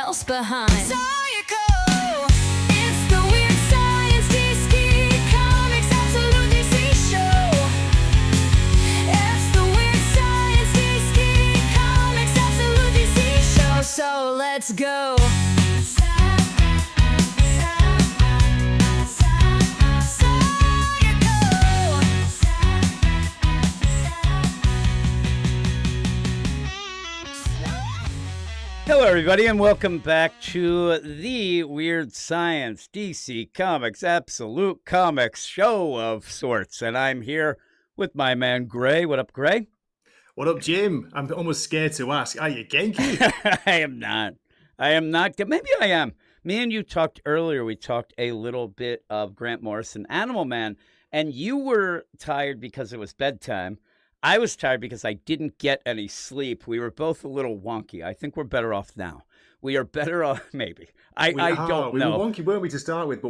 else behind. So you go. It's the Weird Science DC Comics Absolute DC Show. It's the Weird Science DC Comics Absolute DC Show. So let's go. Hello, everybody, and welcome back to the Weird Science DC Comics Absolute Comics show of sorts. And I'm here with my man, Gray. What up, Gray? What up, Jim? I'm almost scared to ask. Are you Genki? I am not. I am not. Maybe I am. Me and you talked earlier. We talked a little bit of Grant Morrison, Animal Man, and you were tired because it was bedtime. I was tired because I didn't get any sleep. We were both a little wonky. I think we're better off now. We are better off, maybe. I don't know. We were wonky, weren't we, to start with? But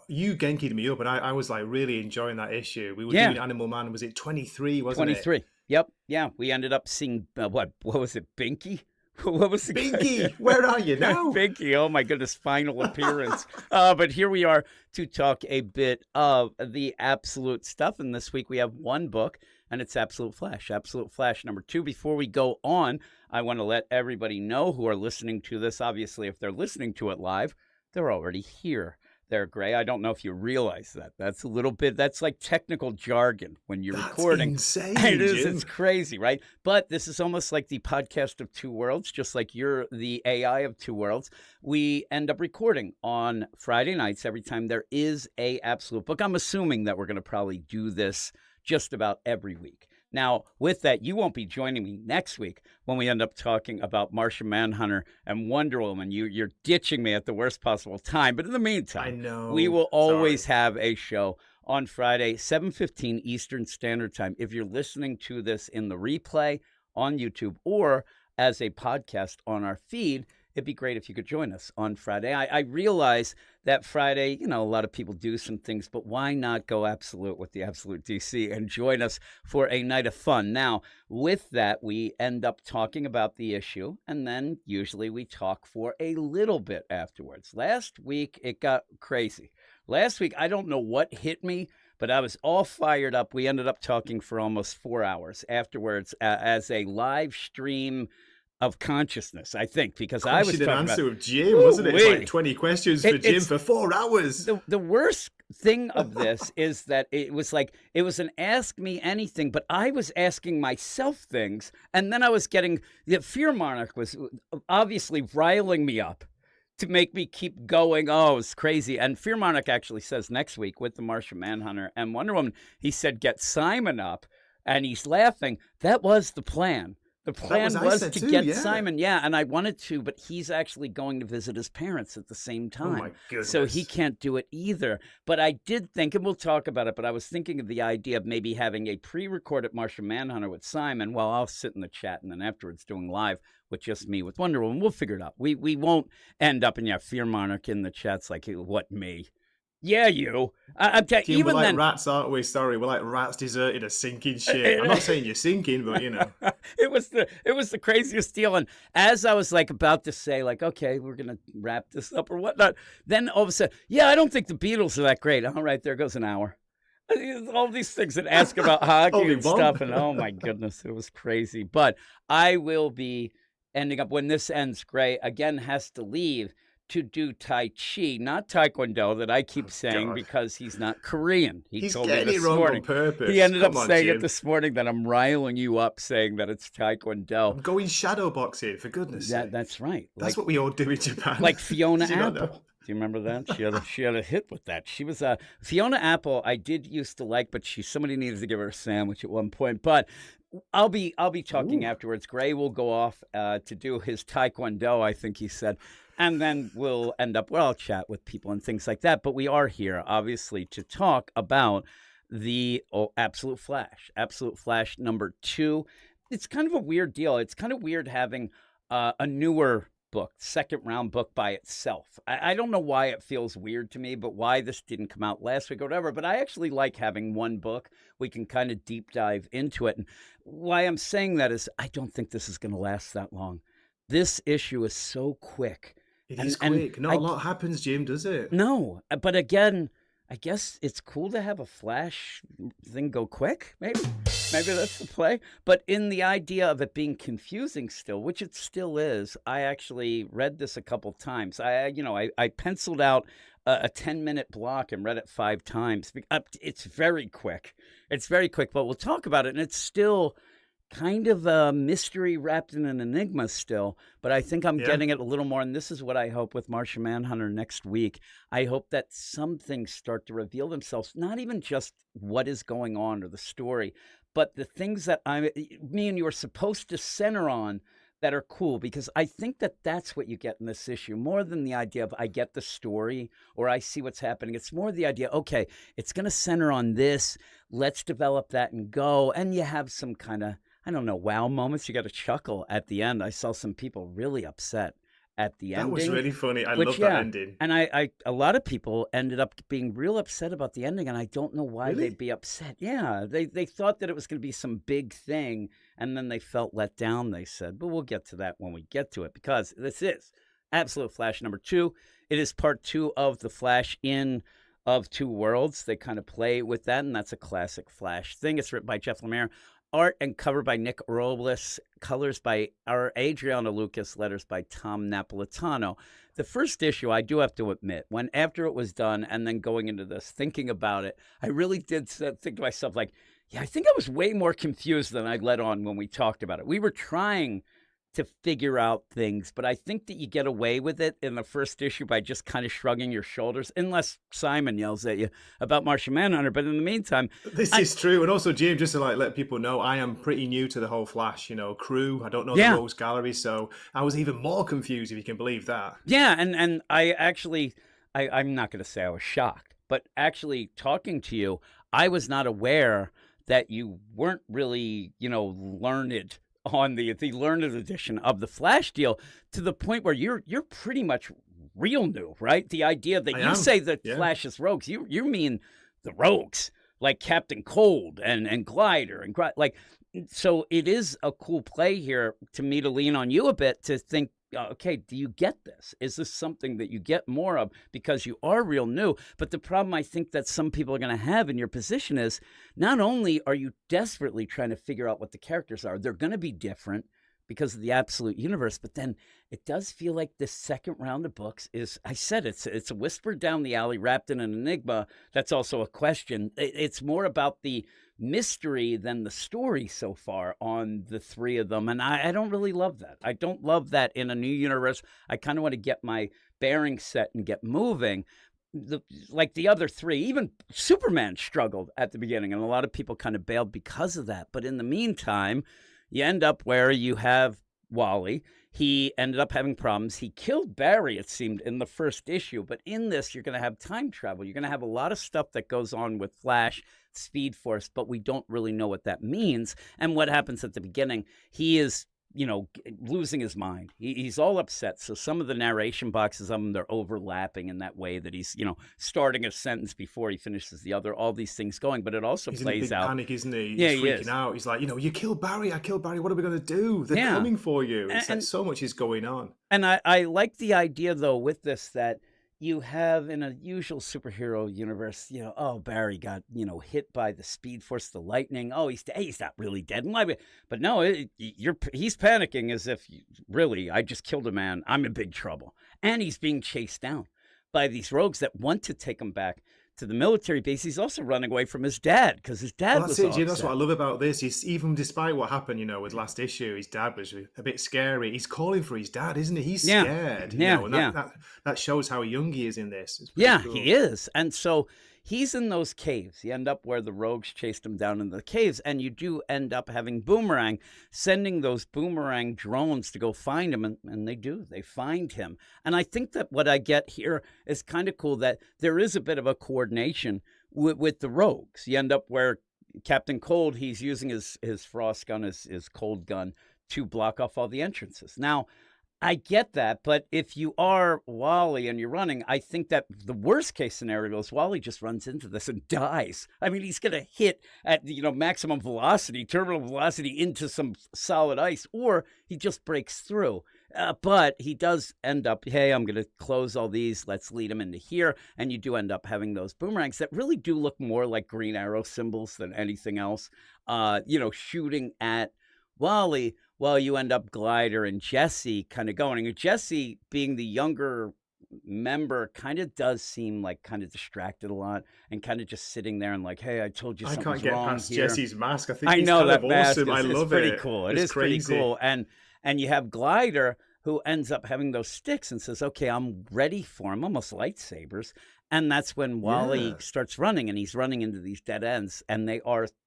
you Genki'd me up, and I was like really enjoying that issue. We were doing Animal Man. Was it 23? Wasn't 23. Yep. Yeah. We ended up seeing what was it? Binky. What was the Binky? Where are you now? Binky, oh my goodness, final appearance. But here we are to talk a bit of the absolute stuff. And this week we have one book, and it's Absolute Flash. Absolute Flash number 2. Before we go on, I want to let everybody know who are listening to this. Obviously, if they're listening to it live, they're already here. There, Gray. I don't know if you realize that. That's a little bit, that's like technical jargon when you're recording. Insane, it is, Jim. it's crazy, right? But this is almost like the podcast of two worlds, just like you're the AI of two worlds. We end up recording on Friday nights every time there is a absolute book. I'm assuming that we're going to probably do this just about every week. Now, with that, you won't be joining me next week when we end up talking about Martian Manhunter and Wonder Woman. You're ditching me at the worst possible time. But in the meantime, I know. we will always have a show on Friday, 7:15 Eastern Standard Time. If you're listening to this in the replay on YouTube or as a podcast on our feed, it'd be great if you could join us on Friday. I realize that Friday, a lot of people do some things, but why not go absolute with the Absolute DC and join us for a night of fun? Now, with that, we end up talking about the issue, and then usually we talk for a little bit afterwards. Last week, it got crazy. Last week, I don't know what hit me, but I was all fired up. We ended up talking for almost 4 hours afterwards as a live stream of consciousness, I think, because I was talking answer about with Jim, wasn't it? It's like 20 questions for Jim for 4 hours. The worst thing of this is that it was an ask me anything, but I was asking myself things, and then I was getting the Fear Monarch was obviously riling me up to make me keep going. Oh, it's crazy. And Fear Monarch actually says next week with the Martian Manhunter and Wonder Woman, he said, get Simon up, and he's laughing. That was the plan. The plan was to get Simon, and I wanted to, but he's actually going to visit his parents at the same time. Oh my goodness. So he can't do it either. But I did think, and we'll talk about it, but I was thinking of the idea of maybe having a pre-recorded Martian Manhunter with Simon while I'll sit in the chat and then afterwards doing live with just me with Wonder Woman. We'll figure it out. We won't end up in Fear Monarch in the chats like, what, me? Yeah, you. I'm telling you, we're like rats, aren't we? Sorry, we're like rats deserted a sinking ship. I'm not saying you're sinking, but it was the craziest deal. And as I was about to say, okay, we're gonna wrap this up or whatnot, then all of a sudden, I don't think the Beatles are that great. All right, there goes an hour. All these things that ask about hockey and stuff, and oh my goodness, it was crazy. But I will be ending up when this ends. Gray again has to leave to do Tai Chi, not Taekwondo, that I keep saying because he's not Korean. He's told me getting this it wrong morning. on purpose. He ended up saying Jim. it this morning that I'm riling you up saying that it's Taekwondo. I'm going shadow boxing, for goodness sake. That's right. That's what we all do in Japan. Like Fiona Apple. Do you remember that? She had a hit with that. She was Fiona Apple. I did used to like, but somebody needed to give her a sandwich at one point. But I'll be talking afterwards. Gray will go off to do his Taekwondo, I think he said. And then we'll end up, I'll chat with people and things like that. But we are here, obviously, to talk about the Absolute Flash. Absolute Flash number 2. It's kind of a weird deal. It's kind of weird having a newer book, second round book by itself. I don't know why it feels weird to me, but why this didn't come out last week or whatever. But I actually like having one book. We can kind of deep dive into it. And why I'm saying that is I don't think this is going to last that long. This issue is so quick. It is quick. Not a lot happens, Jim, does it? No, but again, I guess it's cool to have a Flash thing go quick. Maybe that's the play. But in the idea of it being confusing still, which it still is, I actually read this a couple times. I penciled out a 10-minute block and read it 5 times. It's very quick. It's very quick, but we'll talk about it, and it's still kind of a mystery wrapped in an enigma still, but I think I'm getting it a little more, and this is what I hope with Martian Manhunter next week. I hope that some things start to reveal themselves, not even just what is going on or the story, but the things that me and you are supposed to center on that are cool, because I think that that's what you get in this issue, more than the idea of I get the story or I see what's happening. It's more the idea, okay, it's going to center on this, let's develop that and go, and you have some kind of, I don't know, wow moments. You got to chuckle at the end. I saw some people really upset at the ending. That was really funny. I love that ending. And a lot of people ended up being real upset about the ending, and I don't know why they'd be upset. Yeah, they thought that it was going to be some big thing, and then they felt let down, they said. But we'll get to that when we get to it, because this is Absolute Flash number 2. It is part 2 of the Flash in of Two Worlds. They kind of play with that, and that's a classic Flash thing. It's written by Jeff Lemire. Art and cover by Nick Robles, colors by Adriana Lucas, letters by Tom Napolitano. The first issue, I do have to admit, when after it was done and then going into this, thinking about it, I really did think to myself, like, yeah, I think I was way more confused than I let on when we talked about it. We were trying to figure out things, but I think that you get away with it in the first issue by just kind of shrugging your shoulders, unless Simon yells at you about Martian Manhunter. But in the meantime, this is true. And also, Jim, just to let people know, I am pretty new to the whole Flash, crew. I don't know the Rogues Gallery, so I was even more confused, if you can believe that. Yeah, and I actually, I'm not going to say I was shocked, but actually talking to you, I was not aware that you weren't really, learned on the learned edition of the Flash deal, to the point where you're pretty much real new, right? The idea that you say that Flash is rogues, you mean the rogues, like Captain Cold and Glider and so it is a cool play here to me to lean on you a bit to think, okay, do you get this? Is this something that you get more of because you are real new? But the problem I think that some people are going to have in your position is not only are you desperately trying to figure out what the characters are, they're going to be different because of the absolute universe, but then it does feel like the second round of books is, I said, it's a whisper down the alley wrapped in an enigma that's also a question. It's more about the mystery than the story so far on the 3 of them, and I don't really love that. I don't love that in a new universe. I kind of want to get my bearings set and get moving. Like the other 3, even Superman struggled at the beginning, and a lot of people kind of bailed because of that. But in the meantime, you end up where you have Wally. He ended up having problems. He killed Barry, it seemed, in the first issue. But in this, you're going to have time travel. You're going to have a lot of stuff that goes on with Flash, Speed Force, but we don't really know what that means. And what happens at the beginning, he is, losing his mind. He's all upset. So some of the narration boxes of him, they're overlapping in that way that he's, starting a sentence before he finishes the other, all these things going. But it also he's plays in a big out. Panic, isn't he? Yeah, he's freaking out. He's like, you killed Barry. I killed Barry. What are we going to do? They're coming for you. It's like so much is going on. And I like the idea, though, with this, that you have in a usual superhero universe, Barry got, hit by the Speed Force, the lightning. Oh, he's not really dead. But no, he's panicking as if, really, I just killed a man. I'm in big trouble. And he's being chased down by these rogues that want to take him back to the military base. He's also running away from his dad because his dad was it, Jim. That's what I love about this. He's, even despite what happened, with last issue, his dad was a bit scary. He's calling for his dad, isn't he? He's scared. That shows how young he is in this. Cool. He is. And so he's in those caves. You end up where the rogues chased him down in the caves, and you do end up having Boomerang sending those Boomerang drones to go find him, and they do. They find him. And I think that what I get here is kind of cool, that there is a bit of a coordination with the rogues. You end up where Captain Cold, he's using his frost gun, his cold gun, to block off all the entrances. Now, I get that, but if you are Wally and you're running, I think that the worst case scenario is Wally just runs into this and dies. I mean, he's going to hit at, maximum velocity, terminal velocity into some solid ice, or he just breaks through. But he does end up, hey, I'm going to close all these. Let's lead him into here. And you do end up having those boomerangs that really do look more like green arrow symbols than anything else, shooting at Wally, while you end up Glider and Jesse kind of going. And Jesse, being the younger member, kind of does seem like kind of distracted a lot and kind of just sitting there and like, hey, I told you I something's can't get wrong past here. Jesse's mask. I think I he's know kind that of mask awesome. I is love pretty it. cool. It It's is pretty crazy. cool. And you have Glider who ends up having those sticks and says, okay, I'm ready for him, almost lightsabers. And that's when Wally starts running, and he's running into these dead ends, and they're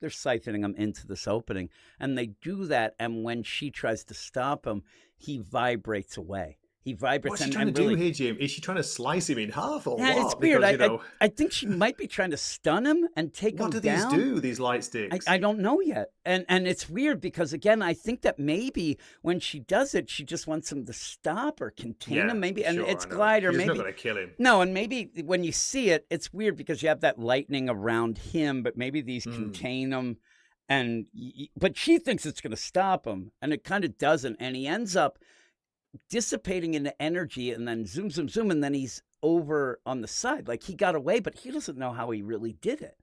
siphoning him into this opening. And they do that, and when she tries to stop him, he vibrates away. He vibrates. What's she trying to do here, Jim? Is she trying to slice him in half or what? It's weird. Because, I think she might be trying to stun him and take him down. What do these do, these light sticks? I don't know yet. And it's weird because, again, I think that maybe when she does it, she just wants him to stop or contain him. Maybe. And sure, it's Glider. She's maybe not going to kill him. No, and maybe when you see it, it's weird because you have that lightning around him, but maybe these contain him. But she thinks it's going to stop him, and it kind of doesn't. And he ends up dissipating into energy, and then zoom, zoom, zoom, and then he's over on the side. Like he got away, but he doesn't know how he really did it.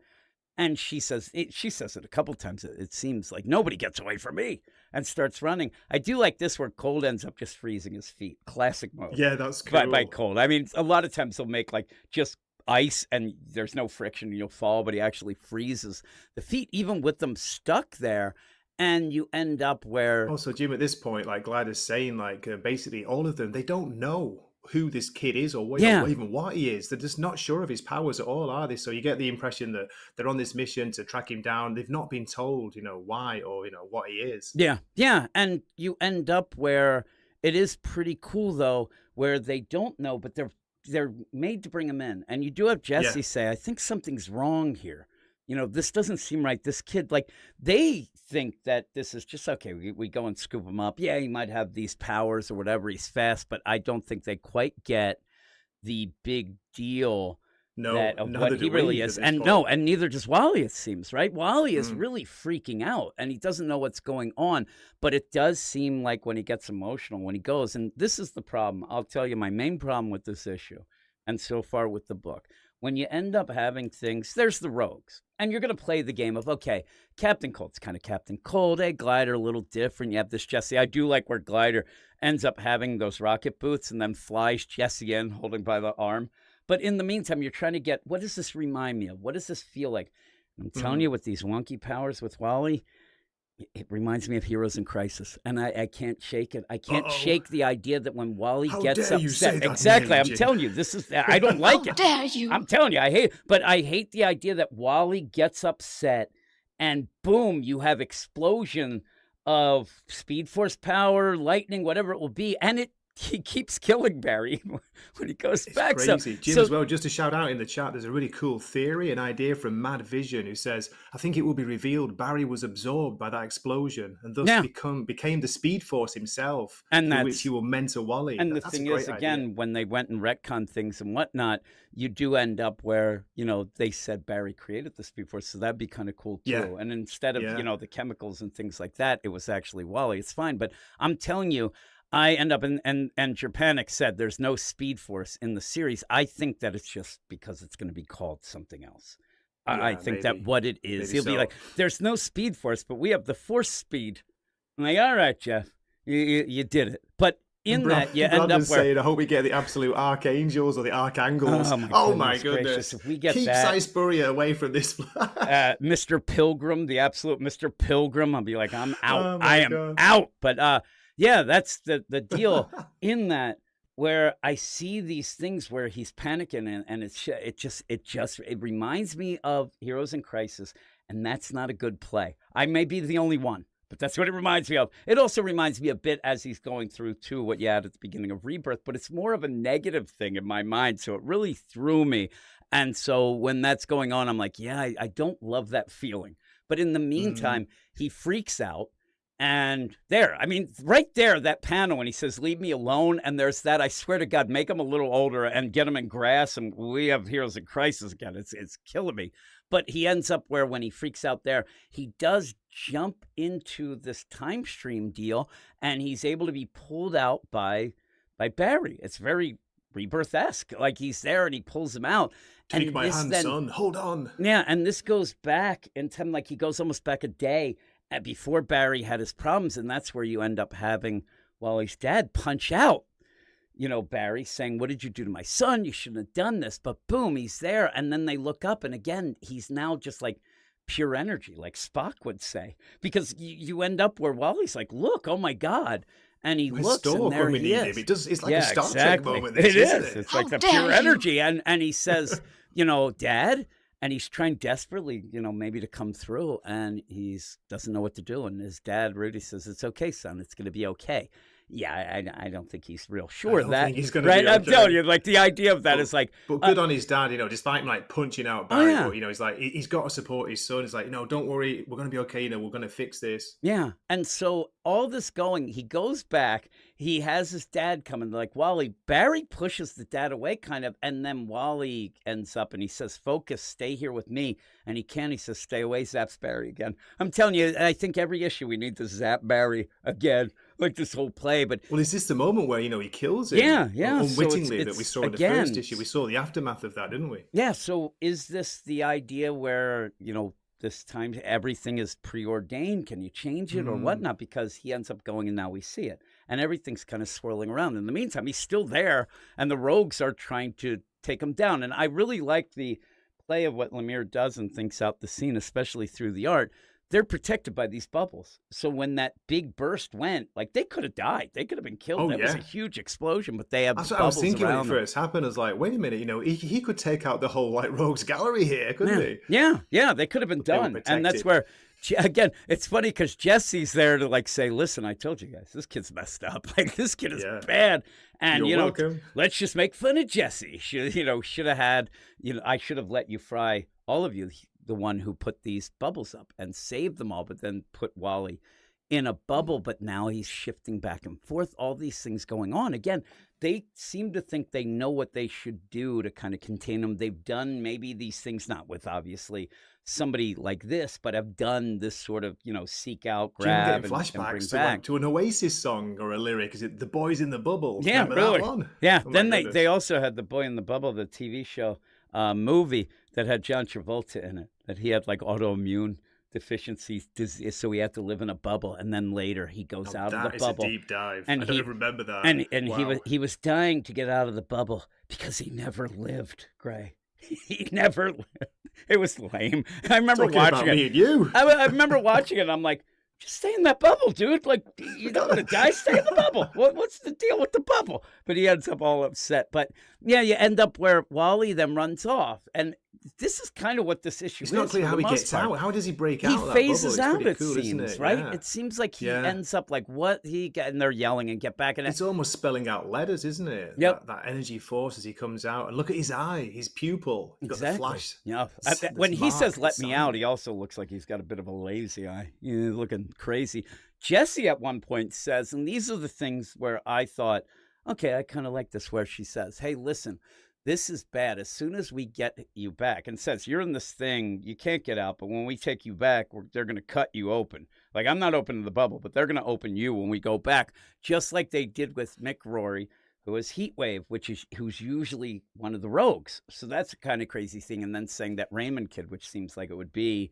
And she says it a couple times. It seems like nobody gets away from me, and starts running. I do like this where Cold ends up just freezing his feet. Classic mode. Yeah, that's cool. By Cold. I mean, a lot of times they'll make like just ice and there's no friction and you'll fall, but he actually freezes the feet, even with them stuck there. And you end up where... Also, Jim, at this point, like Glider's saying, like, basically all of them, they don't know who this kid is or even what he is. They're just not sure of his powers at all, are they? So you get the impression that they're on this mission to track him down. They've not been told, why or, what he is. Yeah. And you end up where it is pretty cool, though, where they don't know, but they're made to bring him in. And you do have Jesse say, I think something's wrong here. This doesn't seem right. This kid, like, they think that this is just, okay, we go and scoop him up. Yeah, he might have these powers or whatever. He's fast, but I don't think they quite get the big deal of what he really is. And and neither does Wally, it seems, right? Wally is really freaking out, and he doesn't know what's going on. But it does seem like when he gets emotional, when he goes, and this is the problem. I'll tell you my main problem with this issue, and so far with the book. When you end up having things, there's the rogues. And you're going to play the game of, okay, Captain Cold's kind of Captain Cold. Hey, Glider, a little different. You have this Jesse. I do like where Glider ends up having those rocket boots and then flies Jesse in, holding by the arm. But in the meantime, you're trying to get, what does this remind me of? What does this feel like? I'm telling you, with these wonky powers with Wally, it reminds me of Heroes in Crisis, and I can't shake it. I can't shake the idea that when Wally gets upset, exactly. I'm telling you, this is. I don't like it. How dare you? I'm telling you, I hate it. But I hate the idea that Wally gets upset, and boom, you have explosion of Speed Force power, lightning, whatever it will be, and he keeps killing Barry when he goes back. Crazy. Jim, as well, just to shout out in the chat, there's a really cool theory, an idea from Mad Vision, who says, I think it will be revealed Barry was absorbed by that explosion and thus became the Speed Force himself, and through which he will mentor Wally. And the thing is, again, when they went and retconned things and whatnot, you do end up where, they said Barry created the Speed Force, so that'd be kind of cool too. Yeah. And instead of, the chemicals and things like that, it was actually Wally. It's fine. But I'm telling you, I end up and Japanic said there's no Speed Force in the series. I think that it's just because it's going to be called something else. I think that what it is, he'll be like, there's no Speed Force, but we have the Force Speed. I'm like, all right, Jeff, you did it. But in that, you end up saying, I hope we get the absolute Archangels or the Archangels. Oh my goodness. If we get Keep Siceburia away from this. Mr. Pilgrim, the absolute Mr. Pilgrim, I'll be like, I'm out. I am out. But yeah, that's the deal in that, where I see these things where he's panicking and it reminds me of Heroes in Crisis, and that's not a good play. I may be the only one, but that's what it reminds me of. It also reminds me a bit as he's going through too what you had at the beginning of Rebirth, but it's more of a negative thing in my mind, so it really threw me. And so when that's going on, I'm like, yeah, I don't love that feeling. But in the meantime, he freaks out. And there, I mean, right there, that panel when he says, leave me alone. And there's that, I swear to God, make him a little older and get him in grass. And we have Heroes in Crisis again. It's killing me. But he ends up where when he freaks out there, he does jump into this time stream deal and he's able to be pulled out by Barry. It's very Rebirth-esque. Like he's there and he pulls him out. Take and my hand, son. Hold on. Yeah. And this goes back in time, like he goes almost back a day before Barry had his problems, and that's where you end up having Wally's dad punch out, Barry saying, what did you do to my son? You shouldn't have done this. But boom, he's there. And then they look up, and again, he's now just like pure energy, like Spock would say, because you end up where Wally's like, look, oh my God. And he looks, and there he is. It's like a Star Trek moment. It is. It's like the pure energy. And he says, Dad, and he's trying desperately, maybe to come through, and doesn't know what to do. And his dad, Rudy, says, it's okay, son. It's going to be okay. Yeah, I don't think he's real sure of that. Think he's gonna right? Be okay. I'm telling you, like the idea of that is like. But good on his dad, despite him like punching out Barry. But, he's like, he's got to support his son. He's like, don't worry, we're going to be okay. We're going to fix this. Yeah. And so all this going, he goes back. He has his dad coming, like Wally. Barry pushes the dad away kind of. And then Wally ends up and he says, focus, stay here with me. And he can't. He says, stay away, zaps Barry again. I'm telling you, I think every issue we need to zap Barry again. Like this whole play, but is this the moment where he kills him? Yeah, unwittingly, so that we saw in the first issue. We saw the aftermath of that, didn't we? Yeah. So is this the idea where this time everything is preordained? Can you change it or whatnot? Because he ends up going, and now we see it, and everything's kind of swirling around. In the meantime, he's still there, and the rogues are trying to take him down. And I really like the play of what Lemire does and thinks out the scene, especially through the art. They're protected by these bubbles. So when that big burst went, like they could have died. They could have been killed. That was a huge explosion, but they have That's bubbles what I was thinking when it them. first happened. I was like, wait a minute, he could take out the whole like rogues gallery here, couldn't he? Yeah, they could have been done. And that's where, again, it's funny because Jesse's there to like say, listen, I told you guys, this kid's messed up. Like this kid is bad. And, You're welcome. Let's just make fun of Jesse. Should have had, I should have let you fry, all of you, the one who put these bubbles up and saved them all, but then put Wally in a bubble. But now he's shifting back and forth, all these things going on. Again, they seem to think they know what they should do to kind of contain them. They've done maybe these things, not with obviously somebody like this, but have done this sort of, seek out, grab, and flashbacks bring back. to an Oasis song or a lyric. Is it The Boys in the Bubble? Yeah, Remember really. that one? Yeah. Oh, Then they also had The Boy in the Bubble, the TV show movie that had John Travolta in it, that he had like autoimmune deficiencies, so he had to live in a bubble, and then later he goes out of the bubble. That is a deep dive. And I don't remember that. And wow. he was dying to get out of the bubble because he never lived, Gray. He never lived. It was lame. I remember watching it. Me and you. I remember watching it. And I'm like, just stay in that bubble, dude. Like, you don't want to die. Stay in the bubble. What's the deal with the bubble? But he ends up all upset. But yeah, you end up where Wally then runs off. And this is kind of what this issue is. It's not clear how he gets out. How does he break out? He phases out, it cool, seems, right? Yeah. It seems like he ends up like, what he got, and they're yelling and get back. And it's almost spelling out letters, isn't it? Yep. That energy force as he comes out. And look at his eye, his pupil. He's got the flash. Yeah. When he says, let me out, he also looks like he's got a bit of a lazy eye. He's looking crazy. Jesse at one point says, and these are the things where I thought, okay, I kind of like this, where she says, hey, listen, this is bad. As soon as we get you back, and says, you're in this thing, you can't get out, but when we take you back, they're going to cut you open. Like, I'm not opening the bubble, but they're going to open you when we go back, just like they did with Mick Rory, who is Heatwave, who's usually one of the rogues. So that's a kind of crazy thing. And then saying that Raymond kid, which seems like it would be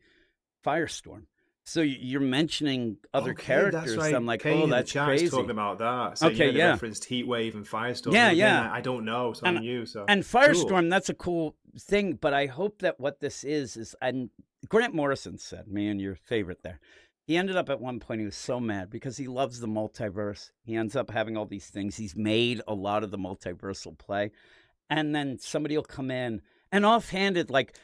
Firestorm. So you're mentioning other characters. That's right. I'm like, Kay oh, that's crazy. Talking about that. So okay, referenced Heatwave and Firestorm. Yeah. I don't know. So I'm new. So and Firestorm, that's a cool thing. But I hope that what this is, and Grant Morrison said, man, your favorite there. He ended up at one point, he was so mad because he loves the multiverse. He ends up having all these things. He's made a lot of the multiversal play. And then somebody will come in and offhanded, like,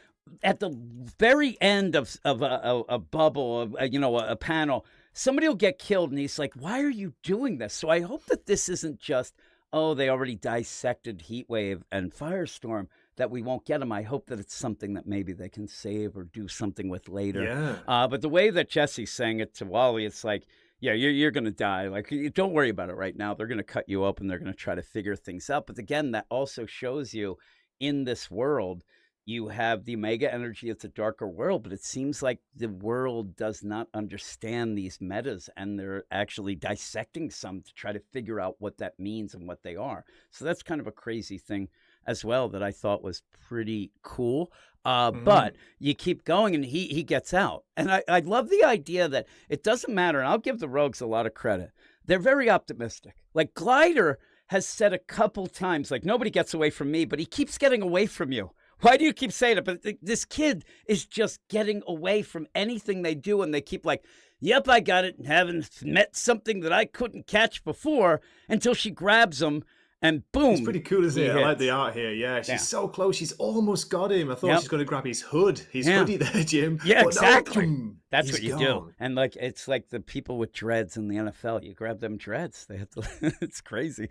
at the very end of a bubble, a panel, somebody will get killed, and he's like, why are you doing this? So I hope that this isn't just, oh, they already dissected Heatwave and Firestorm, that we won't get them. I hope that it's something that maybe they can save or do something with later. Yeah. But the way that Jesse's saying it to Wally, it's like, Yeah, you're gonna die. Like, don't worry about it right now. They're gonna cut you open. They're gonna try to figure things out. But again, that also shows you in this world, you have the Omega energy. It's a darker world, but it seems like the world does not understand these metas, and they're actually dissecting some to try to figure out what that means and what they are. So that's kind of a crazy thing as well that I thought was pretty cool. Mm. But you keep going, and he gets out, and I love the idea that it doesn't matter. And I'll give the Rogues a lot of credit. They're very optimistic. Like Glider has said a couple times, like nobody gets away from me, but he keeps getting away from you. Why do you keep saying it? But this kid is just getting away from anything they do, and they keep like, "Yep, I got it," and haven't met something that I couldn't catch before until she grabs him, and It's boom, pretty cool, isn't he it? I like hits. the art here. Yeah, Yeah. she's so close. She's almost got him. I thought Yep. she's going to grab his hood, his Yeah. hoodie there, Jim. Yeah, But no, exactly. boom, That's he's what you do. gone. And like it's like the people with dreads in the NFL. You grab them dreads. They have to it's crazy.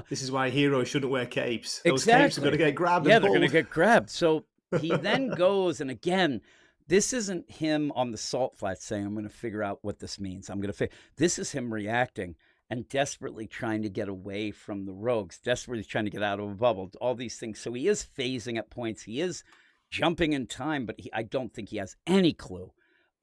This is why heroes shouldn't wear capes. Those capes are going to Exactly. get grabbed Yeah, and they're gonna pulled. get grabbed. So he then goes, and again, this isn't him on the salt flats saying, "I'm gonna figure out what this means. I'm gonna This is him reacting and desperately trying to get away from the Rogues, desperately trying to get out of a bubble, all these things. So he is phasing at points. He is jumping in time, but I don't think he has any clue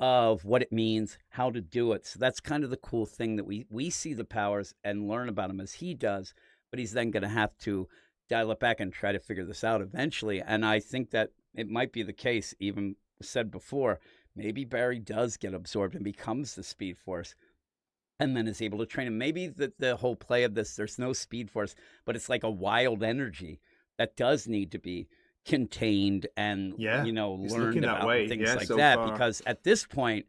of what it means, how to do it. So that's kind of the cool thing that we see the powers and learn about him as he does, but he's then going to have to dial it back and try to figure this out eventually. And I think that it might be the case, even said before, maybe Barry does get absorbed and becomes the Speed Force and then is able to train him. Maybe the whole play of this, there's no Speed Force, but it's like a wild energy that does need to be contained and, Yeah, it's learned looking that about and way. things Yeah, like so that. far. Because at this point,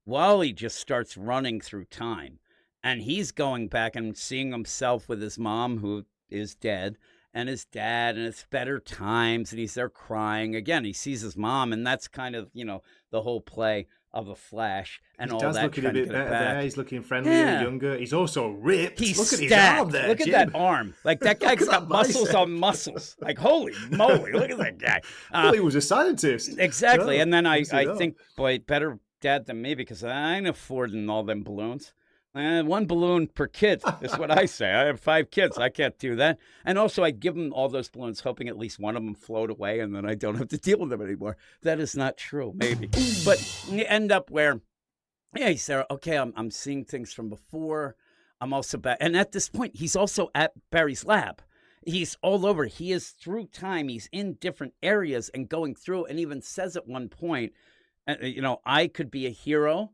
Wally just starts running through time, and he's going back and seeing himself with his mom, who is dead, and his dad, and it's better times, and he's there crying. Again, he sees his mom, and that's kind of, the whole play of a Flash and His all dad's that, looking a trying to bit get it better there. back. He's looking friendlier, Yeah. younger. He's also ripped. He's Look at his arm stacked. there, Look at Jim. that arm. Like that guy's Look at got that muscles bicep. on muscles. Like holy moly, look at that guy. I thought he was a scientist. Exactly. No, And then I obviously not. think, boy, better dad than me because I ain't affording all them balloons. One balloon per kid is what I say. I have 5 kids. I can't do that. And also, I give them all those balloons, hoping at least one of them float away, and then I don't have to deal with them anymore. That is not true, maybe. But you end up where, yeah, he's there. Okay, I'm seeing things from before. I'm also back. And at this point, he's also at Barry's lab. He's all over. He is through time. He's in different areas and going through, and even says at one point, I could be a hero.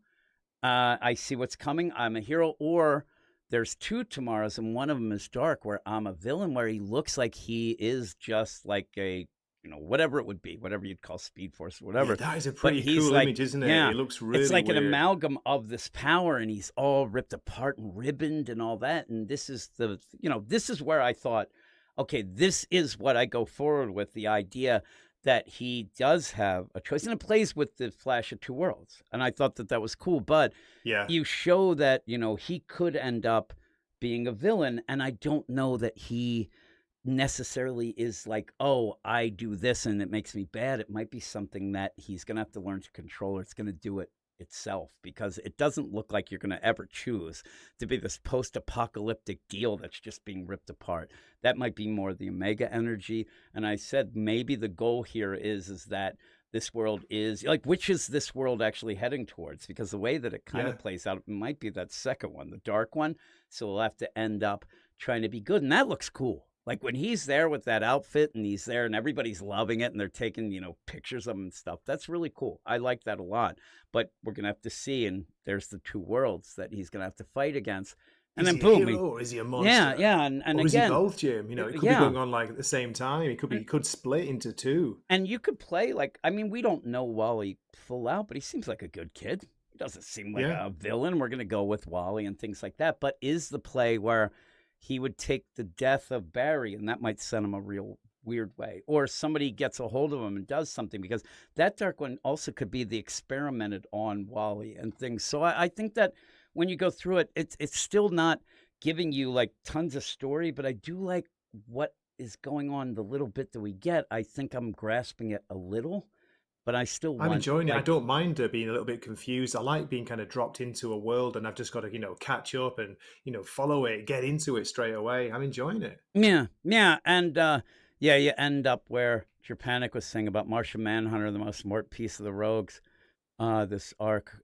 I see what's coming. I'm a hero. Or there's 2 tomorrows, and one of them is dark, where I'm a villain, where he looks like he is just like a, whatever it would be, whatever you'd call Speed Force or whatever. Yeah, that is a But pretty he's cool like, image, isn't it? yeah, It looks really it's like an weird. amalgam of this power, and he's all ripped apart and ribboned and all that. And this is this is where I thought, okay, this is what I go forward with, the idea that he does have a choice, and it plays with the Flash of 2 worlds. And I thought that was cool, but Yeah. you show that, he could end up being a villain, and I don't know that he necessarily is like, oh, I do this and it makes me bad. It might be something that he's going to have to learn to control, or it's going to do it itself, because it doesn't look like you're going to ever choose to be this post-apocalyptic deal that's just being ripped apart. That might be more the Omega energy. And I said maybe the goal here is that this world is like, which is this world actually heading towards? Because the way that it kind Yeah. of plays out, it might be that second one, the dark one. So we'll have to end up trying to be good, and that looks cool. Like when he's there with that outfit, and he's there and everybody's loving it, and they're taking, pictures of him and stuff. That's really cool. I like that a lot. But we're going to have to see, and there's the 2 worlds that he's going to have to fight against. And Is then he a boom. hero or is he a monster? Yeah. And Or is again, he both, Jim? It could yeah. be going on like at the same time. He could split into 2. And you could play like, I mean, we don't know Wally full out, but he seems like a good kid. He doesn't seem like Yeah. a villain. We're going to go with Wally and things like that. But is the play where he would take the death of Barry, and that might send him a real weird way, or somebody gets a hold of him and does something, because that dark one also could be the experimented on Wally and things. So I think that when you go through it, it's still not giving you like tons of story, but I do like what is going on, the little bit that we get. I think I'm grasping it a little, but I still I'm want enjoying it. I like don't mind being a little bit confused. I like being kind of dropped into a world and I've just got to, catch up and, follow it, get into it straight away. I'm enjoying it. yeah, yeah, and yeah, you end up where Japanic was saying about Martian Manhunter, the most important piece of the Rogues. This arc.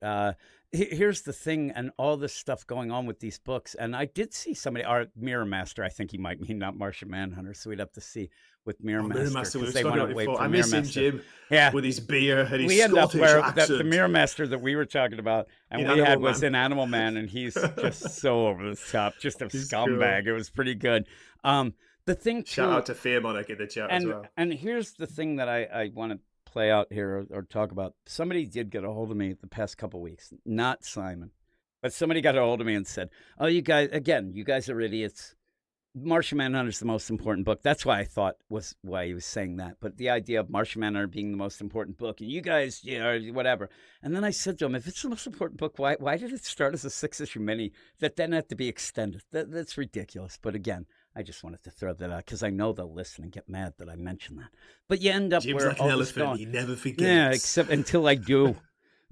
Here's the thing, and all this stuff going on with these books. And I did see somebody, our Mirror Master. I think he might mean not Martian Manhunter, so we'd have to see with Mirror Oh, Master Mirror Master, we were because they talking want about to it wait before. for I Mirror miss him, Master. Jim, Yeah, with his beer and his we end up Scottish where the accent. Mirror Master that we were talking about and In we had Animal was Man. in Animal Man, and he's just so over the top, just a He's scumbag. cool. It was pretty good. The thing Shout too, out to Fear Monarch in the chat as well. and here's the thing that I want to play out here or talk about. Somebody did get a hold of me the past couple weeks, not Simon, but somebody got a hold of me and said, "Oh, you guys are idiots. Martian Manhunter is the most important book." That's why I thought was why he was saying that. But the idea of Martian Manhunter being the most important book, and you guys, whatever. And then I said to him, if it's the most important book, why did it start as a 6-issue mini that then had to be extended? That's ridiculous. But again, I just wanted to throw that out because I know they'll listen and get mad that I mentioned that. But you end up Jim's where like all an this elephant. going, He never forgets. yeah, except until I do.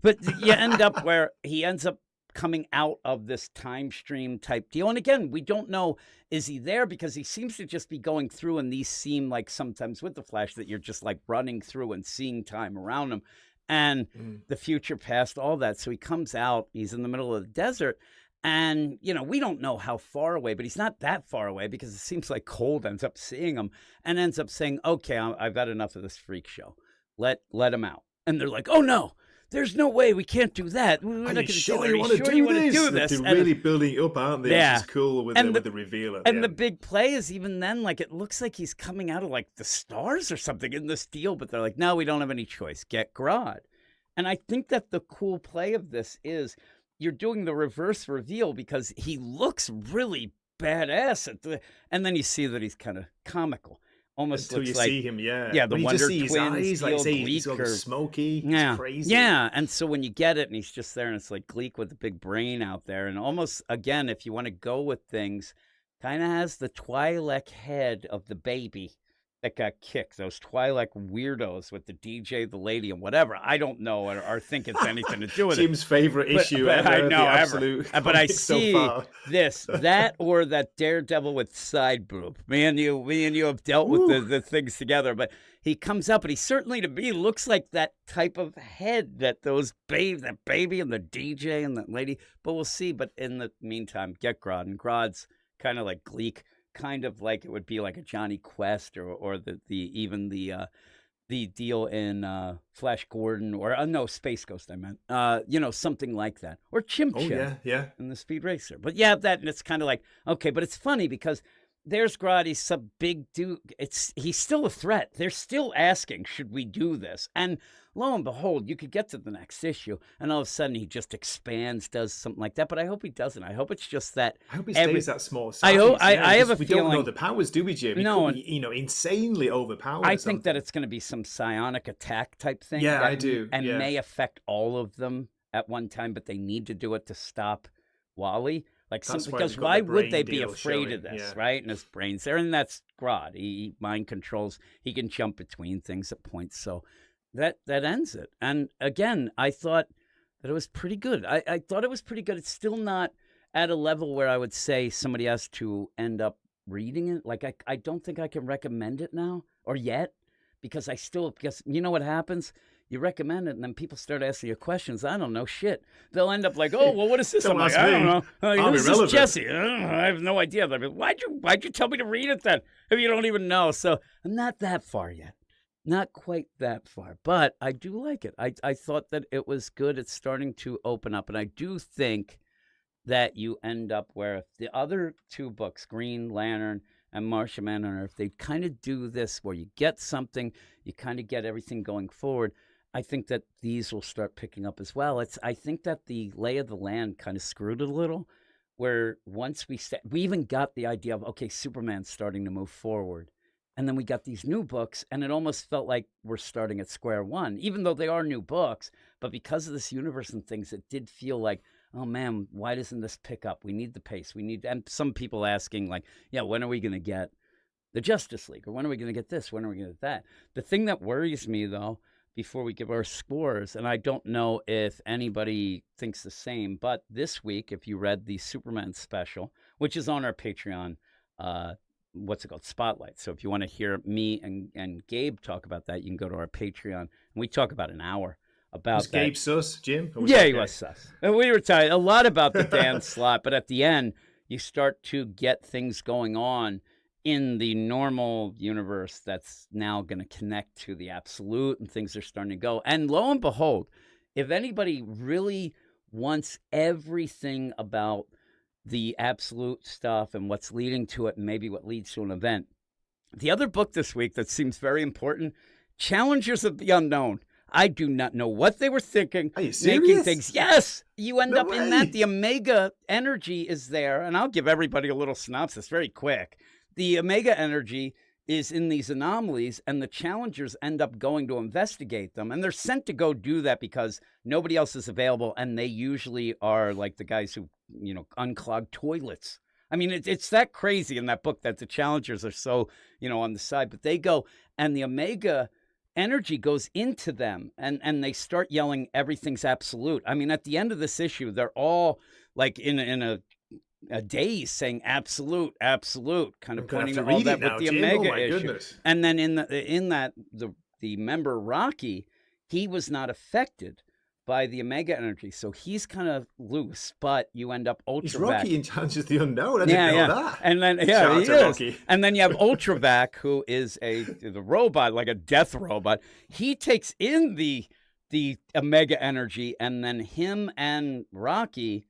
But you end up where he ends up coming out of this time stream type deal. And again, we don't know, is he there? Because he seems to just be going through, and these seem like sometimes with the Flash that you're just like running through and seeing time around him and the future, past, all that. So he comes out, he's in the middle of the desert. And, we don't know how far away, but he's not that far away because it seems like Cold ends up seeing him and ends up saying, okay, I've had enough of this freak show. Let him out. And they're like, oh, no. There's no way we can't do that. We're not Are gonna you sure do you want to do this? And They're really building it up, aren't they? Yeah. Which is cool with the reveal at the and the end. big play is even then, like, it looks like he's coming out of like the stars or something in this deal, but they're like, no, we don't have any choice. Get Grodd. And I think that the cool play of this is you're doing the reverse reveal because he looks really badass and then you see that he's kind of comical. Almost Until looks you like see him, yeah. the When you Wonder just see his Twins, eyes, like feel say, he's Gleek all or smoky. yeah, It's crazy. yeah. And so when you get it, and he's just there, and it's like Gleek with the big brain out there, and almost again, if you want to go with things, kind of has the Twi'lek head of the baby that got kicked. Those Twi'lek weirdos with the DJ, the lady, and whatever. I don't know or think it's anything to do with Jim's favorite issue but ever. I know the ever. absolute But I comic so see far. that or that Daredevil with side boob. Me and you have dealt with the things together. But he comes up, and he certainly to me looks like that type of head that that baby and the DJ and that lady. But we'll see. But in the meantime, get Grodd, and Grodd's kind of like Gleek. Kind of like it would be like a Johnny Quest or the deal in Flash Gordon or no Space Ghost I meant something like that or Chimp Oh, Chimp yeah. in the Speed Racer. But yeah, that and it's kind of like okay, but it's funny because there's Grodd. He's some big dude. He's still a threat. They're still asking, should we do this? And lo and behold, you could get to the next issue, and all of a sudden he just expands, does something like that. But I hope he doesn't. I hope it's just that. I hope it stays that small size. I hope. yeah, I have a we feeling. don't know the powers, do we, Jim? He No, could be, insanely overpowered. I or think that something. it's going to be some psionic attack type thing. Yeah, that I do, and yeah. may affect all of them at one time, but they need to do it to stop Wally. Like That's why because we've got why the would they brain be deal afraid showing, of this, yeah. right? And his brain's there, and that's Grodd. He mind controls. He can jump between things at points. So that ends it. And again, I thought that it was pretty good. I thought it was pretty good. It's still not at a level where I would say somebody has to end up reading it. Like I don't think I can recommend it now or yet because because you know what happens? You recommend it, and then people start asking you questions. I don't know shit. They'll end up like, "Oh, well, what is this?" I'm Don't like, ask "I don't me. know. I'm Who's this irrelevant." Jesse? I have no idea." They're like, why'd you tell me to read it then if you don't even know? So I'm not that far yet, not quite that far, but I do like it. I thought that it was good. It's starting to open up, and I do think that you end up where if the other two books, Green Lantern and Martian Manhunter, if they kind of do this where you get something, you kind of get everything going forward. I think that these will start picking up as well. I think that the lay of the land kind of screwed it a little, where once we even got the idea of, okay, Superman's starting to move forward. And then we got these new books, and it almost felt like we're starting at square one, even though they are new books. But because of this universe and things, it did feel like, oh, man, why doesn't this pick up? We need the pace. And some people asking, like, yeah, when are we going to get the Justice League? Or when are we going to get this? When are we going to get that? The thing that worries me, though, before we give our scores, and I don't know if anybody thinks the same, but this week, if you read the Superman special, which is on our Patreon, what's it called? Spotlight. So if you want to hear me and Gabe talk about that, you can go to our Patreon, and we talk about an hour about Was that. Gabe sus, Jim? Or was Yeah, that he Gabe? was sus. And we were talking a lot about the Dan slot, but at the end, you start to get things going on in the normal universe that's now going to connect to the absolute, and things are starting to go. And lo and behold, if anybody really wants everything about the absolute stuff and what's leading to it and maybe what leads to an event, the other book this week that seems very important, Challengers of the Unknown. I do not know what they were thinking. Are you Making serious? things. Yes, you end No up in way. that. The Omega energy is there, and I'll give everybody a little synopsis very quick. The Omega energy is in these anomalies, and the Challengers end up going to investigate them, and they're sent to go do that because nobody else is available, and they usually are like the guys who, unclog toilets. I mean, it's that crazy in that book that the Challengers are so, on the side, but they go, and the Omega energy goes into them, and they start yelling, everything's absolute. I mean, at the end of this issue, they're all like in a daze saying absolute, kind of I'm gonna pointing have to to all read that it now, with the Jim. Omega Oh my issue. goodness. And then in that the member Rocky, he was not affected by the Omega energy, so he's kind of loose, but you end up He's Ultravac. Rocky in Challenges of the Unknown. I didn't know that. And then Shout he out to is. Rocky. And then you have Ultravac, who is the robot, like a death robot. He takes in the Omega energy, and then him and Rocky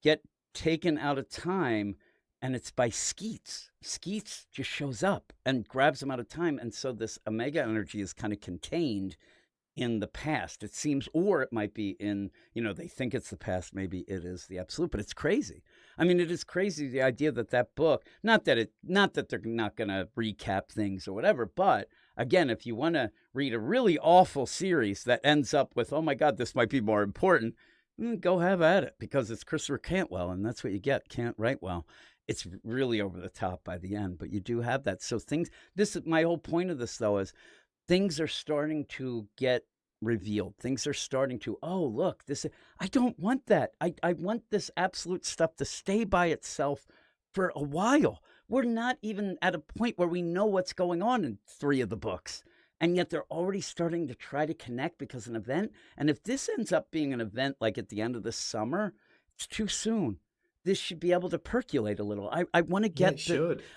get taken out of time, and it's by Skeets. Skeets just shows up and grabs him out of time, and so this Omega energy is kind of contained in the past, it seems, or it might be in, they think it's the past, maybe it is the absolute, but it's crazy. I mean, it is crazy, the idea that book, not that they're not going to recap things or whatever, but again, if you want to read a really awful series that ends up with, oh my God, this might be more important, go have at it, because it's Christopher Cantwell, and that's what you get. Can't write well. It's really over the top by the end, but you do have that. So this is my whole point of this, though, is things are starting to get revealed. Things are starting to, oh, look, I don't want that. I want this absolute stuff to stay by itself for a while. We're not even at a point where we know what's going on in 3 of the books. And yet they're already starting to try to connect because an event. And if this ends up being an event like at the end of the summer, it's too soon. This should be able to percolate a little. I want to get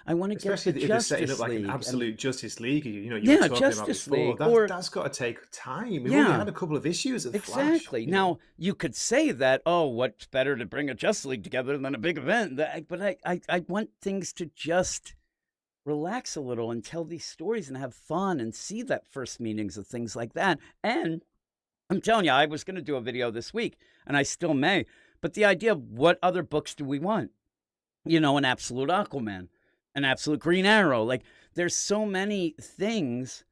I want to get especially the if they're Justice setting up like League an absolute Justice League. You were Yeah, talking Justice about League, before. or- That's got to take time. We've Yeah. only had a couple of issues of the Flash. Exactly. Now, you could say that, oh, what's better to bring a Justice League together than a big event? But I want things to just relax a little and tell these stories and have fun and see that first meetings of things like that. And I'm telling you, I was going to do a video this week, and I still may. But the idea of what other books do we want? An absolute Aquaman, an absolute Green Arrow. Like, there's so many things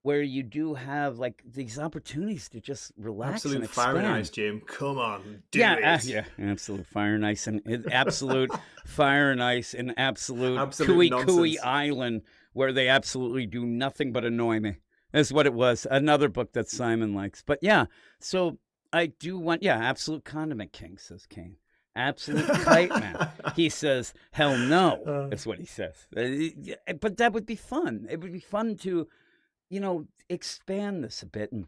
where you do have like these opportunities to just relax. Absolute and fire and expand. ice, Jim. Come on, do Yeah, it. yeah, absolute fire and ice, and absolute fire and ice, and absolute Absolute Cooey nonsense. Island, where they absolutely do nothing but annoy me. That's what it was. Another book that Simon likes. But yeah, so I do want, absolute Condiment King, says Kane. Absolute kite man. He says, hell no. That's what he says. But that would be fun. It would be fun to, expand this a bit. And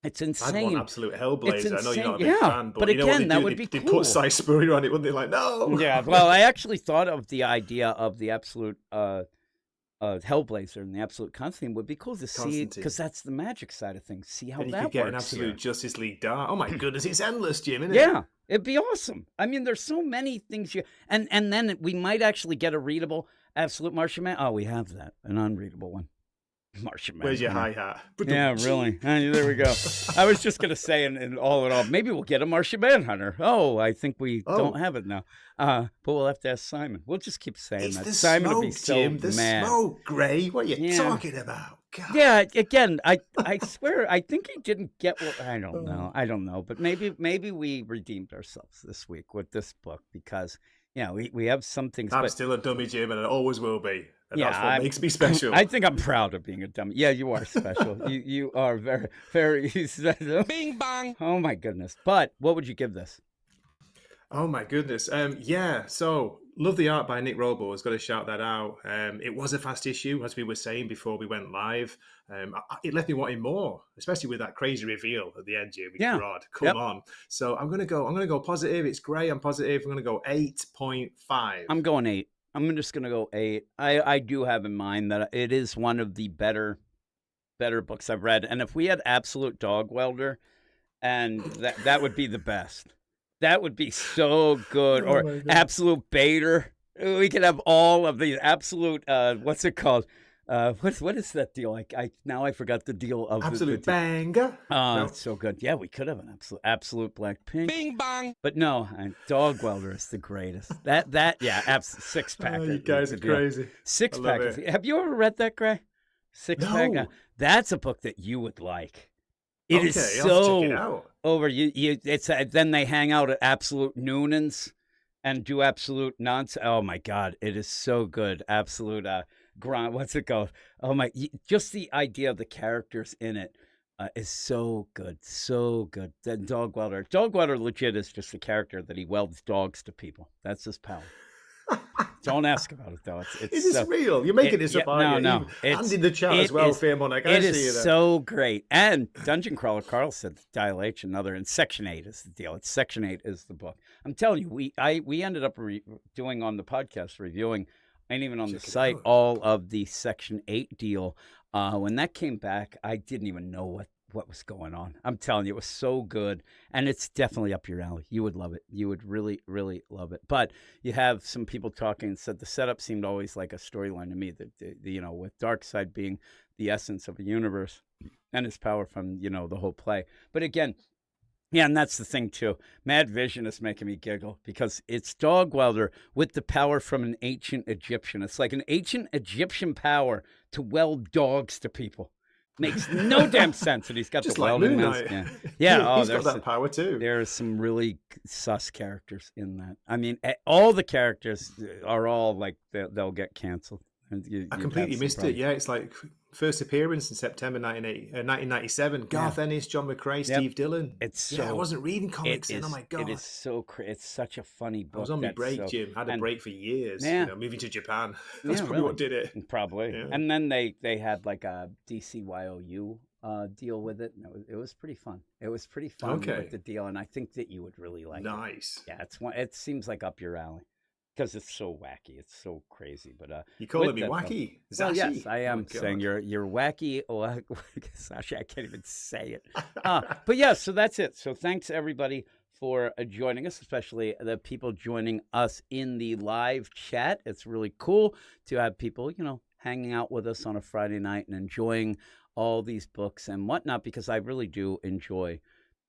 it's I'd insane. want absolute Hellblazer. I know you're not a big insane. Yeah, fan, but, but you know what again, they that do? would be They cool. put Cy Spurrier on it, wouldn't they? Like, no. Yeah, well, I actually thought of the idea of the absolute Hellblazer and the absolute Constantine would be cool to see, Constantine. because that's the magic side of things. See how And you that could get works an absolute here. Justice League Dark. Oh my goodness, it's endless, Jim, isn't it? Yeah, it'd be awesome. I mean, there's so many things and then we might actually get a readable absolute Martian Man. Oh, we have that, an unreadable one. Martian Man. Where's your hi-hat? Yeah, really. There we go. I was just going to say, in all, maybe we'll get a Martian Manhunter. Oh, I think we don't have it now. But we'll have to ask Simon. We'll just keep saying It's that. the Simon smoke, will be so Jim. The mad. smoke, Gray. What are you Yeah. talking about? God. Yeah, again, I swear, I think he didn't get what, I don't know. But maybe we redeemed ourselves this week with this book, because, Yeah, we have some things, I'm but still a dummy, Jim, and I always will be. And yeah, that's what makes me special. I think I'm proud of being a dummy. Yeah, you are special. you are very, very special. Bing bang. Oh my goodness. But what would you give this? Oh my goodness. Yeah. So love the art by Nick Robles. Got to shout that out. It was a fast issue, as we were saying before we went live. It left me wanting more, especially with that crazy reveal at the end, Jimmy. Yeah. God, come on. So I'm gonna go positive. It's great. I'm positive. I'm gonna go 8.5. I'm going 8. I'm just gonna go 8. I do have in mind that it is one of the better books I've read. And if we had Absolute Dog Welder, and that would be the best. That would be so good. Oh Or my God. Absolute Baiter. We could have all of these absolute. What's it called? What is that deal? I forgot the deal of Absolute the banger. Oh, No. it's so good. Yeah, we could have an absolute Blackpink. Bing bang. But no, Dog Welder is the greatest. Yeah, six pack. Oh, you guys are crazy. Six I pack. love it. Have you ever read that, Gray? Six pack. No. That's a book that you would like. It is Okay, I'll so check it out. over. It's then they hang out at Absolute Noonans and do absolute nonsense. Oh my God, it is so good. Absolute grind. What's it called? Oh my! Just the idea of the characters in it is so good, so good. Then Dog Welder legit is just a character that he welds dogs to people. That's his power. Don't ask about it though. It's Is this so, real? You're making this up, aren't you? No. And in the chat as well, Fearmonic. I It see is you there. so great. And Dungeon Crawler Carl said Dial H, another, and Section 8 is the deal. Section 8 is the book. I'm telling you, we ended up doing on the podcast, reviewing, and even on the Check it site, out. all of the Section 8 deal. When that came back, I didn't even know what was going on. I'm telling you, it was so good, and it's definitely up your alley. You would love it. You would really, really love it. But you have some people talking and said the setup seemed always like a storyline to me. That with Darkseid being the essence of a universe and his power from the whole play. But again. Yeah, and that's the thing, too. Mad Vision is making me giggle because it's Dog Welder with the power from an ancient Egyptian. It's like an ancient Egyptian power to weld dogs to people. Makes no damn sense. And he's got Just the like welding Moon mask. Knight. Yeah. He's got that power too. There's some really sus characters in that. I mean, all the characters are all like they'll get canceled. And I completely missed it. Yeah, it's like first appearance in September 1997. Garth Ennis, John McCrae, Steve Dillon. I wasn't reading comics then. Oh my God. It is so it's such a funny book. I was on my break, Jim. Had a break for years. Yeah. Moving to Japan. That's probably what did it. Probably. Yeah. And then they had like a DCYOU deal with it. And it was pretty fun. It was pretty fun with the deal. And I think that you would really like it. Nice. Yeah, it seems like up your alley. Because it's so wacky, it's so crazy. But you calling me wacky? Well, yes, I am saying you're wacky. Oh, Sashi, I can't even say it. But yeah, so that's it. So thanks everybody for joining us, especially the people joining us in the live chat. It's really cool to have people, hanging out with us on a Friday night and enjoying all these books and whatnot. Because I really do enjoy,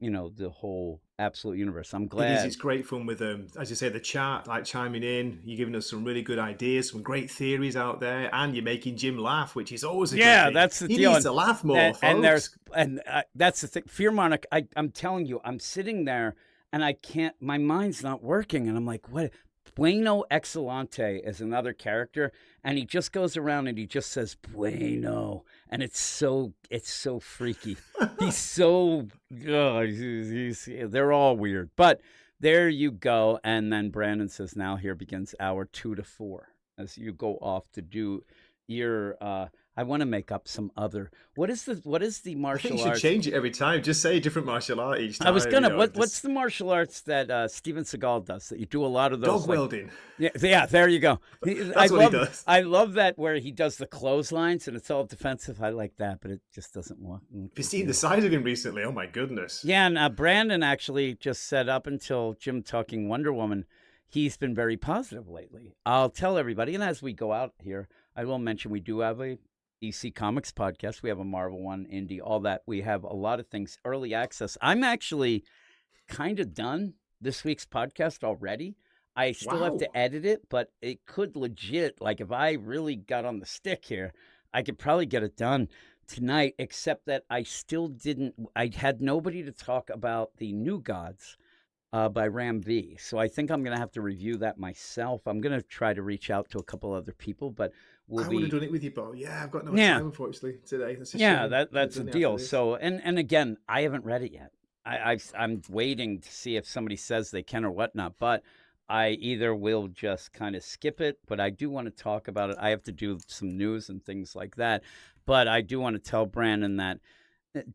the whole Absolute universe. I'm glad. It is. It's great fun with as you say, the chat, like chiming in. You're giving us some really good ideas, some great theories out there, and you're making Jim laugh, which is always a good thing. That's the he deal. He needs to laugh more, folks. And that's the thing. Fearmonic. I'm telling you, I'm sitting there and I can't. My mind's not working, and I'm like, what? Bueno Excelente is another character, and he just goes around and he just says Bueno, and it's so freaky. He's so they're all weird, but there you go. And then Brandon says, now here begins hour 2 to 4 as you go off to do your. I want to make up some other. What is the martial arts? You should change it every time. Just say a different martial art each time. I was gonna. What's the martial arts that Steven Seagal does? That you do a lot of those. Dog welding. Yeah. There you go. That's what he does. I love that where he does the clotheslines and it's all defensive. I like that, but it just doesn't work. Have you seen the size of him recently? Oh my goodness. Yeah, and Brandon actually just said up until Jim talking Wonder Woman, he's been very positive lately. I'll tell everybody, and as we go out here, I will mention we do have a DC Comics podcast. We have a Marvel one, Indie, all that. We have a lot of things, early access. I'm actually kind of done this week's podcast already. I still have to edit it, but it could legit, like if I really got on the stick here, I could probably get it done tonight, except that I had nobody to talk about the New Gods. by Ram V. So I think I'm going to have to review that myself. I'm going to try to reach out to a couple other people, but we'll I would have be done it with you, but yeah, I've got no yeah, time unfortunately today. That's a yeah. shame. That Could have that's the done it after deal. this. So and again, I haven't read it yet. I'm waiting to see if somebody says they can or whatnot, but I either will just kind of skip it, but I do want to talk about it. I have to do some news and things like that, but I do want to tell Brandon that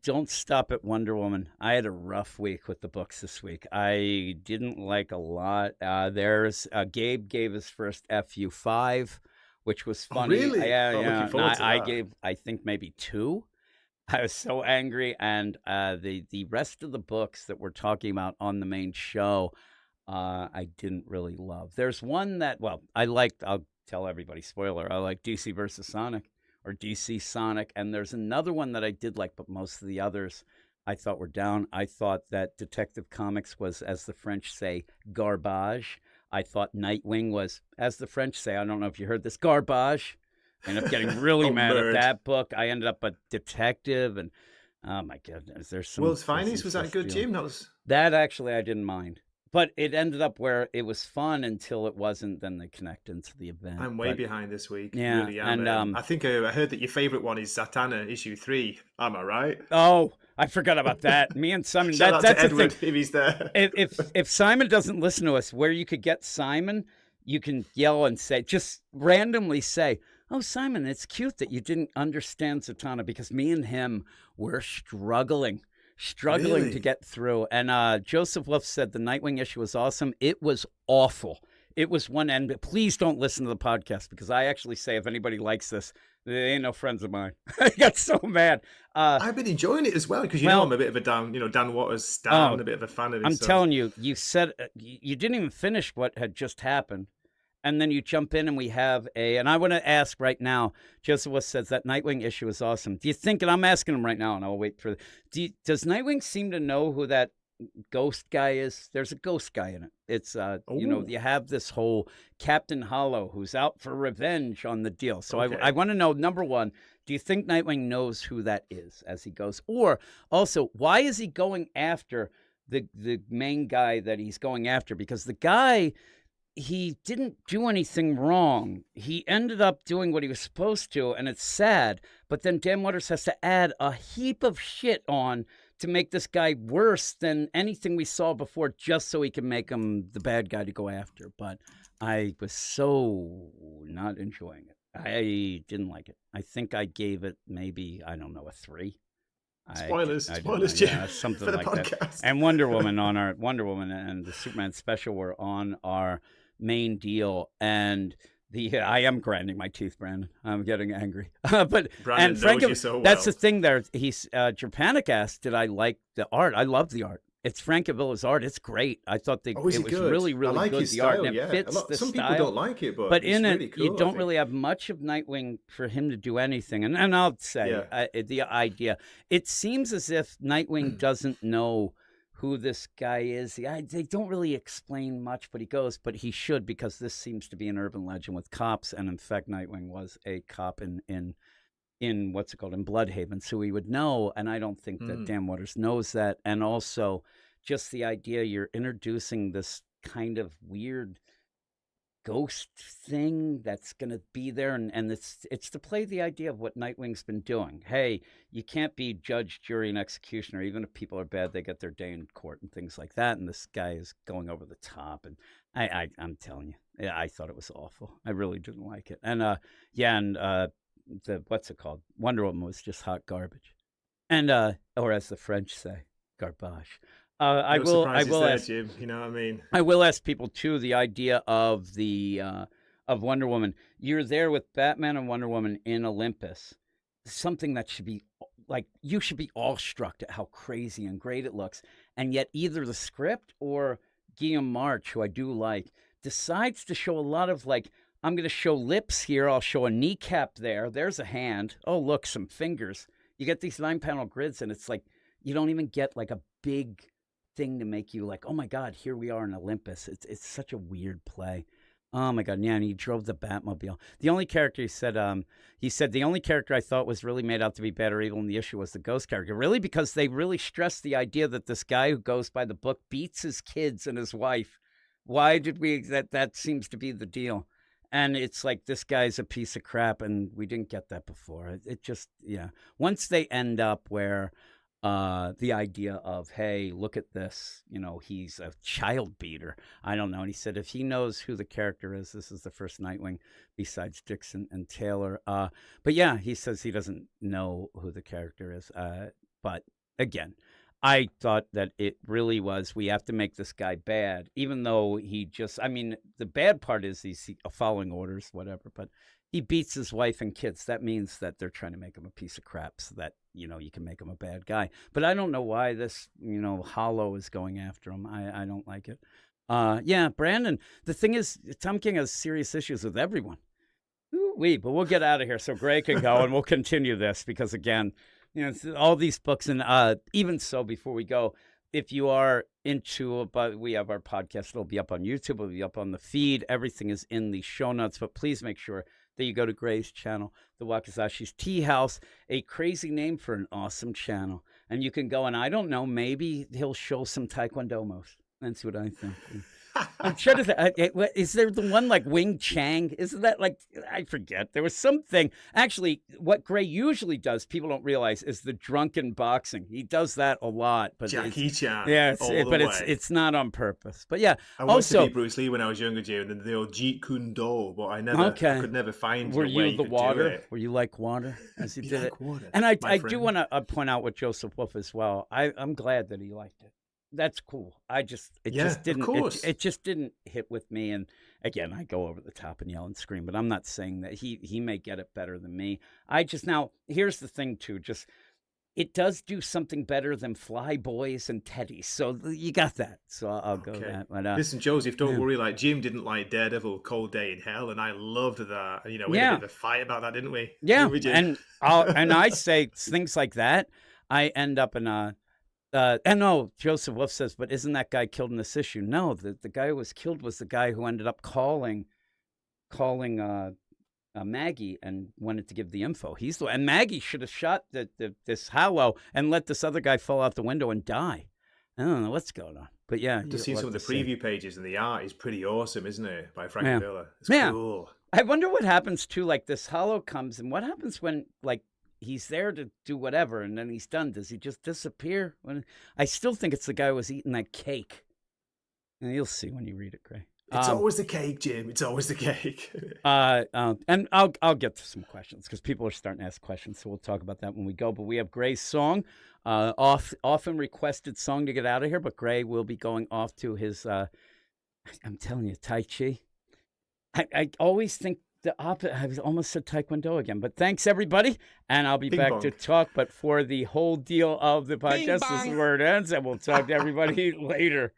don't stop at Wonder Woman. I had a rough week with the books this week. I didn't like a lot. There's Gabe gave his first FU5, which was Oh, funny. really? Yeah, Oh, yeah. looking And forward to I that. gave, I think maybe 2. I was so angry, and the rest of the books that we're talking about on the main show, I didn't really love. There's one that, well, I liked. I'll tell everybody. Spoiler: I like DC versus Sonic or DC Sonic, and there's another one that I did like, but most of the others I thought were down. I thought that Detective Comics was, as the French say, garbage. I thought Nightwing was, as the French say, I don't know if you heard this, garbage. I ended up getting really Oh, mad at merd. that book. I ended up a detective, and oh my goodness, there's some Finest was that good, deal. Jim? That was. That actually I didn't mind, but it ended up where it was fun until it wasn't. Then they connect into the event. I'm way But behind this week. yeah, Really am. and I think I heard that your favorite one is Zatanna issue 3. Am I right? oh, I forgot about that. Me and Simon. Shout out That's to the thing. Edward if he's there. If Simon doesn't listen to us, where you could get Simon, you can yell and say, just randomly say, "Oh, Simon, it's cute that you didn't understand Zatanna," because me and him were struggling to Really? get through. And Joseph Wolf said the Nightwing issue was awesome. It was awful. It was one end. Please don't listen to the podcast, because I actually say if anybody likes this, they ain't no friends of mine. I got so mad. I've been enjoying it as well because well- I'm a bit of a Dan Waters stan, Oh, a bit of a fan of his I'm stuff. telling you, you said you didn't even finish what had just happened. And then you jump in and we have and I want to ask right now, Joseph West says that Nightwing issue is awesome. Do you think, and I'm asking him right now and I'll wait for, does Nightwing seem to know who that ghost guy is? There's a ghost guy in it. It's, Ooh. you have this whole Captain Hollow who's out for revenge on the deal. So Okay. I want to know, number one, do you think Nightwing knows who that is as he goes? Or also, why is he going after the main guy that he's going after? Because the guy, he didn't do anything wrong. He ended up doing what he was supposed to, and it's sad. But then Dan Waters has to add a heap of shit on to make this guy worse than anything we saw before, just so he can make him the bad guy to go after. But I was so not enjoying it. I didn't like it. I think I gave it maybe, I don't know, a 3. Spoilers, I didn't spoilers, know, Jim, yeah, something for the like podcast. that. And Wonder Woman and the Superman special were on our main deal, and I am grinding my teeth, Brandon. I'm getting angry. But Brandon and Frank, knows you so that's the well. thing. There, he's Japanic asked, "Did I like the art? I love the art. It's Francavilla's art. It's great. I thought Oh, is it it was good? really, I really like good. his The art, style, and it yeah. fits the Some style. people don't like it, but But it's in it, really cool, you I don't think. really have much of Nightwing for him to do anything. And I'll say the idea. It seems as if Nightwing doesn't know who this guy is. They don't really explain much, but he goes, but he should, because this seems to be an urban legend with cops. And in fact, Nightwing was a cop in what's it called, in Bloodhaven. So he would know. And I don't think that Dan Waters knows that. And also just the idea you're introducing this kind of weird ghost thing that's going to be there, and it's to play the idea of what Nightwing's been doing. Hey, you can't be judge, jury, and executioner. Even if people are bad, they get their day in court and things like that. And this guy is going over the top. And I'm telling you, I thought it was awful. I really didn't like it. And the what's it called? Wonder Woman was just hot garbage. And or as the French say, garbage. I will ask, Jim. You know what I mean? I will ask people too, the idea of the of Wonder Woman. You're there with Batman and Wonder Woman in Olympus. Something that should be like, you should be awestruck at how crazy and great it looks. And yet either the script or Guillaume March, who I do like, decides to show a lot of like, I'm going to show lips here. I'll show a kneecap there. There's a hand. Oh, look, some fingers. You get these 9-panel grids, and it's like, you don't even get like a big thing to make you like, oh my God, here we are in Olympus. It's such a weird play. Oh my God, yeah, and he drove the Batmobile. The only character he said the only character I thought was really made out to be bad or evil in the issue was the ghost character. Really, because they really stressed the idea that this guy who goes by the book beats his kids and his wife. Why did we? That seems to be the deal. And it's like this guy's a piece of crap, and we didn't get that before. It just, yeah. Once they end up where the idea of, hey, look at this, he's a child beater. I don't know. And he said if he knows who the character is, this is the first Nightwing besides Dixon and Taylor. But yeah, he says he doesn't know who the character is. But again, I thought that it really was, we have to make this guy bad, even though the bad part is he's following orders, whatever, but he beats his wife and kids. That means that they're trying to make him a piece of crap so that, you can make him a bad guy. But I don't know why this, Hollow is going after him. I don't like it. Yeah, Brandon, the thing is, Tom King has serious issues with everyone. But we'll get out of here so Gray can go and we'll continue this because, again, all these books. And even so, before we go, if you are into, but we have our podcast, it'll be up on YouTube, it'll be up on the feed. Everything is in the show notes, but please make sure that you go to Gray's channel, the Wakazashi's Tea House, a crazy name for an awesome channel. And you can go and I don't know, maybe he'll show some Taekwondo moves. That's what I think. I'm trying to think. Is there the one like Wing Chang? Isn't that like, I forget. There was something. Actually, what Gray usually does, people don't realize, is the drunken boxing. He does that a lot. But Jackie Chan. Yeah, it's not on purpose. But yeah. I wanted to be Bruce Lee when I was younger, Jay, and the old Jeet Kune Do, but I could never find Were a way you the to water? do it. Were you like water as you did like it? Water, and I do want to point out with Joseph Wolf as well. I'm glad that he liked it. That's cool. It just didn't. It just didn't hit with me. And again, I go over the top and yell and scream, but I'm not saying that he may get it better than me. Now here's the thing too. Just it does do something better than Fly Boys and Teddy. So you got that. So I'll go that. But, listen, Joseph, don't worry. Like Jim didn't like Daredevil, Cold Day in Hell, and I loved that. We had a bit of a fight about that, didn't we? Yeah, Didn't we, and I say things like that. I end up in a. And no, Joseph Wolf says, but isn't that guy killed in this issue? No, the guy who was killed was the guy who ended up calling Maggie and wanted to give the info. And Maggie should have shot this Hollow and let this other guy fall out the window and die. I don't know what's going on. But yeah. Just see some of the preview pages, and the art is pretty awesome, isn't it? By Frank Miller. It's cool. I wonder what happens too, like this Hollow comes, and what happens when, like, he's there to do whatever, and then he's done. Does he just disappear? I still think it's the guy who was eating that cake. And you'll see when you read it, Gray. It's always the cake, Jim. It's always the cake. And I'll get to some questions because people are starting to ask questions, so we'll talk about that when we go. But we have Gray's song, often requested song to get out of here. But Gray will be going off to his, I'm telling you, Tai Chi. I always think the opposite. I almost said Taekwondo again, but thanks everybody, and I'll be back to talk. But for the whole deal of the podcast, this is where it ends, and we'll talk to everybody later.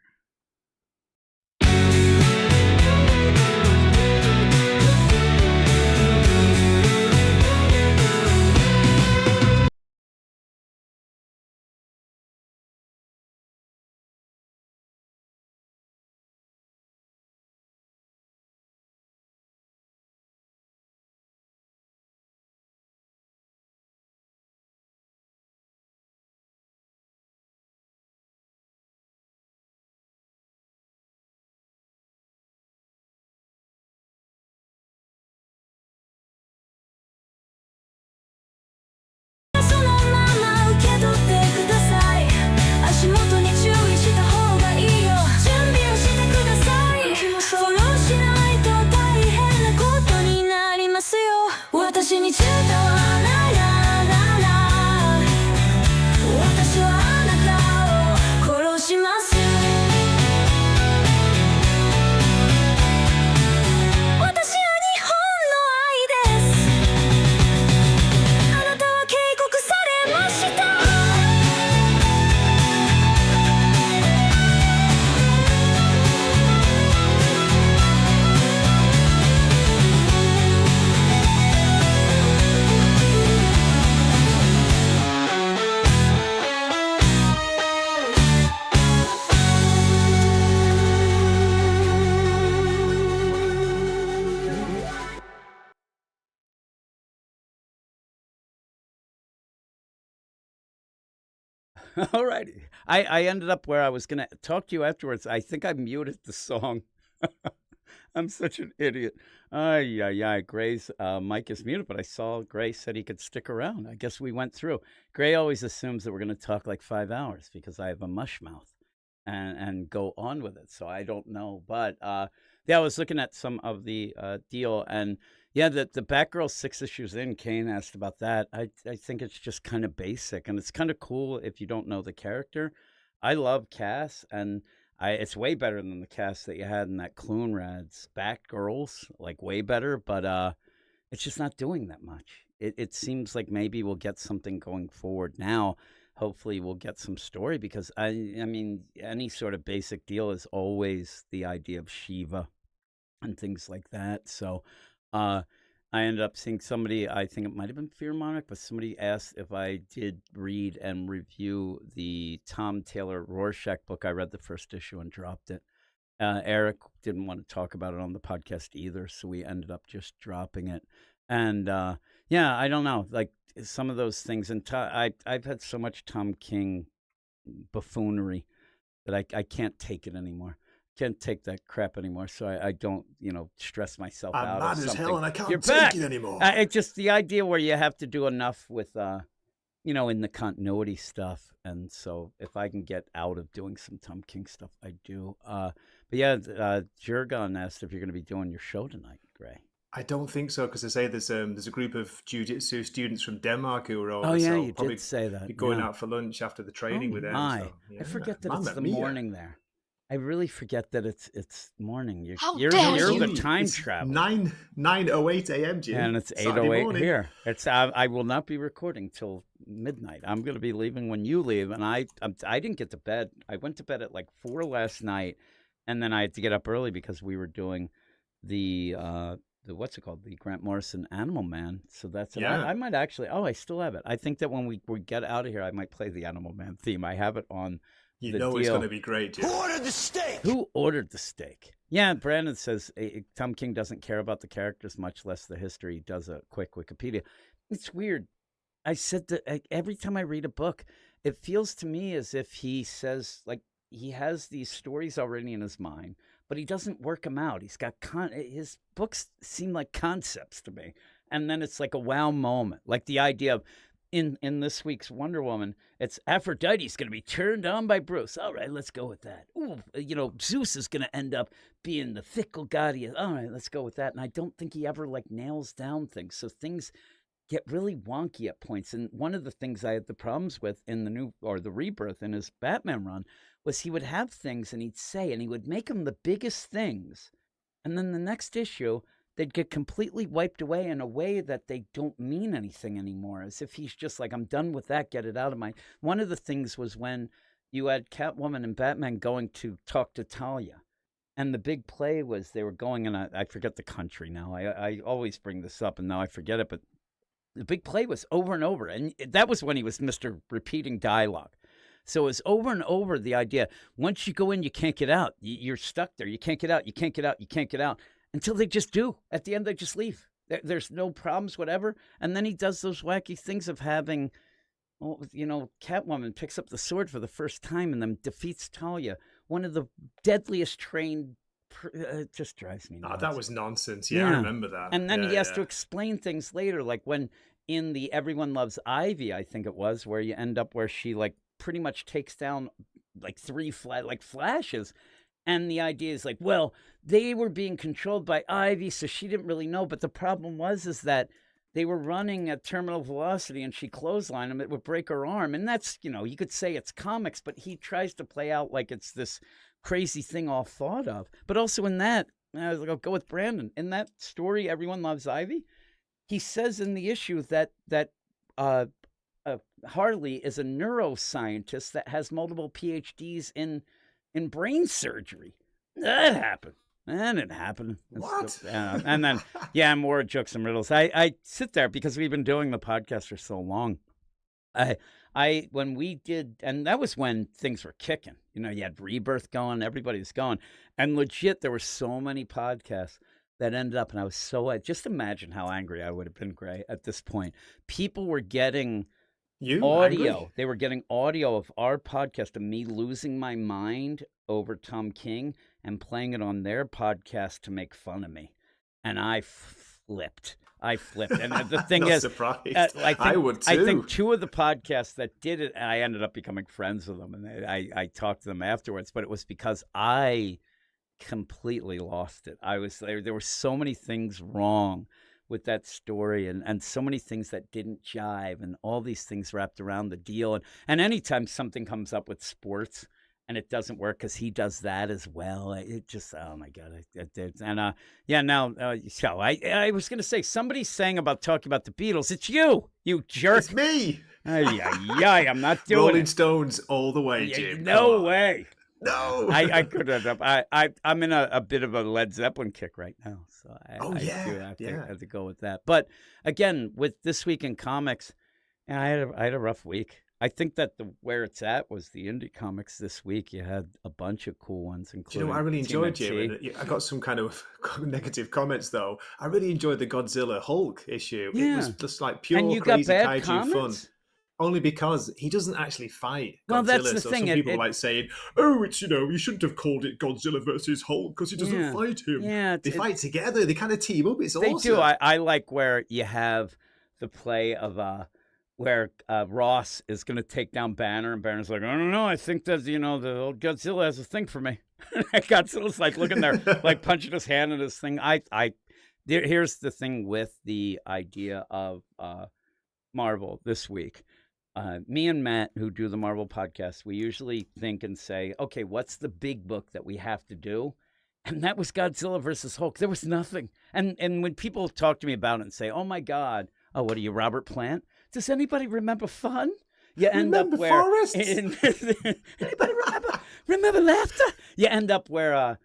All righty. I ended up where I was going to talk to you afterwards. I think I muted the song. I'm such an idiot. Yeah. Gray's mic is muted, but I saw Gray said he could stick around. I guess we went through. Gray always assumes that we're going to talk like 5 hours because I have a mush mouth and go on with it. So I don't know. But yeah, I was looking at some of the deal, and yeah, the Batgirl 6 issues in, Kane asked about that. I think it's just kind of basic, and it's kind of cool if you don't know the character. I love Cass, and it's way better than the Cass that you had in that Clone Rads Batgirls, like way better, but it's just not doing that much. It seems like maybe we'll get something going forward now. Hopefully we'll get some story, because I mean, any sort of basic deal is always the idea of Shiva and things like that. So I ended up seeing somebody, I think it might have been Fear Monarch, but somebody asked if I did read and review the Tom Taylor Rorschach book. I read the first issue and dropped it. Eric didn't want to talk about it on the podcast either, so we ended up just dropping it. And yeah, I don't know, like some of those things. And I've had so much Tom King buffoonery that I can't take it anymore. Can't take that crap anymore, so I don't, stress myself I'm out. mad of as something. hell and I can't You're take back. it anymore. It's just the idea where you have to do enough with, in the continuity stuff, and so if I can get out of doing some Tom King stuff, I do. But yeah, Jurgon asked if you're going to be doing your show tonight, Gray. I don't think so, because I say there's a group of jiu-jitsu students from Denmark who are over. Oh yeah, so you probably did say that. be going yeah. out for lunch after the training with them. My, So, yeah. I forget that Mamma it's the mia. morning there. I really forget that it's morning. How You're dare the you. time It's traveler. 9:08 a.m. Jim. And it's Saturday 8:08 morning. here. It's I will not be recording till midnight. I'm going to be leaving when you leave, and I didn't get to bed. I went to bed at like 4 last night, and then I had to get up early because we were doing the what's it called, the Grant Morrison Animal Man. So that's it. Yeah. I might actually. Oh, I still have it. I think that when we get out of here, I might play the Animal Man theme. I have it on. You the know it's deal. going to be great, Jim. Who ordered the steak? Who ordered the steak? Yeah, Brandon says Tom King doesn't care about the characters, much less the history. He does a quick Wikipedia. It's weird. I said that every time I read a book, it feels to me as if he says, like, he has these stories already in his mind, but he doesn't work them out. He's got his books seem like concepts to me. And then it's like a wow moment, like the idea of, in this week's Wonder Woman, it's Aphrodite's going to be turned on by Bruce. All right, let's go with that. Ooh, Zeus is going to end up being the fickle god he is. All right, let's go with that. And I don't think he ever nails down things. So things get really wonky at points. And one of the things I had the problems with in the Rebirth in his Batman run was he would have things and he'd say, and he would make them the biggest things. And then the next issue, they'd get completely wiped away in a way that they don't mean anything anymore, as if he's just like, I'm done with that, get it out of my... One of the things was when you had Catwoman and Batman going to talk to Talia, and the big play was they were going in I forget the country now. I always bring this up, and now I forget it, but the big play was over and over, and that was when he was Mr. Repeating Dialogue. So it was over and over the idea, once you go in, you can't get out. You're stuck there. You can't get out. You can't get out. You can't get out. Until they just do. At the end, they just leave. There's no problems, whatever. And then he does those wacky things of having, Catwoman picks up the sword for the first time and then defeats Talia, one of the deadliest trained. It just drives me nuts. Oh, that was nonsense. Yeah, I remember that. And then he has to explain things later, like when in the Everyone Loves Ivy, I think it was, where you end up where she pretty much takes down 3 flashes. And the idea is well, they were being controlled by Ivy, so she didn't really know. But the problem is that they were running at terminal velocity and she clotheslined him. It would break her arm. And that's, you could say it's comics, but he tries to play out like it's this crazy thing all thought of. But also in that, I'll go with Brandon. In that story, Everyone Loves Ivy, he says in the issue that Harley is a neuroscientist that has multiple PhDs in brain surgery. That happened. And it happened. What? And then, more jokes and riddles. I sit there because we've been doing the podcast for so long. When we did, and that was when things were kicking. You had Rebirth going, everybody was going. And legit, there were so many podcasts that ended up, and I was just imagine how angry I would have been, Gray, at this point. People were getting You audio. angry? They were getting audio of our podcast of me losing my mind over Tom King and playing it on their podcast to make fun of me. And I flipped. And the thing Not is, surprised. I would I too. think two of the podcasts that did it, I ended up becoming friends with them, and I talked to them afterwards. But it was because I completely lost it. I was there were so many things wrong with that story, and so many things that didn't jive, and all these things wrapped around the deal. And anytime something comes up with sports and it doesn't work, because he does that as well, it just, oh my God, it did. And yeah, now, so I was going to say, somebody's saying about talking about the Beatles. It's you jerk. It's me. Yeah, I'm not doing Rolling it. Stones all the way, Jim. No Come on. way. No. I could end up. I'm in a bit of a Led Zeppelin kick right now, so I do have to go with that. But again, with This Week in Comics, I had a rough week. I think that where it's at was the indie comics this week. You had a bunch of cool ones, Do including you know what I really enjoyed, TMNT. Jim? And I got some kind of negative comments though. I really enjoyed the Godzilla Hulk issue. It was Yeah. just like pure And you got crazy bad kaiju fun. comments? Only because he doesn't actually fight Godzilla. Well, that's the so thing. some people like saying, "Oh, it's you shouldn't have called it Godzilla versus Hulk because he doesn't fight him." Yeah, They fight together. They kind of team up. It's They awesome. do. I like where you have the play of where Ross is going to take down Banner, and Banner's like, I don't know. I think that the old Godzilla has a thing for me. Godzilla's like looking there, like punching his hand in his thing. Here's the thing with the idea of Marvel this week. Me and Matt, who do the Marvel podcast, we usually think and say, okay, what's the big book that we have to do? And that was Godzilla versus Hulk. There was nothing. And when people talk to me about it and say, oh my God, oh, what are you, Robert Plant? Does anybody remember fun? You end Remember up where forests? anybody remember laughter? You end up where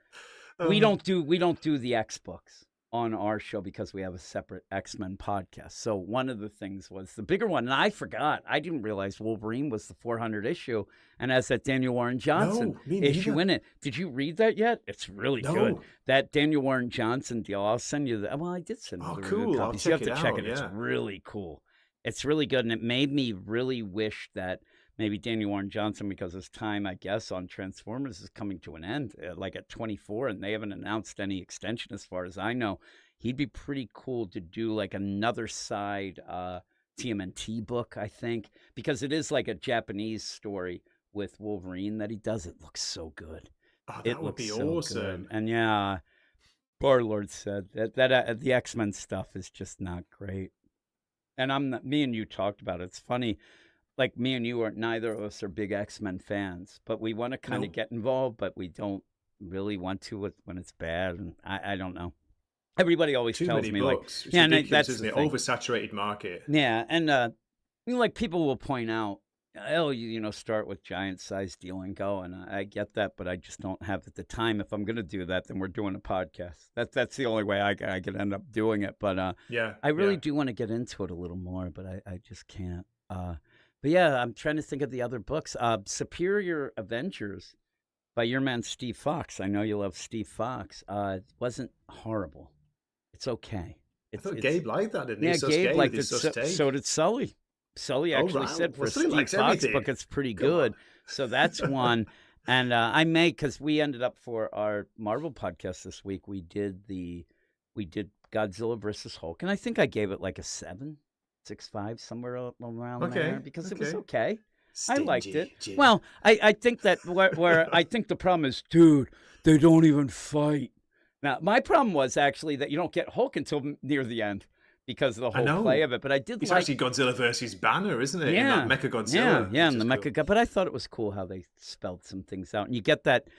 we don't do the X books on our show because we have a separate X-Men podcast. So one of the things was the bigger one, and I forgot. I didn't realize Wolverine was the 400 issue and has that Daniel Warren Johnson issue in it. Did you read that yet? It's really good. That Daniel Warren Johnson deal. I'll send you the. Well, I did send you the review copies. You have to check it. It's really cool. It's really good, and it made me really wish that maybe Daniel Warren Johnson, because his time, I guess, on Transformers is coming to an end, like at 24, and they haven't announced any extension as far as I know. He'd be pretty cool to do like another side TMNT book, I think, because it is like a Japanese story with Wolverine that he does. It looks so good. Oh, that would be awesome. Good. And yeah, Barlord said that the X-Men stuff is just not great. And me and you talked about it. It's funny, like me and you neither of us are big X-Men fans, but we want to kind of get involved, but we don't really want to when it's bad. And I don't know. Everybody always tells me books. Like, it's that's isn't it? Oversaturated market. Yeah, and like people will point out, oh, start with giant size deal and go, and I get that, but I just don't have the time. If I'm going to do that, then we're doing a podcast. That's the only way I could end up doing it. But I really do want to get into it a little more, but I just can't. But yeah, I'm trying to think of the other books. Superior Avengers by your man Steve Fox. I know you love Steve Fox. It wasn't horrible. It's okay. I thought Gabe liked that, didn't he? Yeah, Gabe liked it. So did Sully. Sully actually said for a Steve Fox book, it's pretty good. So that's one. And I may, because we ended up for our Marvel podcast this week, we did Godzilla versus Hulk, and I think I gave it like a 7.65, somewhere around there, because it was okay. Stingy, I liked it. Jim. Well, I think that where I think the problem is, dude, they don't even fight. Now, my problem was actually that you don't get Hulk until near the end because of the whole play of it. But I did It's actually Godzilla versus Banner, isn't it? Yeah. In that Mechagodzilla. Yeah, and the Mecha. But I thought it was cool how they spelled some things out. And you get that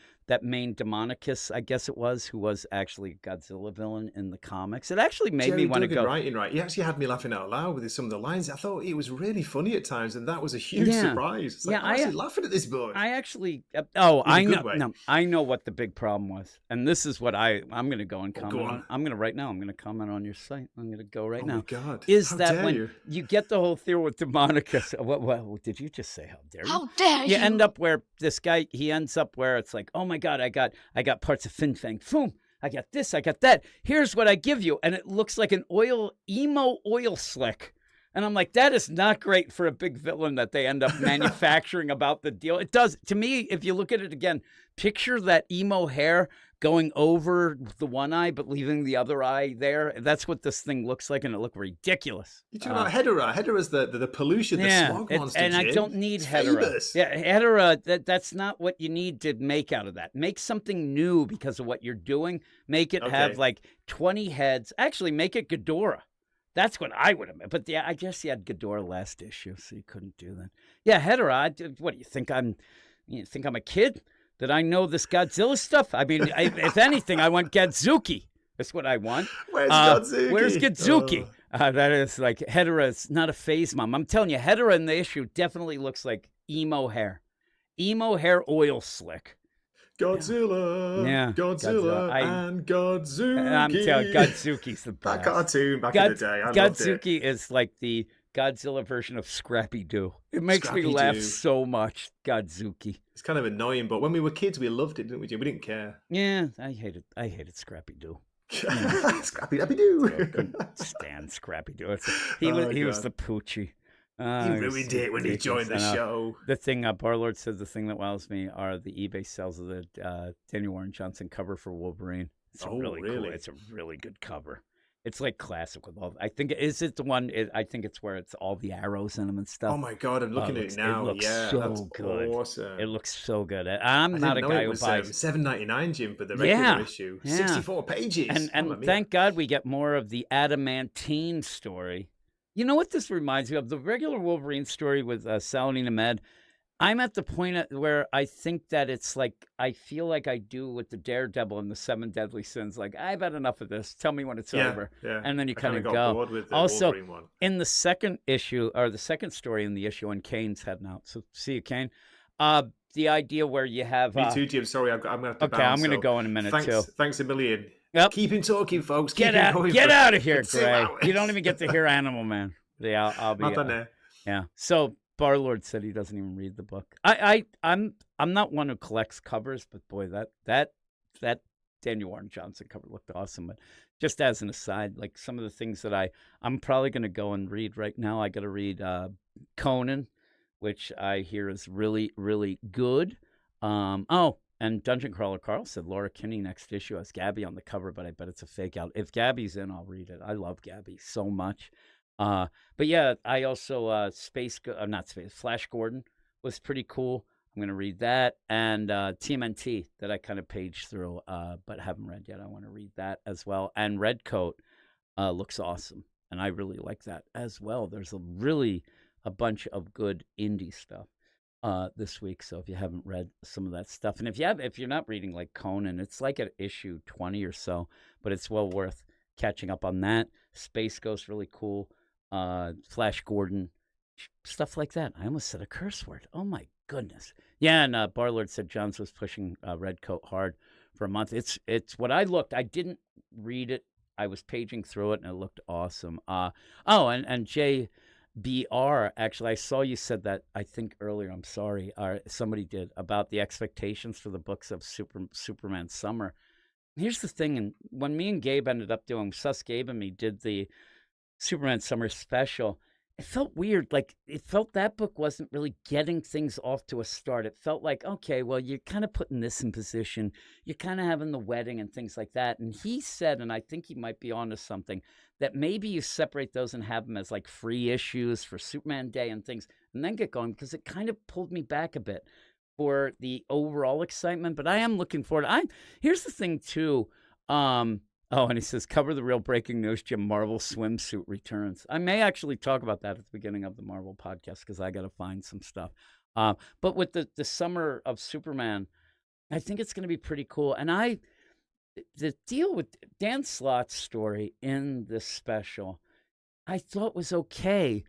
main Demonicus, I guess it was, who was actually a Godzilla villain in the comics. It actually made me want to go. Writing, right? He actually had me laughing out loud with some of the lines. I thought it was really funny at times, and that was a huge surprise. It's like, I'm actually laughing at this book. I actually, I know what the big problem was, and this is what I'm going to go and comment on. I'm going to right now. I'm going to comment on your site. I'm going to go right now. Oh my God! Is that when you get the whole theory with Demonicus? What did you just say? How dare you? How dare you? You end up where this guy. He ends up where it's like, oh my God, I got parts of Fin Fang. Boom. I got this. I got that. Here's what I give you, and it looks like an emo oil slick. And I'm like, that is not great for a big villain that they end up manufacturing about the deal. It does, to me, if you look at it again, picture that emo hair going over the one eye, but leaving the other eye there. That's what this thing looks like, and it looked ridiculous. You're talking about Hedera. Hedera's the pollution, the smog monster, and Jim. I don't need It's Hedera. famous. Yeah, Hedera, that's not what you need to make out of that. Make something new because of what you're doing. Make it have like 20 heads. Actually, make it Ghidorah. That's what I would have meant. But yeah, I guess you had Ghidorah last issue, so you couldn't do that. Yeah, Hedera, what do you think I'm a kid? That I know this Godzilla stuff? I mean, if anything, I want Gadzuki. That's what I want. Where's Gadzuki? Where's Gadzuki? That is like Hedera. It's not a phase mom. I'm telling you, Hedera in the issue definitely looks like emo hair oil slick. Godzilla, yeah. Godzilla, and Gadzuki. I'm telling you, Gadzuki's the best. That cartoon back in the day, I loved it. Gadzuki is like the Godzilla version of Scrappy Doo. It makes me laugh so much, Gadzuki. It's kind of annoying, but when we were kids, we loved it, didn't we, Jim? We didn't care. Yeah, I hated Scrappy Doo. Scrappy Doo. I couldn't stand Scrappy Doo. He was the Poochie. He ruined it when he joined the show. The thing, Barlord says, the thing that wows me are the eBay sales of the Daniel Warren Johnson cover for Wolverine. It's really cool. It's a really good cover. It's like classic with all. I think is it the one. I think it's where it's all the arrows in them and stuff. Oh my god, I'm looking at it now. It looks so good. Awesome. It looks so good. I'm not a guy who buys $7.99, Jim, for the regular issue. 64 pages. And thank God we get more of the adamantine story. You know what this reminds me of? The regular Wolverine story with Saladin Ahmed. I'm at the point where I think that it's like, I feel like I do with the Daredevil and the 7 Deadly Sins. Like, I've had enough of this. Tell me when it's over. Yeah. And then you kind of go. Bored with the also, Wolverine one. In the second issue, or the second story in the issue, when Kane's heading out. So, see you, Kane. The idea where you have... Me too, Jim. Sorry, I'm going to have to bounce. I'm going to go in a minute, too. Thanks a million. Yep. Keep him talking, folks. Get out of here, Gray. You don't even get to hear Animal Man. Yeah, I'll be... yeah. So... Barlord said he doesn't even read the book. I'm not one who collects covers, but boy, that Daniel Warren Johnson cover looked awesome. But just as an aside, like some of the things that I'm probably going to go and read right now. I got to read Conan, which I hear is really, really good. And Dungeon Crawler Carl said Laura Kinney next issue has Gabby on the cover, but I bet it's a fake out. If Gabby's in, I'll read it. I love Gabby so much. But yeah, I also Flash Gordon was pretty cool. I'm gonna read that, and TMNT that I kind of paged through, but haven't read yet. I want to read that as well. And Redcoat looks awesome, and I really like that as well. There's a bunch of good indie stuff this week. So if you haven't read some of that stuff, and if you're not reading like Conan, it's like at issue 20 or so, but it's well worth catching up on that. Space Ghost really cool. Flash Gordon, stuff like that. I almost said a curse word. Oh my goodness. Yeah, and Barlord said Johns was pushing Redcoat hard for a month. It's what I looked. I didn't read it. I was paging through it, and it looked awesome. And JBR, actually, I saw you said that, I think, earlier. I'm sorry. Somebody did, about the expectations for the books of Superman Summer. Here's the thing, and when me and Gabe ended up doing, Gabe and me did the Superman Summer special, it felt weird. Like, it felt that book wasn't really getting things off to a start. It felt like, okay, well, you're kind of putting this in position. You're kind of having the wedding and things like that. And he said, and I think he might be onto something, that maybe you separate those and have them as like free issues for Superman Day and things, and then get going, because it kind of pulled me back a bit for the overall excitement. But I am looking forward. Here's the thing, too. And he says, cover the real breaking news, Jim. Marvel swimsuit returns. I may actually talk about that at the beginning of the Marvel podcast, because I got to find some stuff. But with the Summer of Superman, I think it's going to be pretty cool. And the deal with Dan Slott's story in this special, I thought was okay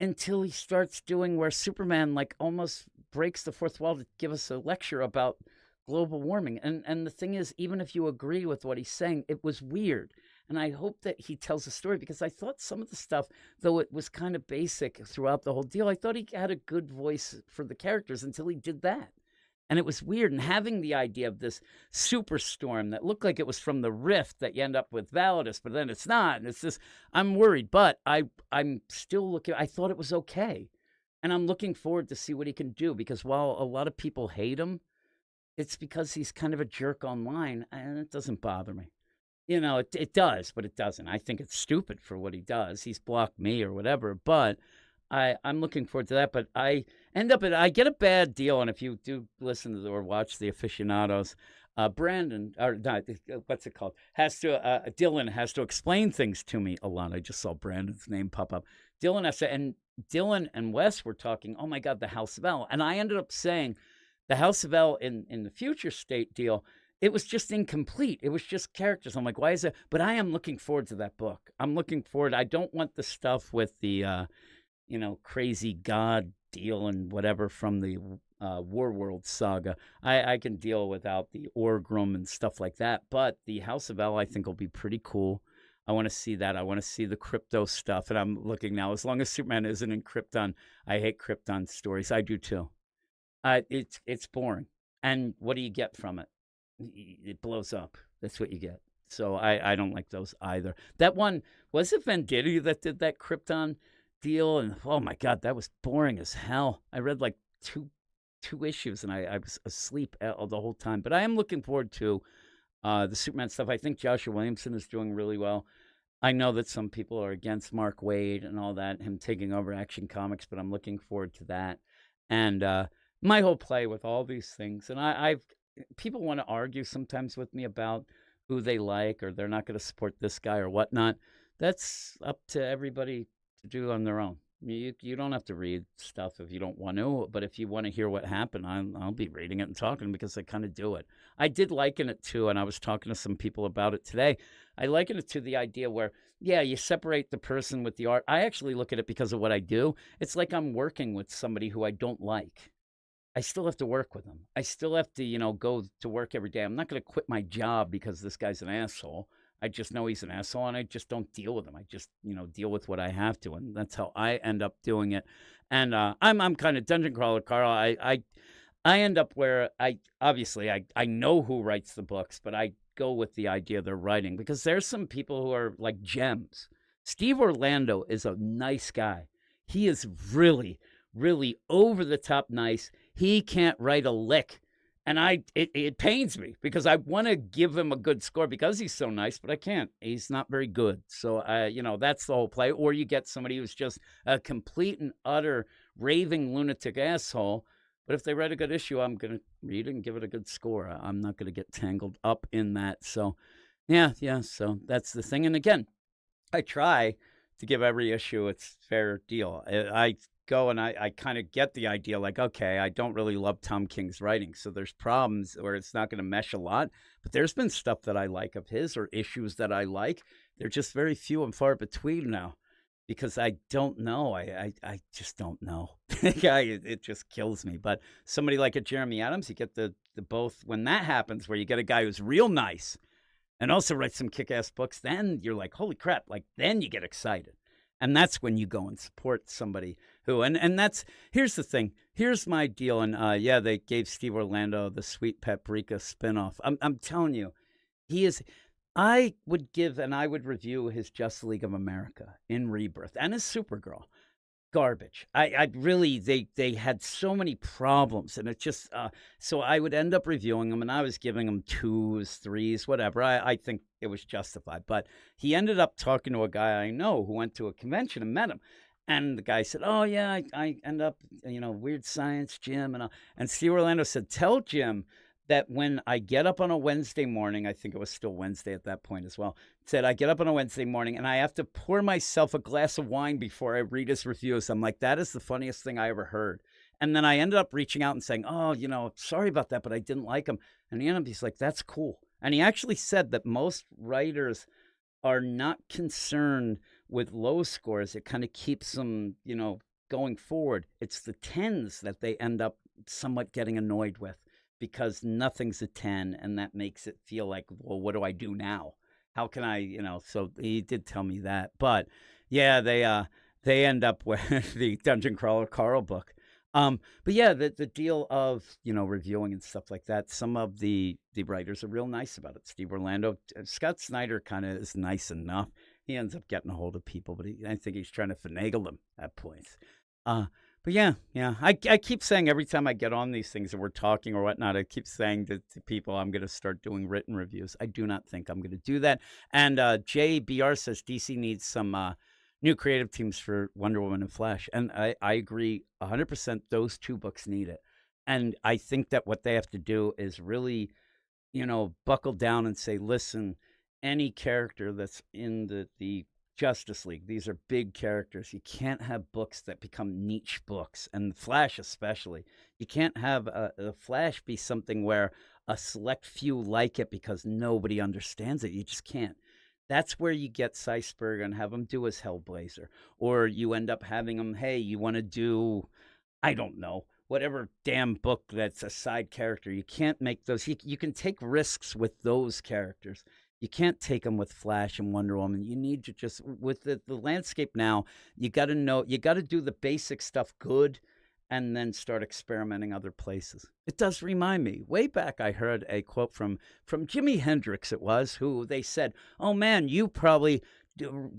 until he starts doing where Superman like almost breaks the fourth wall to give us a lecture about global warming. And the thing is, even if you agree with what he's saying, it was weird. And I hope that he tells a story, because I thought some of the stuff, though it was kind of basic throughout the whole deal, I thought he had a good voice for the characters until he did that. And it was weird. And having the idea of this superstorm that looked like it was from the rift that you end up with Validus, but then it's not. And it's just, I'm worried. But I'm still looking. I thought it was okay. And I'm looking forward to see what he can do, because while a lot of people hate him, it's because he's kind of a jerk online, and it doesn't bother me. It does, but it doesn't. I think it's stupid for what he does. He's blocked me or whatever, but I'm looking forward to that. But I get a bad deal, and if you do listen to or watch the aficionados, Brandon, or not, what's it called? Dylan has to explain things to me a lot. I just saw Brandon's name pop up. Dylan and Wes were talking, oh my God, the House of L. And I ended up saying the House of L in the Future State deal, it was just incomplete. It was just characters. I'm like, why is it? But I am looking forward to that book. I'm looking forward. I don't want the stuff with the, crazy God deal and whatever from the Warworld saga. I can deal without the Orgrim and stuff like that. But the House of L, I think, will be pretty cool. I want to see that. I want to see the crypto stuff. And I'm looking now. As long as Superman isn't in Krypton, I hate Krypton stories. I do too. It's boring. And what do you get from it? It blows up. That's what you get. So I don't like those either. That one, was it Venditti that did that Krypton deal? And oh my God, that was boring as hell. I read like two issues and I was asleep the whole time. But I am looking forward to the Superman stuff. I think Joshua Williamson is doing really well. I know that some people are against Mark Waid and all that, him taking over Action Comics, but I'm looking forward to that. And my whole play with all these things, and people want to argue sometimes with me about who they like, or they're not going to support this guy or whatnot. That's up to everybody to do on their own. You don't have to read stuff if you don't want to, but if you want to hear what happened, I'll be reading it and talking, because I kind of do it. I did liken it to, and I was talking to some people about it today, I liken it to the idea where, yeah, you separate the person with the art. I actually look at it because of what I do. It's like I'm working with somebody who I don't like. I still have to work with them. I still have to, go to work every day. I'm not going to quit my job because this guy's an asshole. I just know he's an asshole, and I just don't deal with him. I just, deal with what I have to, and that's how I end up doing it. And I'm kind of dungeon crawler, Carl. I end up where I know who writes the books, but I go with the idea they're writing, because there's some people who are like gems. Steve Orlando is a nice guy. He is really, really over the top nice. He can't write a lick. And it pains me, because I want to give him a good score because he's so nice, but I can't. He's not very good. So, that's the whole play. Or you get somebody who's just a complete and utter raving lunatic asshole. But if they write a good issue, I'm going to read it and give it a good score. I'm not going to get tangled up in that. So, yeah. So that's the thing. And again, I try to give every issue its fair deal. I go and I kind of get the idea, like, okay, I don't really love Tom King's writing, so there's problems where it's not going to mesh a lot, but there's been stuff that I like of his, or issues that I like. They're just very few and far between now, because I don't know. I just don't know. It just kills me. But somebody like a Jeremy Adams, you get the both. When that happens, where you get a guy who's real nice and also writes some kick-ass books, then you're like, holy crap, like, then you get excited. And that's when you go and support somebody who, and here's the thing. Here's my deal. And they gave Steve Orlando the Sweet Paprika spinoff. I'm telling you, I would review his Justice League of America in Rebirth and his Supergirl. Garbage. I really, they had so many problems, and it just, so I would end up reviewing them, and I was giving them 2s, 3s, whatever. I think it was justified, but he ended up talking to a guy I know who went to a convention and met him. And the guy said, oh yeah, I end up, Weird Science, Jim. And Steve Orlando said, tell Jim that when I get up on a Wednesday morning, I think it was still Wednesday at that point as well, said I get up on a Wednesday morning and I have to pour myself a glass of wine before I read his reviews. I'm like, that is the funniest thing I ever heard. And then I ended up reaching out and saying, oh, sorry about that, but I didn't like him. And he ended up, he's like, that's cool. And he actually said that most writers are not concerned with low scores. It kind of keeps them, going forward. It's the 10s that they end up somewhat getting annoyed with, because nothing's a 10, and that makes it feel like, well, what do I do now? How can I, so he did tell me that. But yeah, they end up with the Dungeon Crawler Carl book. But yeah, the deal of, reviewing and stuff like that, some of the writers are real nice about it. Steve Orlando, Scott Snyder kind of is nice enough. He ends up getting a hold of people, but I think he's trying to finagle them at points. Uh, but yeah, I keep saying every time I get on these things and we're talking or whatnot, I keep saying to people I'm going to start doing written reviews. I do not think I'm going to do that. And JBR says DC needs some new creative teams for Wonder Woman and Flash. And I agree 100%. Those two books need it. And I think that what they have to do is really, buckle down and say, listen, any character that's in the Justice League, these are big characters. You can't have books that become niche books, and Flash especially. You can't have the Flash be something where a select few like it because nobody understands it. You just can't. That's where you get Seisberg and have him do his Hellblazer. Or you end up having him, hey, you want to do, I don't know, whatever damn book that's a side character. You can't make those. You can take risks with those characters. You can't take them with Flash and Wonder Woman. You need to just, with the landscape now, you got to do the basic stuff good and then start experimenting other places. It does remind me, way back I heard a quote from Jimi Hendrix, it was, who they said, oh man, you probably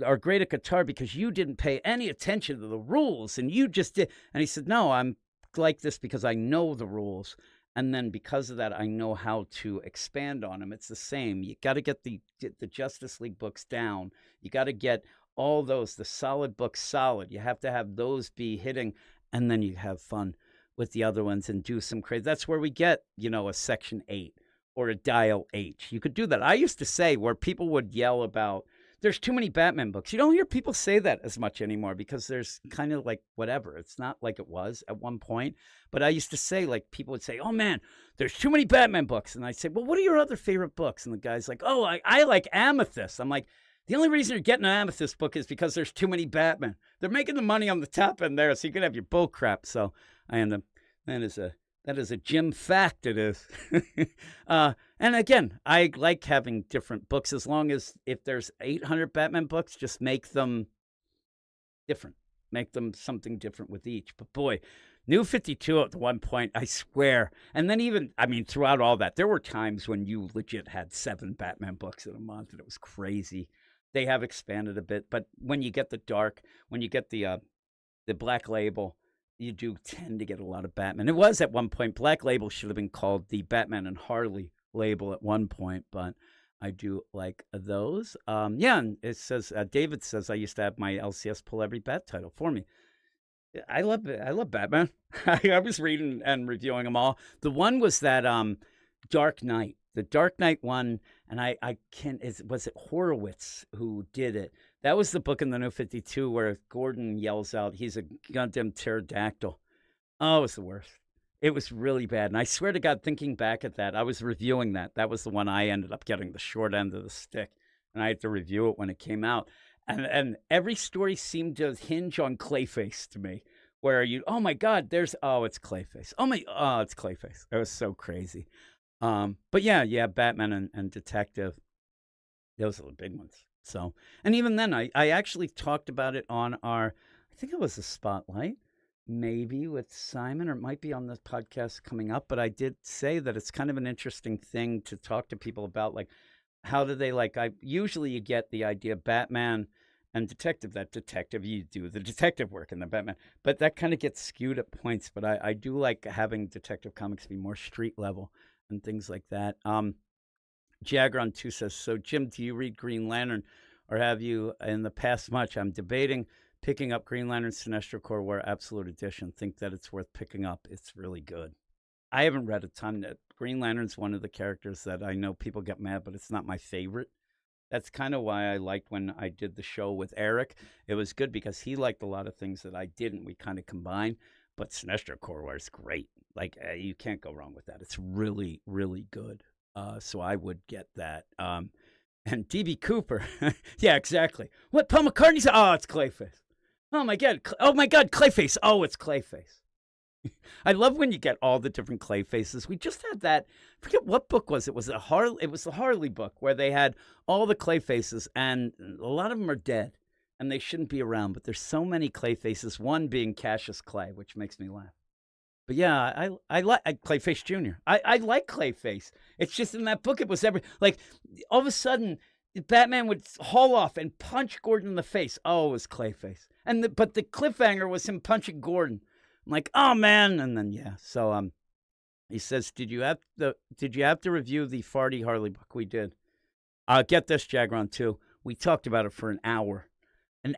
are great at guitar because you didn't pay any attention to the rules and you just did. And he said, no, I'm like this because I know the rules. And then because of that, I know how to expand on them. It's the same. You got to get the Justice League books down. You got to get all those, the solid books solid. You have to have those be hitting, and then you have fun with the other ones and do some crazy. That's where we get, a Section 8 or a Dial H. You could do that. I used to say where people would yell about, there's too many Batman books. You don't hear people say that as much anymore because there's kind of like whatever. It's not like it was at one point. But I used to say, like, people would say, oh man, there's too many Batman books. And I'd say, well, what are your other favorite books? And the guy's like, oh, I like Amethyst. I'm like, the only reason you're getting an Amethyst book is because there's too many Batman. They're making the money on the top end there, so you can have your bull crap. So I end up, that is a Jim fact, it is. And again, I like having different books as long as if there's 800 Batman books, just make them different. Make them something different with each. But boy, New 52 at one point, I swear. And then even, throughout all that, there were times when you legit had 7 Batman books in a month, and it was crazy. They have expanded a bit, but when you get the dark, when you get the Black Label, you do tend to get a lot of Batman. It was at one point, Black Label should have been called the Batman and Harley label at one point, but I do like those. Yeah, and it says, David says, I used to have my LCS pull every Bat title for me. I love Batman. I was reading and reviewing them all. The one was that Dark Knight. The Dark Knight one, and was it Horowitz who did it? That was the book in the New 52 where Gordon yells out, he's a goddamn pterodactyl. Oh, it was the worst. It was really bad. And I swear to God, thinking back at that, I was reviewing that. That was the one I ended up getting the short end of the stick. And I had to review it when it came out. And every story seemed to hinge on Clayface to me, where oh my God, it's Clayface. It's Clayface. It was so crazy. But yeah, Batman and Detective, those are the big ones. So, and even then, I actually talked about it on I think it was a Spotlight, maybe with Simon, or it might be on the podcast coming up, but I did say that it's kind of an interesting thing to talk to people about, like, how do they usually you get the idea of Batman and Detective, you do the detective work in the Batman, but that kind of gets skewed at points, but I do like having Detective Comics be more street level and things like that. Jagron 2 says, so Jim, do you read Green Lantern or have you in the past much? I'm debating picking up Green Lantern Sinestro Corps War Absolute Edition. Think that it's worth picking up. It's really good. I haven't read a ton. Green Lantern's one of the characters that I know people get mad, but it's not my favorite. That's kind of why I liked when I did the show with Eric. It was good because he liked a lot of things that I didn't. We kind of combined. But Sinestro Corps War is great. You can't go wrong with that. It's really, really good. So I would get that. And D.B. Cooper. Yeah, exactly. What Paul McCartney said? Oh, it's Clayface. Oh my God, Clayface. Oh, it's Clayface. I love when you get all the different Clayfaces. We just had that. I forget what book was it. Was it It was the Harley book where they had all the Clayfaces, and a lot of them are dead, and they shouldn't be around. But there's so many Clayfaces. One being Cassius Clay, which makes me laugh. But yeah, I like Clayface Jr. I like Clayface. It's just in that book, it was like all of a sudden Batman would haul off and punch Gordon in the face. Oh, it was Clayface, but the cliffhanger was him punching Gordon. I'm like, oh man, and then yeah. So he says, did you have to review the Farty Harley book? We did. Get this, Jagron, too. We talked about it for an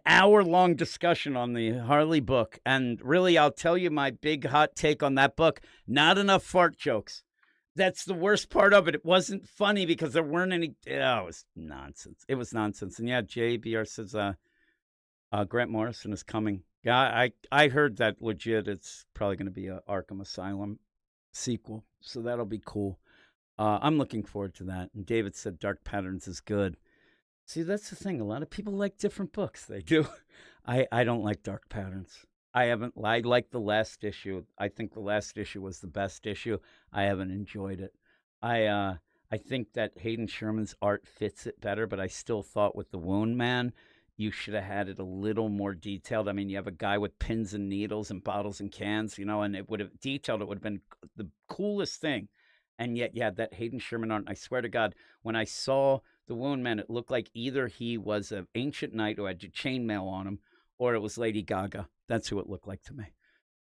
hour-long discussion on the Harley book. And really, I'll tell you my big hot take on that book. Not enough fart jokes. That's the worst part of it. It wasn't funny because there weren't any. Oh, it was nonsense. It was nonsense. And yeah, JBR says Grant Morrison is coming. Yeah, I heard that legit. It's probably going to be a Arkham Asylum sequel. So that'll be cool. I'm looking forward to that. And David said Dark Patterns is good. See, that's the thing. A lot of people like different books. They do. I don't like Dark Patterns. I like the last issue. I think the last issue was the best issue. I haven't enjoyed it. I think that Hayden Sherman's art fits it better, but I still thought with the Wound Man, you should have had it a little more detailed. I mean, you have a guy with pins and needles and bottles and cans, and it would have detailed. It would have been the coolest thing. And yet, yeah, that Hayden Sherman art, I swear to God, when I saw the Wound Man, it looked like either he was an ancient knight who had chainmail on him, or it was Lady Gaga. That's who it looked like to me.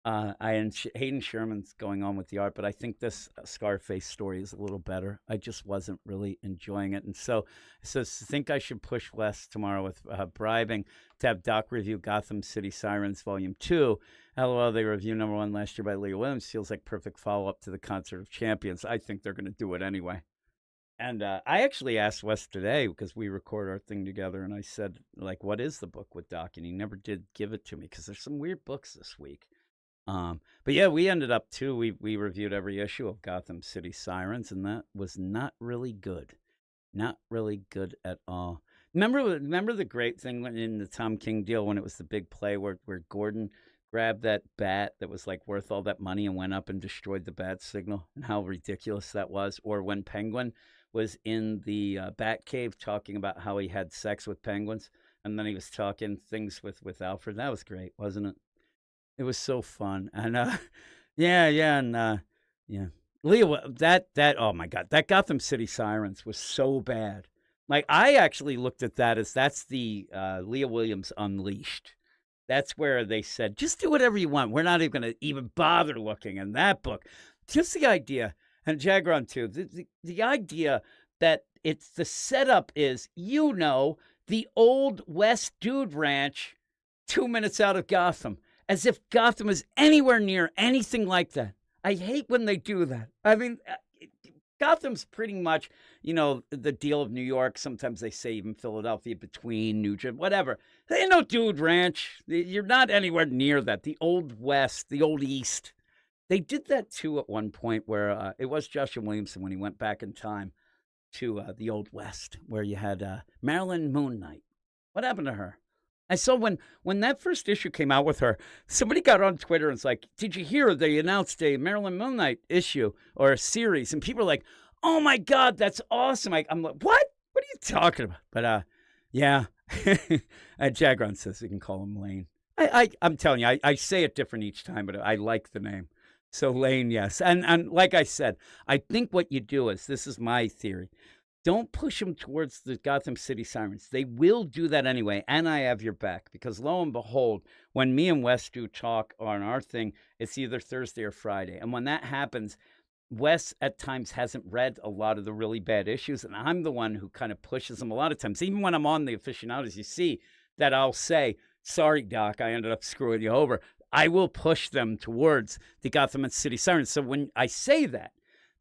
Hayden Sherman's going on with the art, but I think this Scarface story is a little better. I just wasn't really enjoying it. And so it says, think I should push West tomorrow with bribing to have Doc review Gotham City Sirens Volume 2. LOL, they reviewed #1 last year by Leah Williams. Feels like perfect follow-up to the Concert of Champions. I think they're going to do it anyway. And I actually asked Wes today because we record our thing together, and I said, like, what is the book with Doc? And he never did give it to me because there's some weird books this week. But yeah, we ended up too. We reviewed every issue of Gotham City Sirens, and that was not really good. Not really good at all. Remember the great thing in the Tom King deal when it was the big play where Gordon grabbed that bat that was like worth all that money and went up and destroyed the bat signal, and how ridiculous that was? Or when Penguin was in the bat cave talking about how he had sex with penguins, and then he was talking things with Alfred. That was great, wasn't it? It was so fun. And yeah, and yeah. Leah, that oh my God, that Gotham City Sirens was so bad. Like, I actually looked at that as that's the Leah Williams Unleashed. That's where they said, just do whatever you want. We're not even going to even bother looking in that book. Just the idea, and Jagron too, the idea that it's the setup is, the old West Dude Ranch 2 minutes out of Gotham, as if Gotham is anywhere near anything like that. I hate when they do that. I mean, Gotham's pretty much, the deal of New York. Sometimes they say even Philadelphia, between New Jersey, whatever. There ain't no Dude Ranch. You're not anywhere near that. The Old West, the Old East. They did that too at one point where it was Joshua Williamson when he went back in time to the Old West, where you had Marilyn Moon Knight. What happened to her? I saw when that first issue came out with her, somebody got on Twitter and was like, did you hear they announced a Marilyn Moon Knight issue or a series? And people are like, oh my God, that's awesome. I'm like, what? What are you talking about? But yeah, Jagron says you can call him Lane. I'm telling you, I say it different each time, but I like the name. So Lane, yes. And like I said, I think what you do is, this is my theory, don't push them towards the Gotham City Sirens. They will do that anyway, and I have your back, because lo and behold, when me and Wes do talk on our thing, it's either Thursday or Friday. And when that happens, Wes at times hasn't read a lot of the really bad issues, and I'm the one who kind of pushes them a lot of times. Even when I'm on the aficionados, you see that I'll say, sorry, Doc, I ended up screwing you over. I will push them towards the Gotham City Sirens. So when I say that,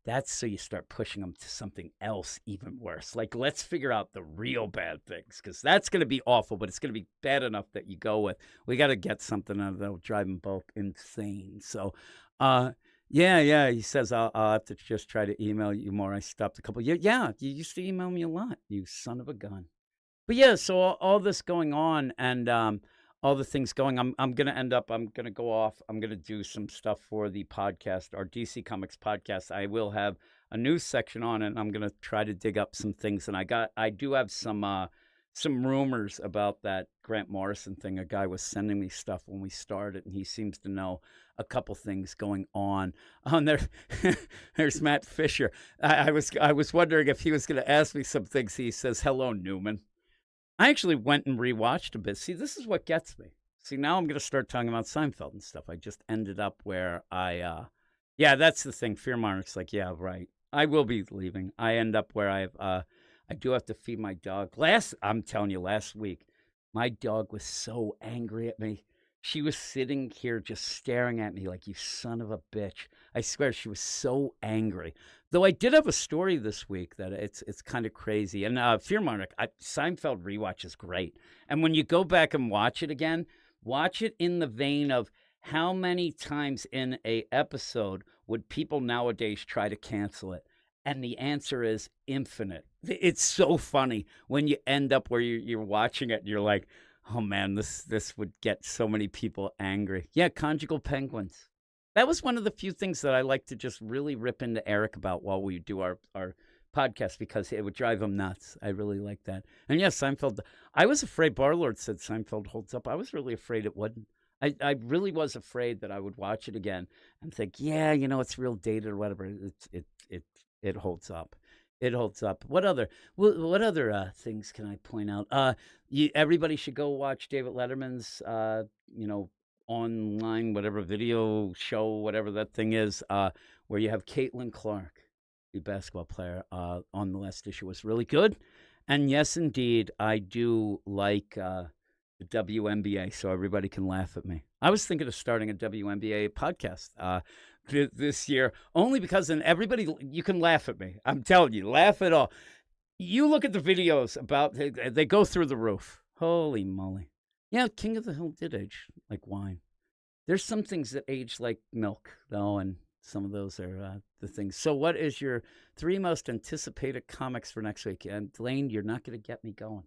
that's so you start pushing them to something else even worse. Like, let's figure out the real bad things, because that's going to be awful, but it's going to be bad enough that you go with. We got to get something out of that will drive them both insane. So, yeah. He says, I'll have to just try to email you more. I stopped a couple. Yeah, you used to email me a lot, you son of a gun. But yeah, so all this going on, and all the things going, I'm going to go off. I'm going to do some stuff for the podcast, our DC Comics podcast. I will have a news section on it, and I'm going to try to dig up some things. And I do have some some rumors about that Grant Morrison thing. A guy was sending me stuff when we started, and he seems to know a couple things going on. There, there's Matt Fisher. I was wondering if he was going to ask me some things. He says, "Hello, Newman." I actually went and rewatched a bit. See, this is what gets me. See, now I'm going to start talking about Seinfeld and stuff. I just ended up where yeah, that's the thing. Fear Monarch's like, yeah, right. I will be leaving. I end up where I do have to feed my dog. I'm telling you, last week, my dog was so angry at me. She was sitting here just staring at me like, you son of a bitch. I swear she was so angry. Though I did have a story this week that it's kind of crazy. And Fear Monarch, Seinfeld rewatch is great. And when you go back and watch it again, watch it in the vein of how many times in a episode would people nowadays try to cancel it? And the answer is infinite. It's so funny when you end up where you're watching it and you're like, oh man, this would get so many people angry. Yeah, conjugal penguins. That was one of the few things that I like to just really rip into Eric about while we do our podcast, because it would drive him nuts. I really like that. And yes, Seinfeld. I was afraid Barlord said Seinfeld holds up. I was really afraid it wouldn't. I really was afraid that I would watch it again and think, yeah, it's real dated or whatever. It holds up. It holds up. What other things can I point out? Everybody should go watch David Letterman's online whatever video show, whatever that thing is, where you have Caitlin Clark, the basketball player, on the last issue. Was really good. And yes, indeed, I do like the WNBA, so everybody can laugh at me. I was thinking of starting a WNBA podcast this year, only because then everybody, you can laugh at me. I'm telling you, laugh at all. You look at the videos about, they go through the roof. Holy moly. Yeah, King of the Hill did age like wine. There's some things that age like milk, though, and some of those are the things. So what is your 3 most anticipated comics for next week? And Lane, you're not going to get me going.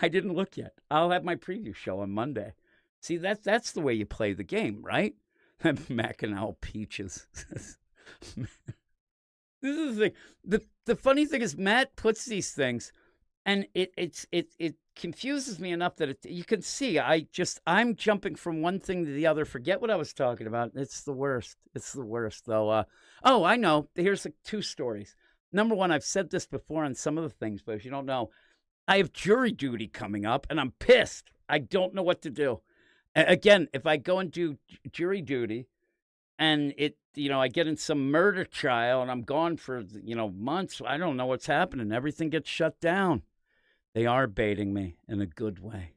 I didn't look yet. I'll have my preview show on Monday. See, that's the way you play the game, right? Mackinac Peaches. This is the thing. The funny thing is Matt puts these things, and it confuses me enough that you can see I'm jumping from one thing to the other. Forget what I was talking about. It's the worst. It's the worst, though. Oh, I know. Here's 2 stories. Number one, I've said this before on some of the things, but if you don't know, I have jury duty coming up, and I'm pissed. I don't know what to do. Again, if I go and do jury duty, and I get in some murder trial, and I'm gone for months, I don't know what's happening. Everything gets shut down. They are baiting me in a good way.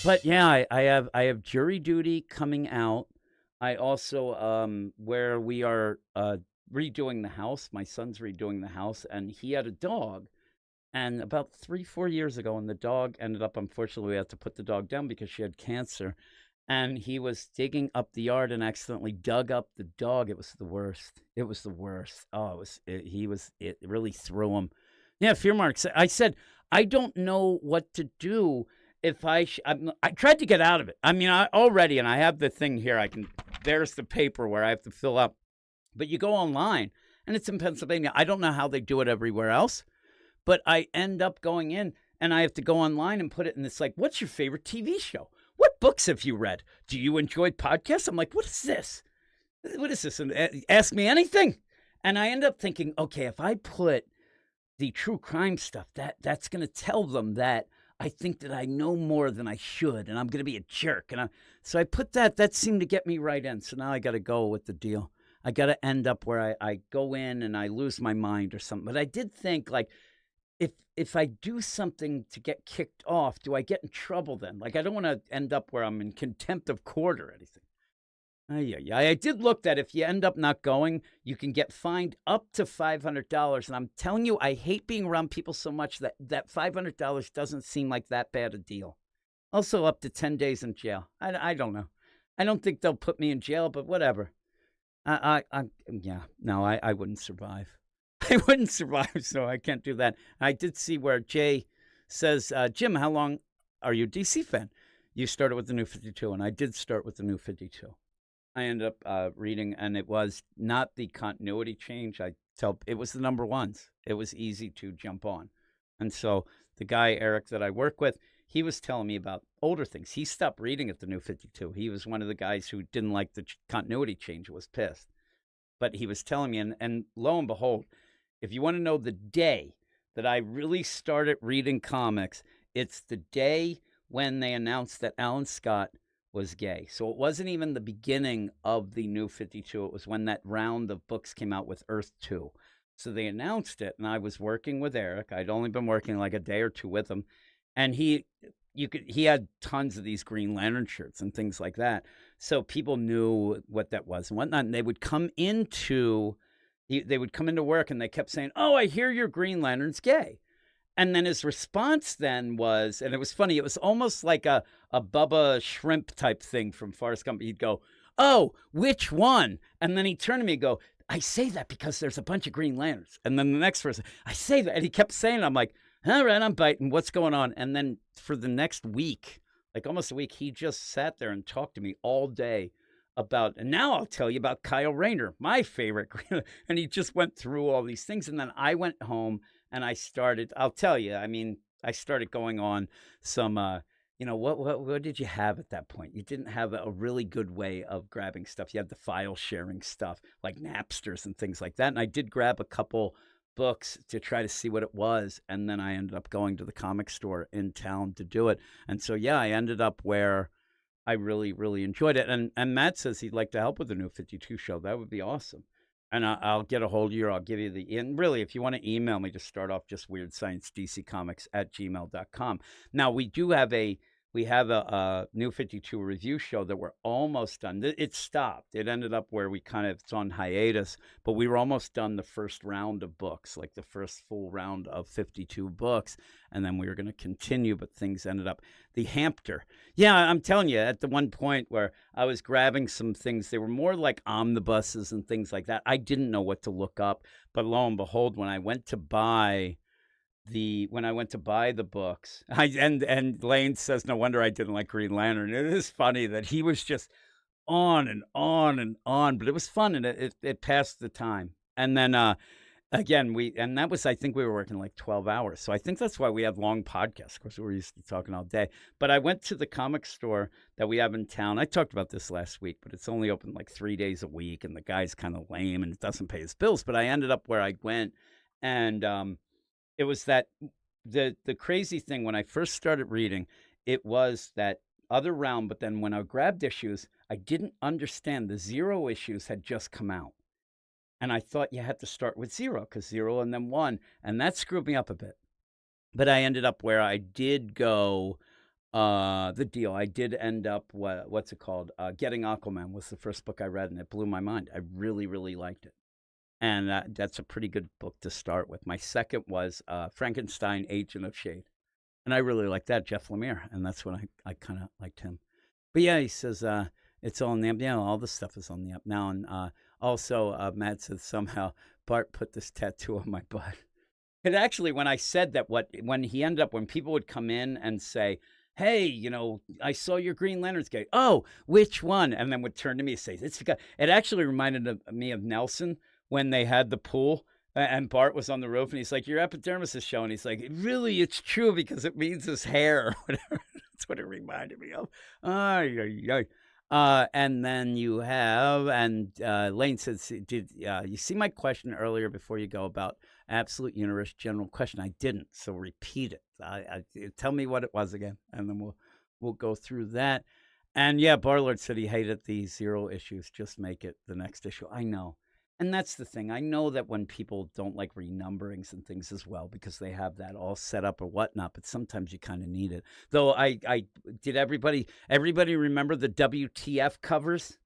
But yeah, I have jury duty coming out. I also where we are redoing the house. My son's redoing the house, and he had a dog. And about 3-4 years ago, and the dog ended up, unfortunately, we had to put the dog down because she had cancer. And he was digging up the yard and accidentally dug up the dog. It was the worst. It was the worst. Oh, it really threw him. Yeah, Fear Mark. I said, I don't know what to do if I tried to get out of it. I mean, I have the thing here. There's the paper where I have to fill up. But you go online, and it's in Pennsylvania. I don't know how they do it everywhere else. But I end up going in, and I have to go online and put it in. It's like, what's your favorite TV show? What books have you read? Do you enjoy podcasts? I'm like, what is this? What is this? And ask me anything. And I end up thinking, okay, if I put the true crime stuff, that's going to tell them that I think that I know more than I should, and I'm going to be a jerk. So I put that. That seemed to get me right in. So now I got to go with the deal. I got to end up where I go in and I lose my mind or something. But I did think, like, if I do something to get kicked off, do I get in trouble then? Like, I don't want to end up where I'm in contempt of court or anything. I did look that if you end up not going, you can get fined up to $500. And I'm telling you, I hate being around people so much that $500 doesn't seem like that bad a deal. Also up to 10 days in jail. I don't know. I don't think they'll put me in jail, but whatever. I wouldn't survive. I wouldn't survive, so I can't do that. I did see where Jay says, Jim, how long are you a DC fan? You started with the New 52, and I did start with the New 52. I ended up reading, and it was not the continuity change. It was the number ones. It was easy to jump on. And so the guy, Eric, that I work with, he was telling me about older things. He stopped reading at the New 52. He was one of the guys who didn't like the continuity change, was pissed. But he was telling me, and lo and behold, if you want to know the day that I really started reading comics, it's the day when they announced that Alan Scott was gay. So it wasn't even the beginning of the New 52. It was when that round of books came out with Earth 2. So they announced it, and I was working with Eric. I'd only been working like a day or two with him, and he had tons of these Green Lantern shirts and things like that. So people knew what that was and whatnot, and they would come into work, and they kept saying, "Oh, I hear your Green Lantern's gay." And then his response then was, and it was funny, it was almost like a Bubba Shrimp type thing from Forrest Gump. He'd go, "Oh, which one?" And then he'd turn to me and go, "I say that because there's a bunch of Green Lanterns." And then the next person, "I say that." And he kept saying it. I'm like, "All right, I'm biting. What's going on?" And then for the next week, like almost a week, he just sat there and talked to me all day about, and now I'll tell you about Kyle Rayner, my favorite. And he just went through all these things. And then I went home and I started, I'll tell you, I mean, I started going on some, what did you have at that point? You didn't have a really good way of grabbing stuff. You had the file sharing stuff like Napsters and things like that. And I did grab a couple books to try to see what it was. And then I ended up going to the comic store in town to do it. And so, yeah, I ended up where I really, really enjoyed it. And Matt says he'd like to help with the New 52 show. That would be awesome. And I'll get a hold of you. Or I'll give you and really, if you want to email me, just start off just weirdsciencedccomics@gmail.com. Now, we have a New 52 review show that we're almost done. It stopped. It ended up where it's on hiatus, but we were almost done the first round of books, like the first full round of 52 books. And then we were going to continue, but things ended up. The Hampter. Yeah, I'm telling you, at the one point where I was grabbing some things, they were more like omnibuses and things like that. I didn't know what to look up, but lo and behold, when I went to buy the books, and Lane says, "No wonder I didn't like Green Lantern." It is funny that he was just on and on and on, but it was fun, and it passed the time. And then again, that was, I think we were working like 12 hours. So I think that's why we have long podcasts. Of course, we're used to talking all day. But I went to the comic store that we have in town. I talked about this last week, but it's only open like 3 days a week, and the guy's kind of lame and it doesn't pay his bills. But I ended up where I went, and it was that the crazy thing when I first started reading, it was that other round. But then when I grabbed issues, I didn't understand the Zero issues had just come out. And I thought you had to start with 0 because 0 and then 1. And that screwed me up a bit. But I ended up where I did go, the deal. I did end up, what's it called? Getting Aquaman was the first book I read, and it blew my mind. I really, really liked it. And that's a pretty good book to start with. My second was Frankenstein, Agent of Shade. And I really liked that, Jeff Lemire. And that's when I kind of liked him. But yeah, he says it's all on the up. Yeah, all this stuff is on the up now. And also, Matt says somehow Bart put this tattoo on my butt. And actually, when I said that, when people would come in and say, "Hey, I saw your Green Lantern's gay." "Oh, which one?" And then would turn to me and say, "It's the guy." It actually reminded me of Nelson when they had the pool and Bart was on the roof and he's like, "Your epidermis is showing." He's like, "Really, it's true because it means his hair," or whatever. That's what it reminded me of. And then you have, and Lane says, "Did you see my question earlier before you go about absolute universe general question?" I didn't, so repeat it. Tell me what it was again, and then we'll go through that. And yeah, Barlord said he hated the 0 issues. Just make it the next issue. I know. And that's the thing. I know that when people don't like renumberings and things as well, because they have that all set up or whatnot, but sometimes you kind of need it. Though I did everybody remember the WTF covers?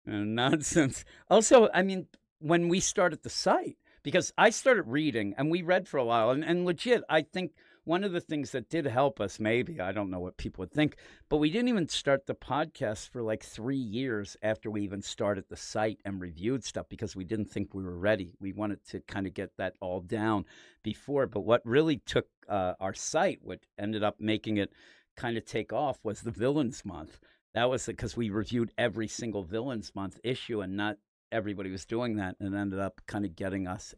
Nonsense. Also, I mean, when we started the site, because I started reading and we read for a while, and legit, I think one of the things that did help us, maybe, I don't know what people would think, but we didn't even start the podcast for like 3 years after we even started the site and reviewed stuff because we didn't think we were ready. We wanted to kind of get that all down before. But what really took our site, what ended up making it kind of take off, was the Villains Month. That was because we reviewed every single Villains Month issue, and not everybody was doing that, and it ended up kind of getting us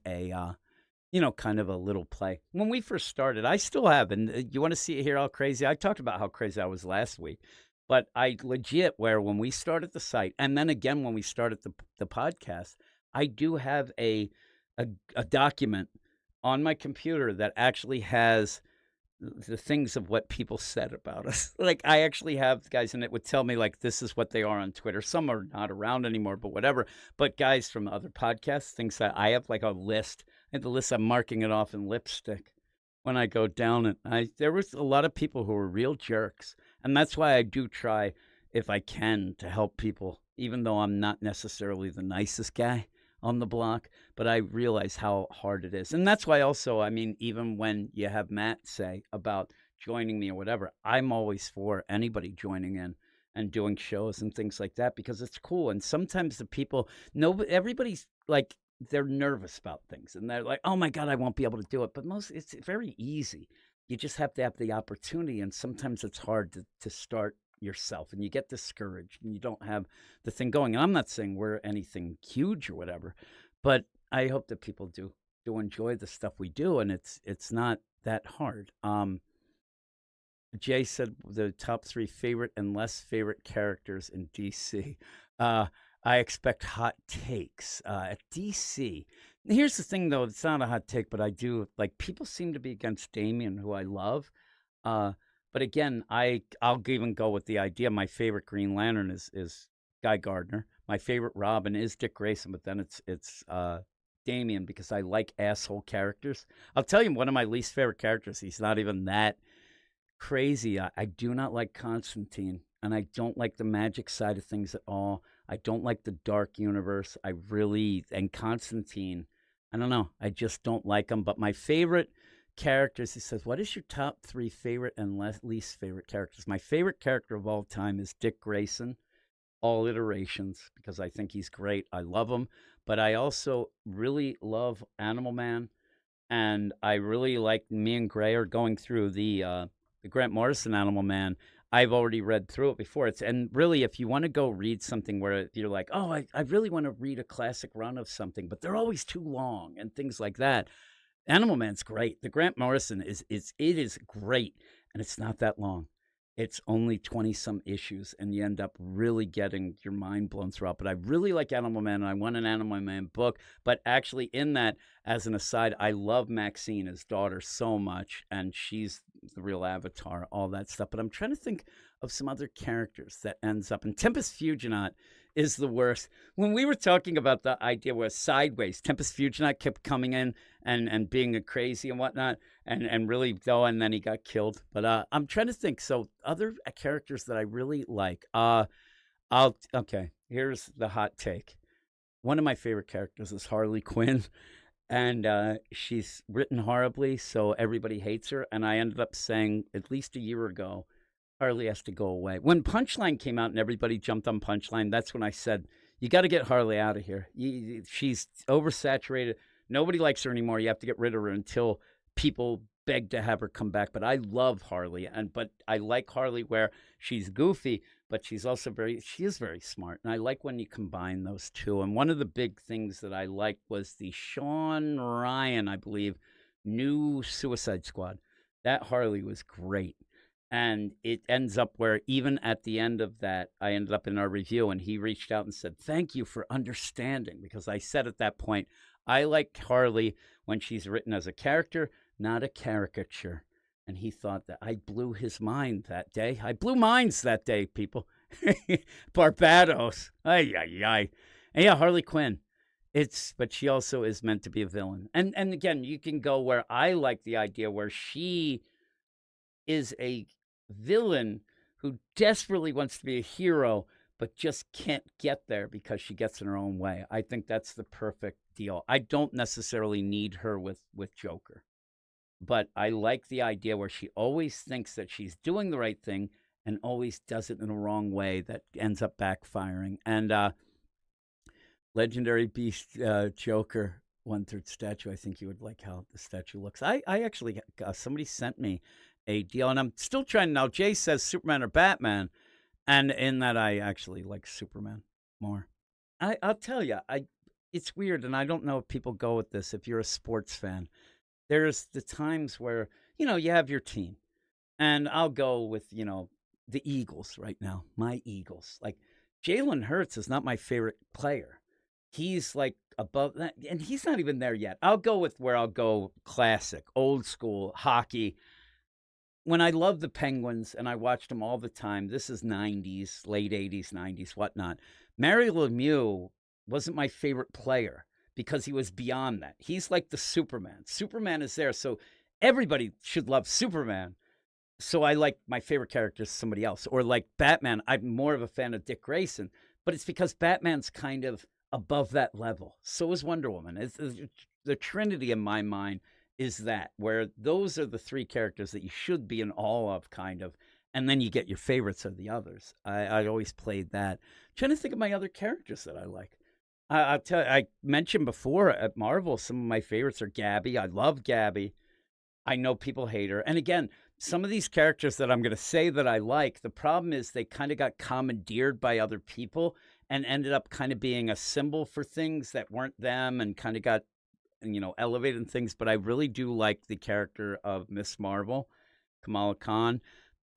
kind of a little play. When we first started, I still have, and you want to see it here how crazy? I talked about how crazy I was last week, but I legit, where when we started the site, and then again when we started the podcast, I do have a a document on my computer that actually has the things of what people said about us. Like, I actually have guys, and it would tell me, like, this is what they are on Twitter. Some are not around anymore, but whatever. But guys from other podcasts, things that I have, like a list. I have the list. I'm marking it off in lipstick when I go down it. There was a lot of people who were real jerks, and that's why I do try, if I can, to help people, even though I'm not necessarily the nicest guy on the block. But I realize how hard it is. And that's why also, I mean, even when you have Matt say about joining me or whatever, I'm always for anybody joining in and doing shows and things like that, because it's cool. And sometimes the people, no, everybody's like, they're nervous about things and they're like, oh my God, I won't be able to do it. But it's very easy. You just have to have the opportunity. And sometimes it's hard to start yourself, and you get discouraged and you don't have the thing going. And I'm not saying we're anything huge or whatever, but I hope that people do enjoy the stuff we do, and it's not that hard. Jay said the top 3 favorite and less favorite characters in DC. I expect hot takes at DC. Here's the thing, though. It's not a hot take, but I do like, people seem to be against Damian, who I love. But again, I'll even go with the idea. My favorite Green Lantern is Guy Gardner. My favorite Robin is Dick Grayson, but then it's Damian, because I like asshole characters. I'll tell you one of my least favorite characters. He's not even that crazy. I do not like Constantine, and I don't like the magic side of things at all. I don't like the dark universe. And Constantine, I don't know. I just don't like him. But my favorite characters, he says, what is your top 3 favorite and least favorite characters? My favorite character of all time is Dick Grayson, all iterations, because I think he's great. I love him. But I also really love Animal Man, and I really like, me and Gray are going through the Grant Morrison Animal Man. I've already read through it before. And really, if you want to go read something where you're like, oh, I really want to read a classic run of something, but they're always too long and things like that, Animal Man's great. The Grant Morrison is great, and it's not that long. It's only 20-some issues, and you end up really getting your mind blown throughout. But I really like Animal Man, and I want an Animal Man book. But actually, in that, as an aside, I love Maxine, his daughter, so much, and she's the real avatar, all that stuff. But I'm trying to think of some other characters that ends up. And Tempest Fuginot is the worst. When we were talking about the idea where Sideways, Tempest Fuginot kept coming in and being a crazy and whatnot, and really go, and then he got killed. But I'm trying to think. So other characters that I really like. Okay, here's the hot take. One of my favorite characters is Harley Quinn, and she's written horribly, so everybody hates her. And I ended up saying at least a year ago, Harley has to go away. When Punchline came out and everybody jumped on Punchline, that's when I said, you got to get Harley out of here. She's oversaturated. Nobody likes her anymore. You have to get rid of her until people beg to have her come back. But I love Harley, but I like Harley where she's goofy, but she is very smart. And I like when you combine those two. And one of the big things that I liked was the Sean Ryan, I believe, new Suicide Squad. That Harley was great. And it ends up where, even at the end of that, I ended up in our review, and he reached out and said, thank you for understanding, because I said at that point, I like Harley when she's written as a character, not a caricature. And he thought that I blew his mind that day. I blew minds that day, people. Barbados. Ay, ay, ay. And yeah, Harley Quinn. But she also is meant to be a villain. And again, you can go where I like the idea where she is a villain who desperately wants to be a hero, but just can't get there because she gets in her own way. I think that's the perfect deal. I don't necessarily need her with Joker, but I like the idea where she always thinks that she's doing the right thing and always does it in a wrong way that ends up backfiring. And Legendary Beast Joker 1/3 statue. I think you would like how the statue looks. I actually, somebody sent me a deal, and I'm still trying now. Jay says Superman or Batman, and in that I actually like Superman more. I'll tell you, it's weird, and I don't know if people go with this. If you're a sports fan, there's the times where you have your team, and I'll go with the Eagles right now. My Eagles, like Jalen Hurts, is not my favorite player. He's like above that, and he's not even there yet. I'll go with where I'll go classic, old school hockey. When I love the Penguins and I watched them all the time, this is 90s, late 80s, 90s, whatnot. Mario Lemieux wasn't my favorite player because he was beyond that. He's like the Superman. Superman is there, so everybody should love Superman. So I like my favorite character is somebody else. Or like Batman, I'm more of a fan of Dick Grayson, but it's because Batman's kind of above that level. So is Wonder Woman. The Trinity in my mind is that, where those are the three characters that you should be in awe of, kind of, and then you get your favorites of the others. I always played that. Trying to think of my other characters that I like. I'll tell you, I mentioned before at Marvel, some of my favorites are Gabby. I love Gabby. I know people hate her. And again, some of these characters that I'm going to say that I like, the problem is they kind of got commandeered by other people and ended up kind of being a symbol for things that weren't them, and kind of got, elevated things. But I really do like the character of Miss Marvel, Kamala Khan,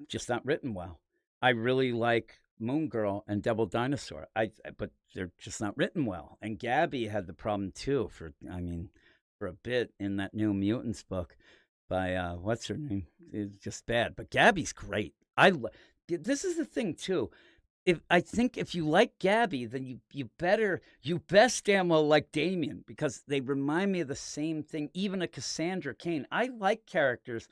just not written well. I really like Moon Girl and Devil Dinosaur. But they're just not written well. And Gabby had the problem too for a bit in that New Mutants book by what's her name? It's just bad. But Gabby's great. This is the thing too. I think if you like Gabby, then you best damn well like Damien, because they remind me of the same thing. Even a Cassandra Cain. I like characters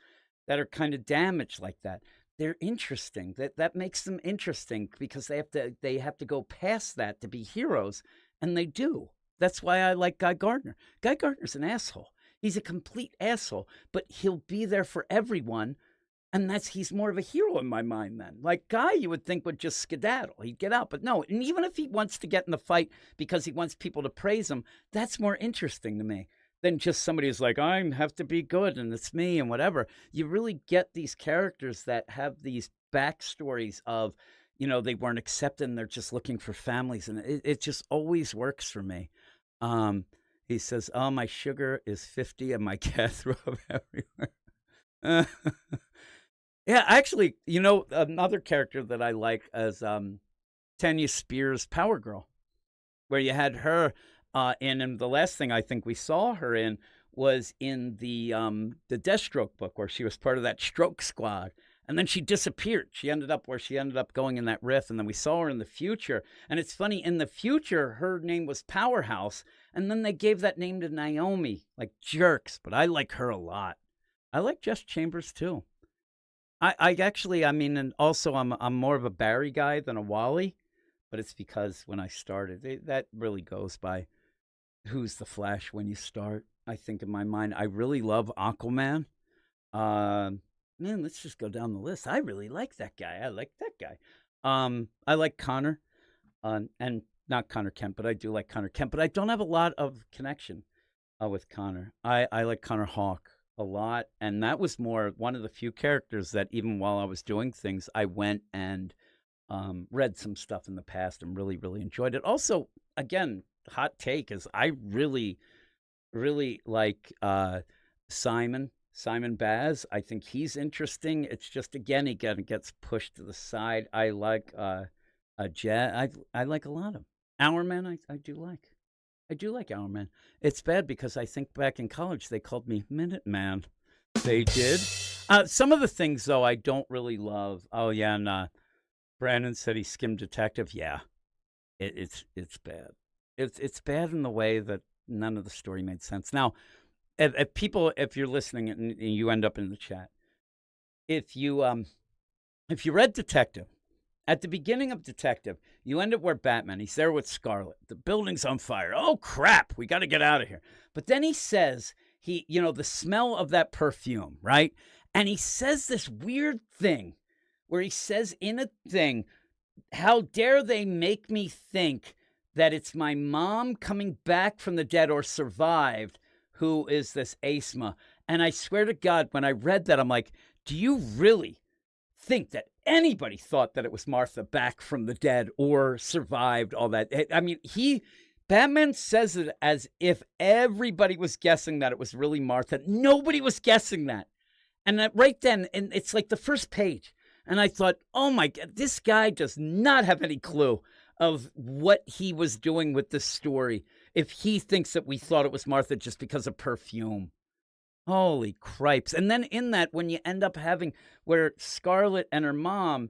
that are kind of damaged like that. They're interesting. That makes them interesting because they have to go past that to be heroes, and they do. That's why I like Guy Gardner. Guy Gardner's an asshole. He's a complete asshole, but he'll be there for everyone. And he's more of a hero in my mind then. Like Guy, you would think would just skedaddle. He'd get out. But no, and even if he wants to get in the fight because he wants people to praise him, that's more interesting to me than just somebody who's like, I have to be good and it's me and whatever. You really get these characters that have these backstories of, they weren't accepted and they're just looking for families. And it just always works for me. He says, oh, my sugar is 50 and my cat throw up everywhere. Yeah, actually, another character that I like is Tanya Spears' Power Girl, where you had her and the last thing I think we saw her in was in the Deathstroke book, where she was part of that Stroke Squad. And then she disappeared. She ended up going in that riff, and then we saw her in the future. And it's funny, in the future, her name was Powerhouse, and then they gave that name to Naomi, like jerks. But I like her a lot. I like Jess Chambers too. I actually, and also I'm more of a Barry guy than a Wally, but it's because when I started, that really goes by who's the Flash when you start. I think in my mind, I really love Aquaman. Man, let's just go down the list. I really like that guy. I like that guy. I like Connor, and not Connor Kent, but I do like Connor Kent. But I don't have a lot of connection with Connor. I like Connor Hawke a lot, and that was one of the few characters that even while I was doing things, I went and read some stuff in the past and really, really enjoyed it. Also, again, hot take is I really, really like Simon Baz. I think he's interesting. It's just, again, he gets pushed to the side. I like Jet. I like a lot of them. Hourman, I do like. I do like Hourman. It's bad because I think back in college they called me Minuteman. They did. Some of the things, though, I don't really love. Oh, yeah, and Brandon said he skimmed Detective. Yeah, it's bad. It's bad in the way that none of the story made sense. Now, if you're listening and you end up in the chat, if you read Detective, at the beginning of Detective, you end up where Batman, he's there with Scarlet. The building's on fire. Oh, crap, we got to get out of here. But then he says, the smell of that perfume, right? And he says this weird thing where he says in a thing, how dare they make me think that it's my mom coming back from the dead or survived, who is this Asma. And I swear to God, when I read that, I'm like, do you really think that anybody thought that it was Martha back from the dead or survived all that? I mean, Batman says it as if everybody was guessing that it was really Martha. Nobody was guessing that. And right then, and it's like the first page. And I thought, oh my God, this guy does not have any clue of what he was doing with this story if he thinks that we thought it was Martha just because of perfume. Holy cripes. And then in that, when you end up having where Scarlet and her mom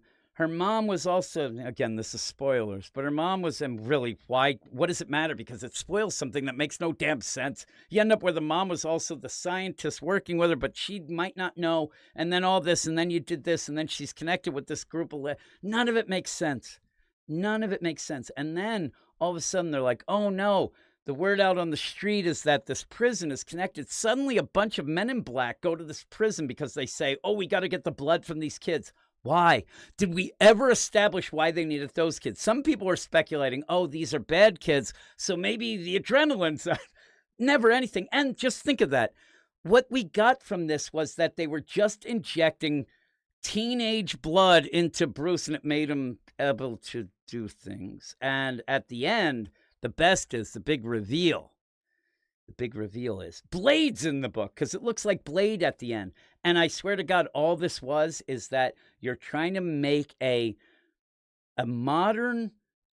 was also, again, this is spoilers, but her mom was, and really, why, what does it matter? Because it spoils something that makes no damn sense. You end up where the mom was also the scientist working with her, but she might not know, and then all this, and then you did this, and then she's connected with this group of, none of it makes sense. None of it makes sense. And then all of a sudden they're like, oh no, the word out on the street is that this prison is connected. Suddenly a bunch of men in black go to this prison because they say, oh, we got to get the blood from these kids. Why? Did we ever establish why they needed those kids? Some people are speculating, oh, these are bad kids, so maybe the adrenaline's never anything. And just think of that. What we got from this was that they were just injecting teenage blood into Bruce, and it made him able to do things. And at the end, the best is the big reveal. The big reveal is Blade's in the book, because it looks like Blade at the end. And I swear to God, all this is that you're trying to make a modern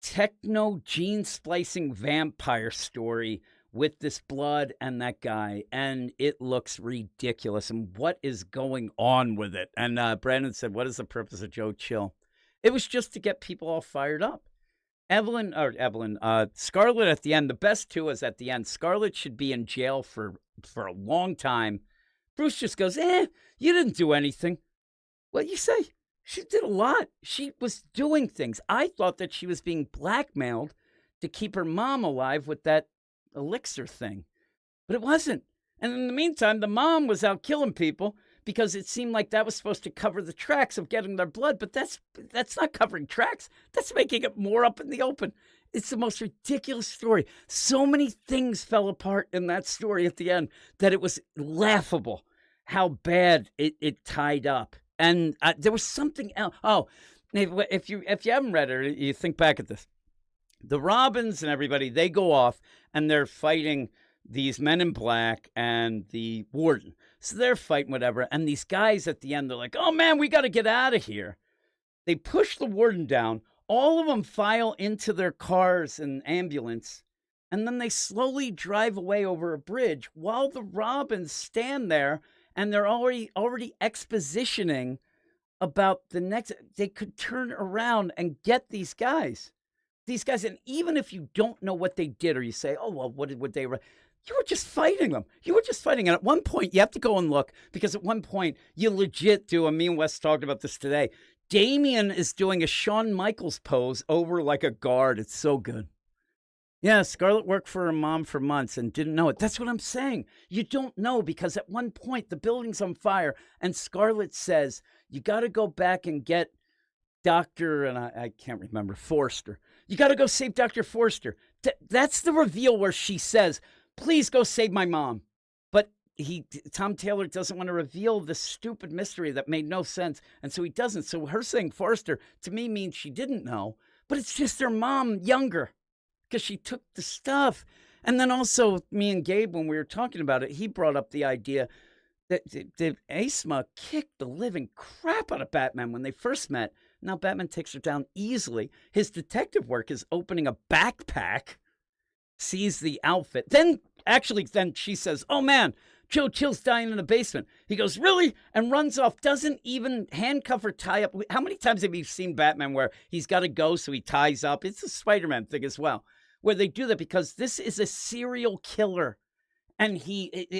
techno gene splicing vampire story with this blood and that guy. And it looks ridiculous. And what is going on with it? And Brandon said, what is the purpose of Joe Chill? It was just to get people all fired up. Scarlet at the end, the best too is at the end. Scarlet should be in jail for a long time. Bruce just goes, you didn't do anything. What you say? She did a lot. She was doing things. I thought that she was being blackmailed to keep her mom alive with that elixir thing, but it wasn't. And in the meantime, the mom was out killing people because it seemed like that was supposed to cover the tracks of getting their blood, but that's not covering tracks. That's making it more up in the open. It's the most ridiculous story. So many things fell apart in that story at the end that it was laughable how bad it tied up. And there was something else. Oh, if you haven't read it, you think back at this. The Robins and everybody, they go off and they're fighting these men in black and the warden. So they're fighting whatever. And these guys at the end, they're like, oh man, we got to get out of here. They push the warden down. All of them file into their cars and ambulance. And then they slowly drive away over a bridge while the Robins stand there and they're already expositioning about the next. They could turn around and get these guys. And even if you don't know what they did, or you say, oh, well, what would they? You were just fighting them. And at one point, you have to go and look, because at one point, you legit do, and me and Wes talked about this today, Damien is doing a Shawn Michaels pose over like a guard. It's so good. Yeah, Scarlet worked for her mom for months and didn't know it. That's what I'm saying. You don't know, because at one point, the building's on fire, and Scarlet says, you got to go back and get Dr. and I can't remember, Forster. You got to go save Dr. Forster. That's the reveal where she says, please go save my mom. But Tom Taylor doesn't want to reveal the stupid mystery that made no sense. And so he doesn't. So her saying Forster to me means she didn't know, but it's just her mom younger, because she took the stuff. And then also me and Gabe, when we were talking about it, he brought up the idea that Asma kicked the living crap out of Batman when they first met. Now Batman takes her down easily. His detective work is opening a backpack, sees the outfit. Then she says, oh man, Joe Chill's dying in the basement. He goes, really? And runs off, doesn't even handcuff or tie up. How many times have you seen Batman where he's got to go, so he ties up? It's a Spider-Man thing as well, where they do that because this is a serial killer. And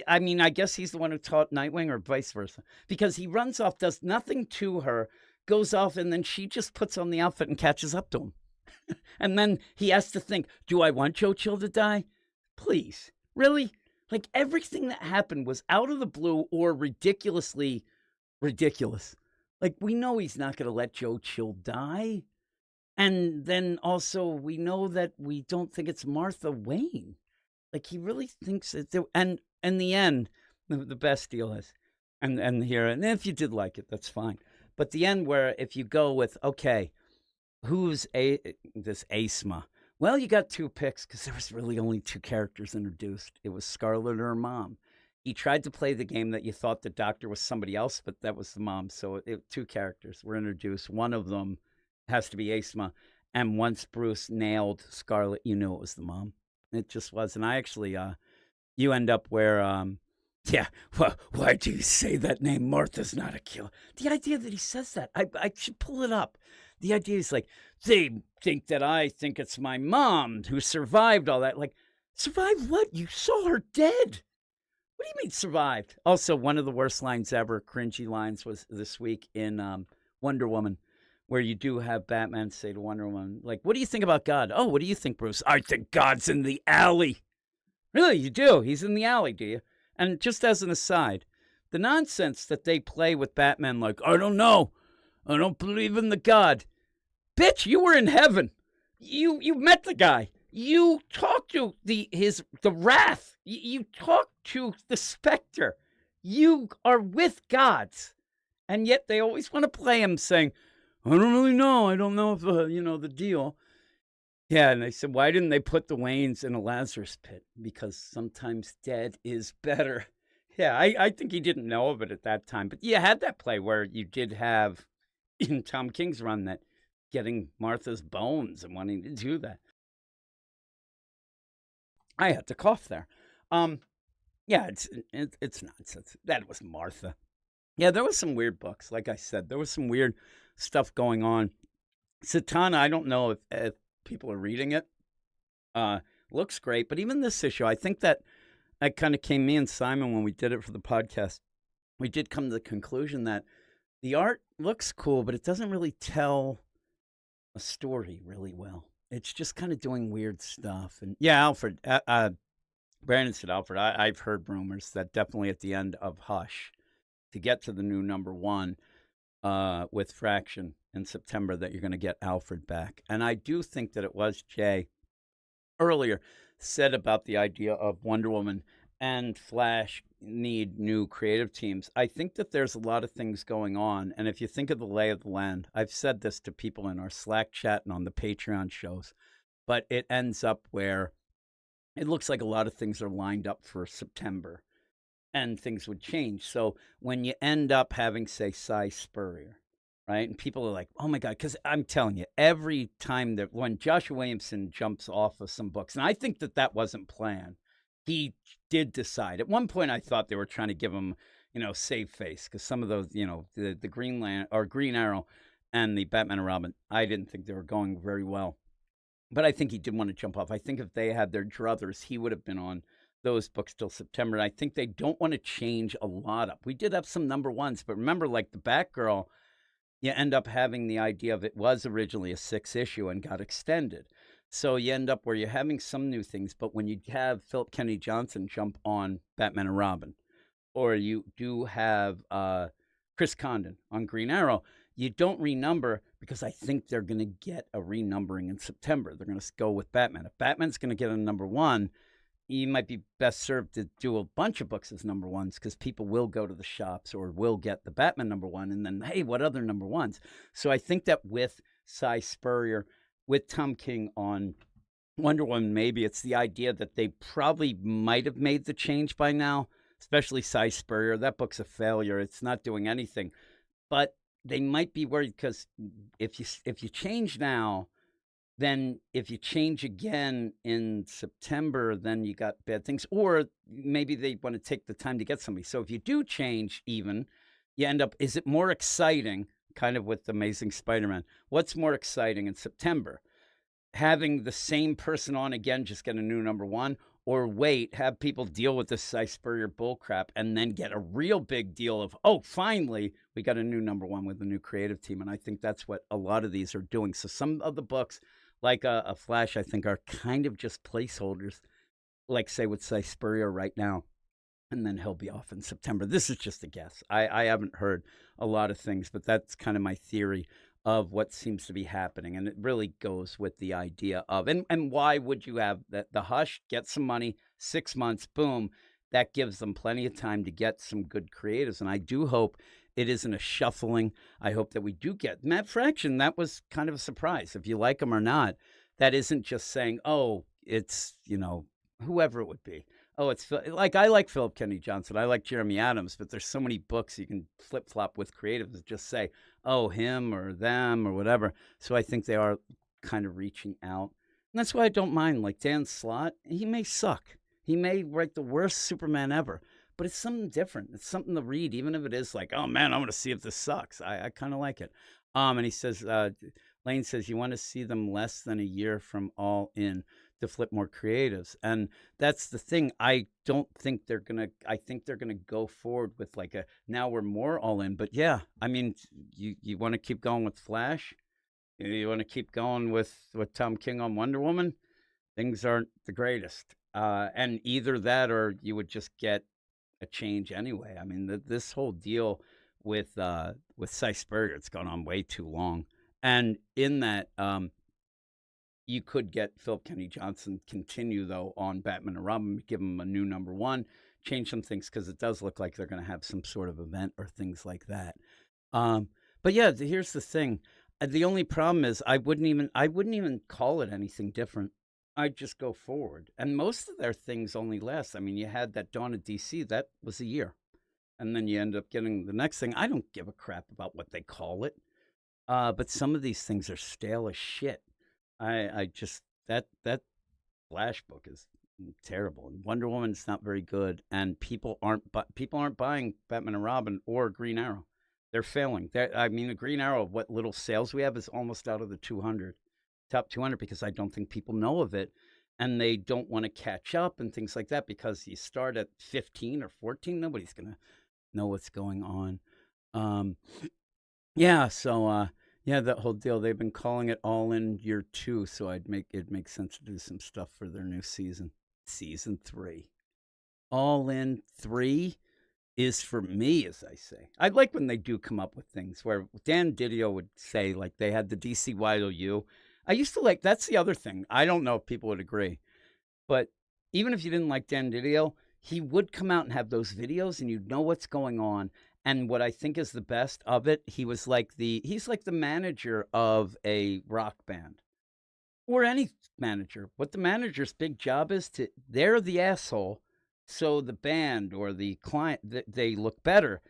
I guess he's the one who taught Nightwing, or vice versa, because he runs off, does nothing to her, goes off, and then she just puts on the outfit and catches up to him. And then he has to think, do I want Joe Chill to die? Please. Really? Like, everything that happened was out of the blue or ridiculously ridiculous. Like, we know he's not going to let Joe Chill die. And then also we know that we don't think it's Martha Wayne. Like, he really thinks that and in the end, the best deal is, and if you did like it, that's fine. But the end, where if you go with, okay, who's this Asma? Well, you got 2 picks because there was really only 2 characters introduced. It was Scarlet and her mom. He tried to play the game that you thought the doctor was somebody else, but that was the mom. So 2 characters were introduced. One of them has to be Asma. And once Bruce nailed Scarlet, you knew it was the mom. It just was. And I actually, you end up where, yeah, well, why do you say that name? Martha's not a killer. The idea that he says that, I should pull it up. The idea is like, they think that I think it's my mom who survived all that. Like, survived what? You saw her dead. What do you mean survived? Also, one of the worst lines ever, cringy lines, was this week in Wonder Woman, where you do have Batman say to Wonder Woman, like, what do you think about God? Oh, what do you think, Bruce? I think God's in the alley. Really, you do? He's in the alley, do you? And just as an aside, the nonsense that they play with Batman, like, I don't know. I don't believe in the God. Bitch, you were in heaven. You met the guy. You talked to the wrath. You talked to the specter. You are with gods. And yet they always want to play him saying, I don't really know. I don't know if, the deal. Yeah, and they said, why didn't they put the Waynes in a Lazarus pit? Because sometimes dead is better. Yeah, I think he didn't know of it at that time. But you had that play where you did have, in Tom King's run, that getting Martha's bones and wanting to do that. I had to cough there. Yeah, it's nonsense. That was Martha. Yeah, there was some weird books. Like I said, there was some weird stuff going on. Satana, I don't know if people are reading it. Looks great, but even this issue, I think that kind of came, me and Simon, when we did it for the podcast, we did come to the conclusion that the art looks cool, but it doesn't really tell a story really well. It's just kind of doing weird stuff. And yeah, Alfred, Brandon said, Alfred, I've heard rumors that definitely at the end of Hush, to get to the new #1 with Fraction in September, that you're going to get Alfred back. And I do think that it was Jay earlier said about the idea of Wonder Woman and Flash need new creative teams. I think that there's a lot of things going on. And if you think of the lay of the land, I've said this to people in our Slack chat and on the Patreon shows, but it ends up where it looks like a lot of things are lined up for September and things would change. So when you end up having, say, Cy Spurrier, right? And people are like, oh my God, because I'm telling you, every time that when Joshua Williamson jumps off of some books, and I think that that wasn't planned, he did decide. At one point, I thought they were trying to give him, save face, because some of those, the Green Arrow and the Batman and Robin, I didn't think they were going very well. But I think he did want to jump off. I think if they had their druthers, he would have been on those books till September. And I think they don't want to change a lot up. We did have some #1s, but remember, like the Batgirl, you end up having the idea of it was originally a 6-issue and got extended. So you end up where you're having some new things, but when you have Philip Kennedy Johnson jump on Batman and Robin, or you do have Chris Condon on Green Arrow, you don't renumber, because I think they're going to get a renumbering in September. They're going to go with Batman. If Batman's going to get a #1, you might be best served to do a bunch of books as #1s, because people will go to the shops or will get the Batman #1, and then, hey, what other #1s? So I think that with Cy Spurrier, with Tom King on Wonder Woman, maybe it's the idea that they probably might have made the change by now, especially Cy Spurrier. That book's a failure. It's not doing anything. But they might be worried, because if you change now, then if you change again in September, then you got bad things. Or maybe they want to take the time to get somebody. So if you do change even, you end up, is it more exciting, kind of with Amazing Spider-Man, what's more exciting in September? Having the same person on again, just get a new #1, or wait, have people deal with this Cy Spurrier bullcrap and then get a real big deal of, oh, finally, we got a new #1 with a new creative team. And I think that's what a lot of these are doing. So some of the books, like a Flash, I think are kind of just placeholders, like, say, with Cy Spurrier right now. And then he'll be off in September. This is just a guess. I haven't heard a lot of things, but that's kind of my theory of what seems to be happening. And it really goes with the idea of, and why would you have that? The Hush, get some money, 6 months, boom. That gives them plenty of time to get some good creatives. And I do hope it isn't a shuffling. I hope that we do get Matt Fraction. That was kind of a surprise, if you like him or not. that isn't just saying, oh, it's, whoever it would be. Oh, it's like I like Philip Kennedy Johnson. I like Jeremy Adams, but there's so many books you can flip flop with creatives that just say, oh, him or them or whatever. So I think they are kind of reaching out. And that's why I don't mind. Like Dan Slott, he may suck. He may write the worst Superman ever, but it's something different. It's something to read, even if it is like, oh man, I'm going to see if this sucks. I kind of like it. And he says, Lane says, you want to see them less than a year from All In to flip more creatives. And that's the thing. I don't think they're going to, I think they're going to go forward with like now we're more All In. But yeah, I mean, you want to keep going with Flash? You want to keep going with Tom King on Wonder Woman? Things aren't the greatest. And either that or you would just get a change anyway. I mean, this whole deal with Cy Spurrier, it's gone on way too long. And in that, you could get Philip Kennedy Johnson continue, though, on Batman and Robin, give him a new #1, change some things, because it does look like they're going to have some sort of event or things like that. But yeah, here's the thing. The only problem is I wouldn't even call it anything different. I'd just go forward. And most of their things only last. I mean, you had that Dawn of DC, that was a year. And then you end up getting the next thing. I don't give a crap about what they call it. But some of these things are stale as shit. I just, that Flash book is terrible. And Wonder Woman's not very good. And people aren't buying Batman and Robin or Green Arrow. They're failing. I mean, the Green Arrow, what little sales we have is almost out of the top 200, because I don't think people know of it. And they don't want to catch up and things like that, because you start at 15 or 14, nobody's going to know what's going on. Yeah, so yeah, that whole deal. They've been calling it All In year 2, so it makes sense to do some stuff for their new season. Season 3. All In 3 is for me, as I say. I like when they do come up with things where Dan Didio would say, like, they had the DC YOU. I used to like, that's the other thing. I don't know if people would agree, but even if you didn't like Dan Didio, he would come out and have those videos and you'd know what's going on. And what I think is the best of it, he's like the manager of a rock band or any manager. What the manager's big job is they're the asshole. So the band or the client, they look better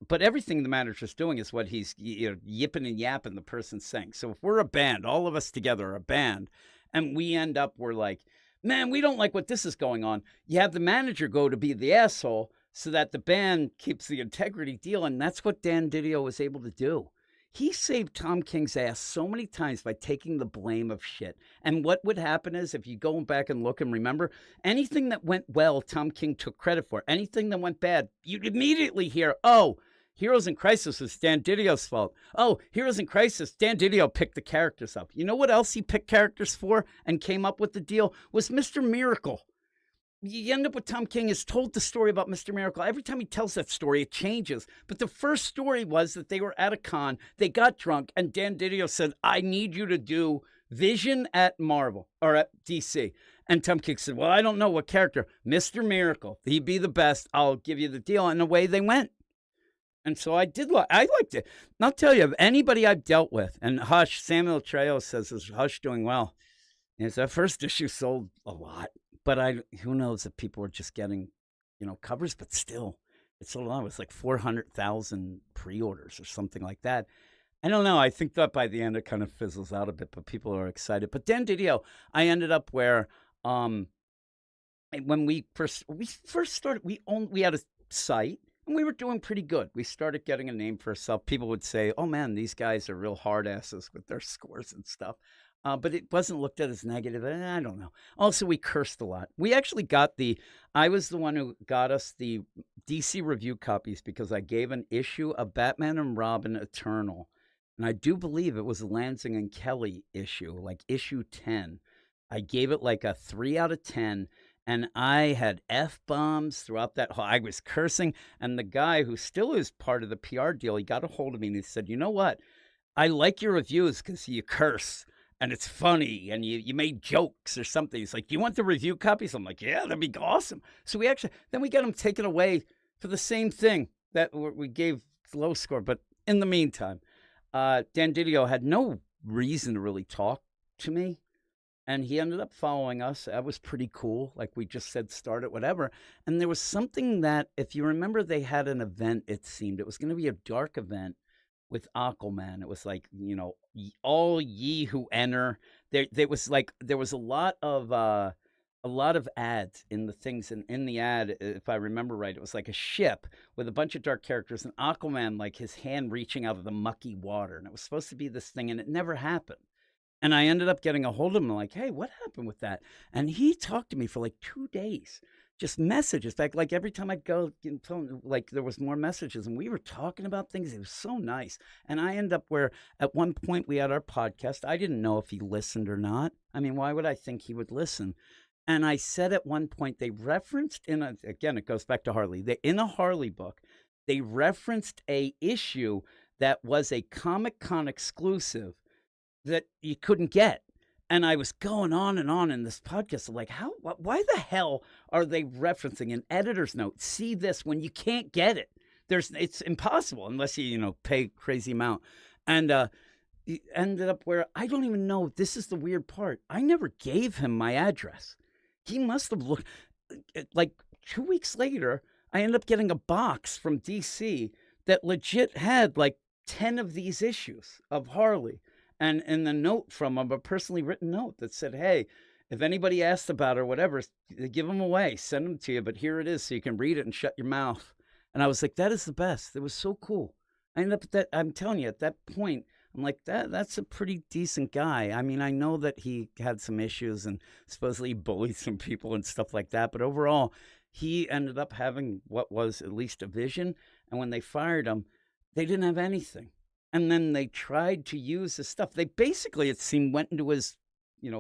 but everything the manager's doing is what he's yipping and yapping the person's saying. So if we're a band, all of us together are a band, and we end up, we're like, man, we don't like what this is going on. You have the manager go to be the asshole so that the band keeps the integrity deal. And that's what Dan Didio was able to do. He saved Tom King's ass so many times by taking the blame of shit. And what would happen is, if you go back and look and remember, anything that went well, Tom King took credit for. Anything that went bad, you'd immediately hear, oh, Heroes in Crisis was Dan Didio's fault. Oh, Heroes in Crisis, Dan Didio picked the characters up. You know what else he picked characters for and came up with the deal? Was Mr. Miracle. You end up with Tom King has told the story about Mr. Miracle. Every time he tells that story, it changes. But the first story was that they were at a con, they got drunk, and Dan Didio said, I need you to do Vision at Marvel, or at DC. And Tom King said, well, I don't know what character. Mr. Miracle. He'd be the best. I'll give you the deal. And away they went. And so I liked it. And I'll tell you, of anybody I've dealt with, and Hush, Samuel Trejo says, is Hush doing well? Yes, that first issue sold a lot. But who knows if people were just getting, covers, but still, it's so long. It was like 400,000 pre-orders or something like that. I don't know. I think that by the end it kind of fizzles out a bit, but people are excited. But Dan Didio, I ended up where, when we first started, we had a site and we were doing pretty good. We started getting a name for ourselves. People would say, oh man, these guys are real hard asses with their scores and stuff. But it wasn't looked at as negative. I don't know. Also, we cursed a lot. We actually I was the one who got us the DC review copies because I gave an issue of Batman and Robin Eternal. And I do believe it was a Lansing and Kelly issue, like issue 10. I gave it like a 3 out of 10. And I had F-bombs throughout that whole, I was cursing. And the guy who still is part of the PR deal, he got a hold of me and he said, you know what? I like your reviews because you curse. And it's funny, and you made jokes or something. He's like, you want the review copies? I'm like, yeah, that'd be awesome. So then we got them taken away for the same thing that we gave low score. But in the meantime, Dan Didio had no reason to really talk to me. And he ended up following us. That was pretty cool. Like we just said, start it, whatever. And there was something that, if you remember, they had an event, it seemed. It was going to be a dark event with Aquaman. It was like, all ye who enter. There was like, there was a lot of ads in the things. And in the ad, if I remember right, it was like a ship with a bunch of dark characters and Aquaman, like his hand reaching out of the mucky water. And it was supposed to be this thing, and it never happened. And I ended up getting a hold of him, like, hey, what happened with that? And he talked to me for like 2 days, just messages. In fact, like every time I'd go, like there was more messages, and we were talking about things. It was so nice. And I end up where at one point we had our podcast. I didn't know if he listened or not. I mean, why would I think he would listen? And I said at one point, they referenced again, it goes back to Harley. In a Harley book, they referenced a issue that was a Comic-Con exclusive that you couldn't get. And I was going on and on in this podcast. I'm like, why the hell are they referencing an editor's note? See this when you can't get it. It's impossible unless you pay crazy amount. And it ended up where I don't even know. This is the weird part. I never gave him my address. He must have looked like 2 weeks later. I ended up getting a box from DC that legit had like 10 of these issues of Harley. And in the note from him, a personally written note that said, hey, if anybody asks about it or whatever, give them away, send them to you. But here it is so you can read it and shut your mouth. And I was like, that is the best. It was so cool. I ended up at that. I'm telling you, at that point, I'm like, that's a pretty decent guy. I mean, I know that he had some issues and supposedly bullied some people and stuff like that. But overall, he ended up having what was at least a vision. And when they fired him, they didn't have anything. And then they tried to use his stuff. They basically, it seemed, went into his,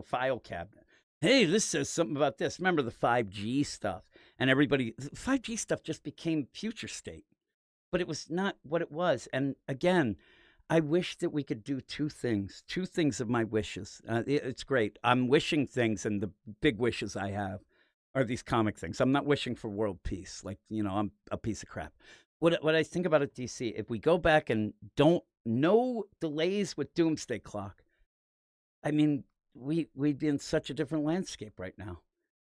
file cabinet. Hey, this says something about this. Remember the 5G stuff? And 5G stuff just became future state. But it was not what it was. And again, I wish that we could do two things of my wishes. It's great. I'm wishing things, and the big wishes I have are these comic things. I'm not wishing for world peace. Like, I'm a piece of crap. What I think about at DC, if we go back and no delays with Doomsday Clock, I mean, we'd be in such a different landscape right now.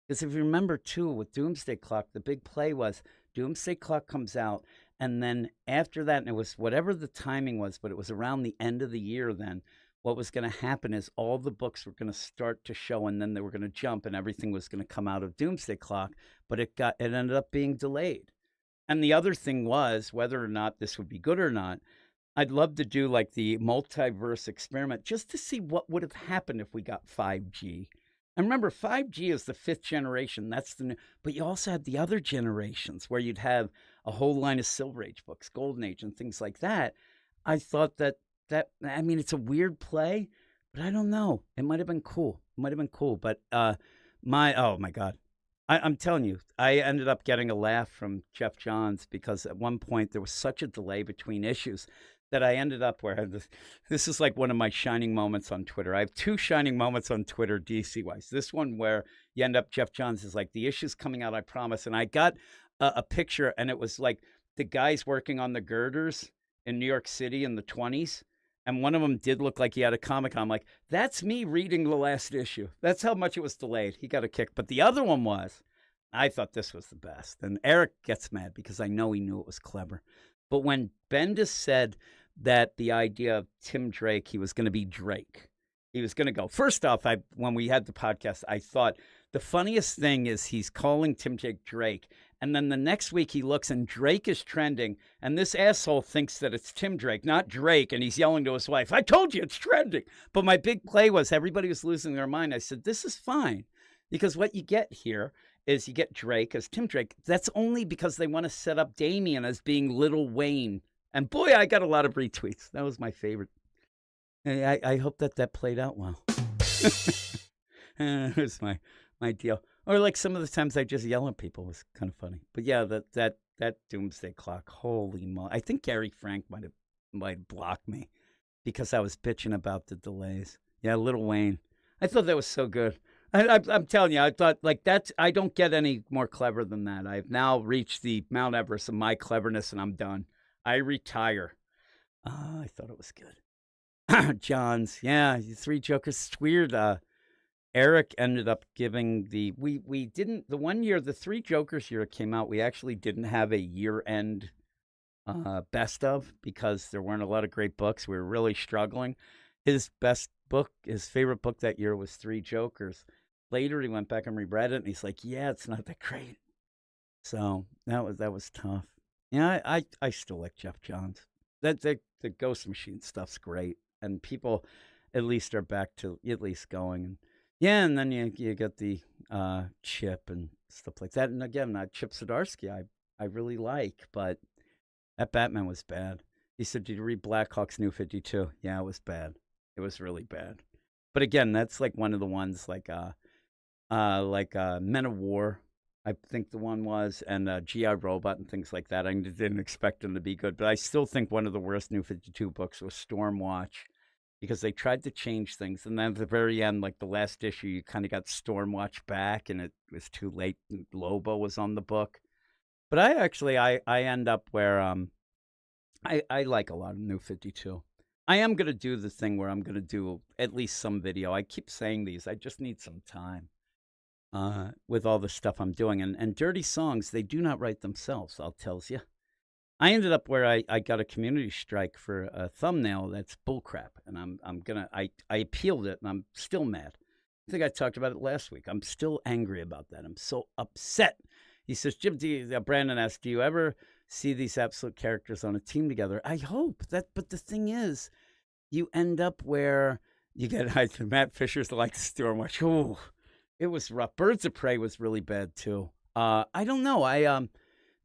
Because if you remember, too, with Doomsday Clock, the big play was Doomsday Clock comes out, and then after that, and it was whatever the timing was, but it was around the end of the year then, what was going to happen is all the books were going to start to show, and then they were going to jump, and everything was going to come out of Doomsday Clock, but it ended up being delayed. And the other thing was, whether or not this would be good or not, I'd love to do like the multiverse experiment just to see what would have happened if we got 5G. And remember, 5G is the 5th generation. That's the new, but you also had the other generations where you'd have a whole line of Silver Age books, Golden Age, and things like that. I thought that I mean, it's a weird play, but I don't know. It might have been cool. But oh my God. I'm telling you, I ended up getting a laugh from Jeff Johns because at one point there was such a delay between issues that I ended up where this is like one of my shining moments on Twitter. I have 2 shining moments on Twitter, DC-wise. This one where you end up, Jeff Johns is like, the issue's coming out, I promise. And I got a picture, and it was like the guys working on the girders in New York City in the 20s. And one of them did look like he had a comic. I'm like, that's me reading the last issue. That's how much it was delayed. He got a kick. But the other one was, I thought this was the best. And Eric gets mad because I know he knew it was clever. But when Bendis said that the idea of Tim Drake, he was going to be Drake. He was going to go. First off, when we had the podcast, I thought the funniest thing is he's calling Tim Drake. And then the next week he looks and Drake is trending. And this asshole thinks that it's Tim Drake, not Drake. And he's yelling to his wife, I told you it's trending. But my big play was everybody was losing their mind. I said, this is fine. Because what you get here is you get Drake as Tim Drake. That's only because they want to set up Damian as being Little Wayne. And boy, I got a lot of retweets. That was my favorite. I hope that played out well. It was my deal. Or like some of the times I just yell at people. It was kind of funny. But yeah, that Doomsday Clock, holy moly. I think Gary Frank might block me because I was bitching about the delays. Yeah, Little Wayne. I thought that was so good. I'm telling you, I thought like I don't get any more clever than that. I've now reached the Mount Everest of my cleverness, and I'm done. I retire. I thought it was good. Johns, yeah, 3 Jokers. It's weird. Eric ended up giving we didn't the one year, the Three Jokers year came out, we actually didn't have a year-end best of because there weren't a lot of great books. We were really struggling. His favorite book that year was Three Jokers. Later, he went back and reread it, and he's like, "Yeah, it's not that great." So that was tough. Yeah, I still like Jeff Johns. The Ghost Machine stuff's great, and people at least are back to at least going. And yeah, and then you get the Chip and stuff like that. And again, Chip Zdarsky, I really like, but that Batman was bad. He said, "Did you read Blackhawk's New 52?" Yeah, it was bad. It was really bad. But again, that's like one of the ones like Men of War, I think the one was, and G.I. Robot and things like that. I didn't expect them to be good, but I still think one of the worst New 52 books was Stormwatch because they tried to change things. And then at the very end, like the last issue, you kind of got Stormwatch back, and it was too late. And Lobo was on the book. But I end up where I like a lot of New 52. I am going to do the thing where I'm going to do at least some video. I keep saying these. I just need some time with all the stuff I'm doing. And Dirty Songs, they do not write themselves, I'll tell you. I ended up where I got a community strike for a thumbnail that's bullcrap. And I appealed it, and I'm still mad. I think I talked about it last week. I'm still angry about that. I'm so upset. He says, Jim, Brandon asked, do you ever see these absolute characters on a team together? I hope that, but the thing is, you end up where you get Matt Fisher's like Stormwatch. Oh, it was rough. Birds of Prey was really bad too. I don't know.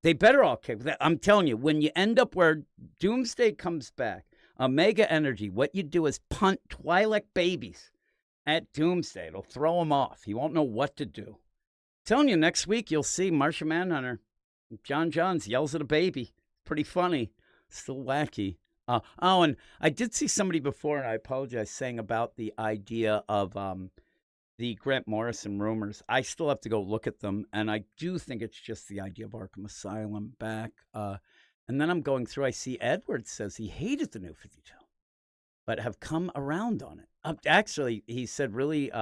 They better all kick. I'm telling you, when you end up where Doomsday comes back, Omega Energy, what you do is punt Twi'lek babies at Doomsday. It'll throw him off. He won't know what to do. Telling you, next week you'll see Martian Manhunter. John Johns yells at a baby. Pretty funny. Still wacky. And I did see somebody before, and I apologize, saying about the idea of the Grant Morrison rumors. I still have to go look at them, and I do think it's just the idea of Arkham Asylum back. And then I'm going through, I see Edwards says he hated the New 52, but have come around on it. Actually, he said really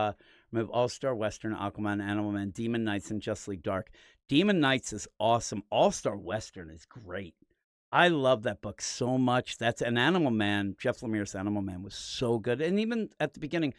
remove All-Star Western, Aquaman, Animal Man, Demon Knights, and Justly Dark. Demon Knights is awesome. All-Star Western is great. I love that book so much. That's an Animal Man. Jeff Lemire's Animal Man was so good. And even at the beginning,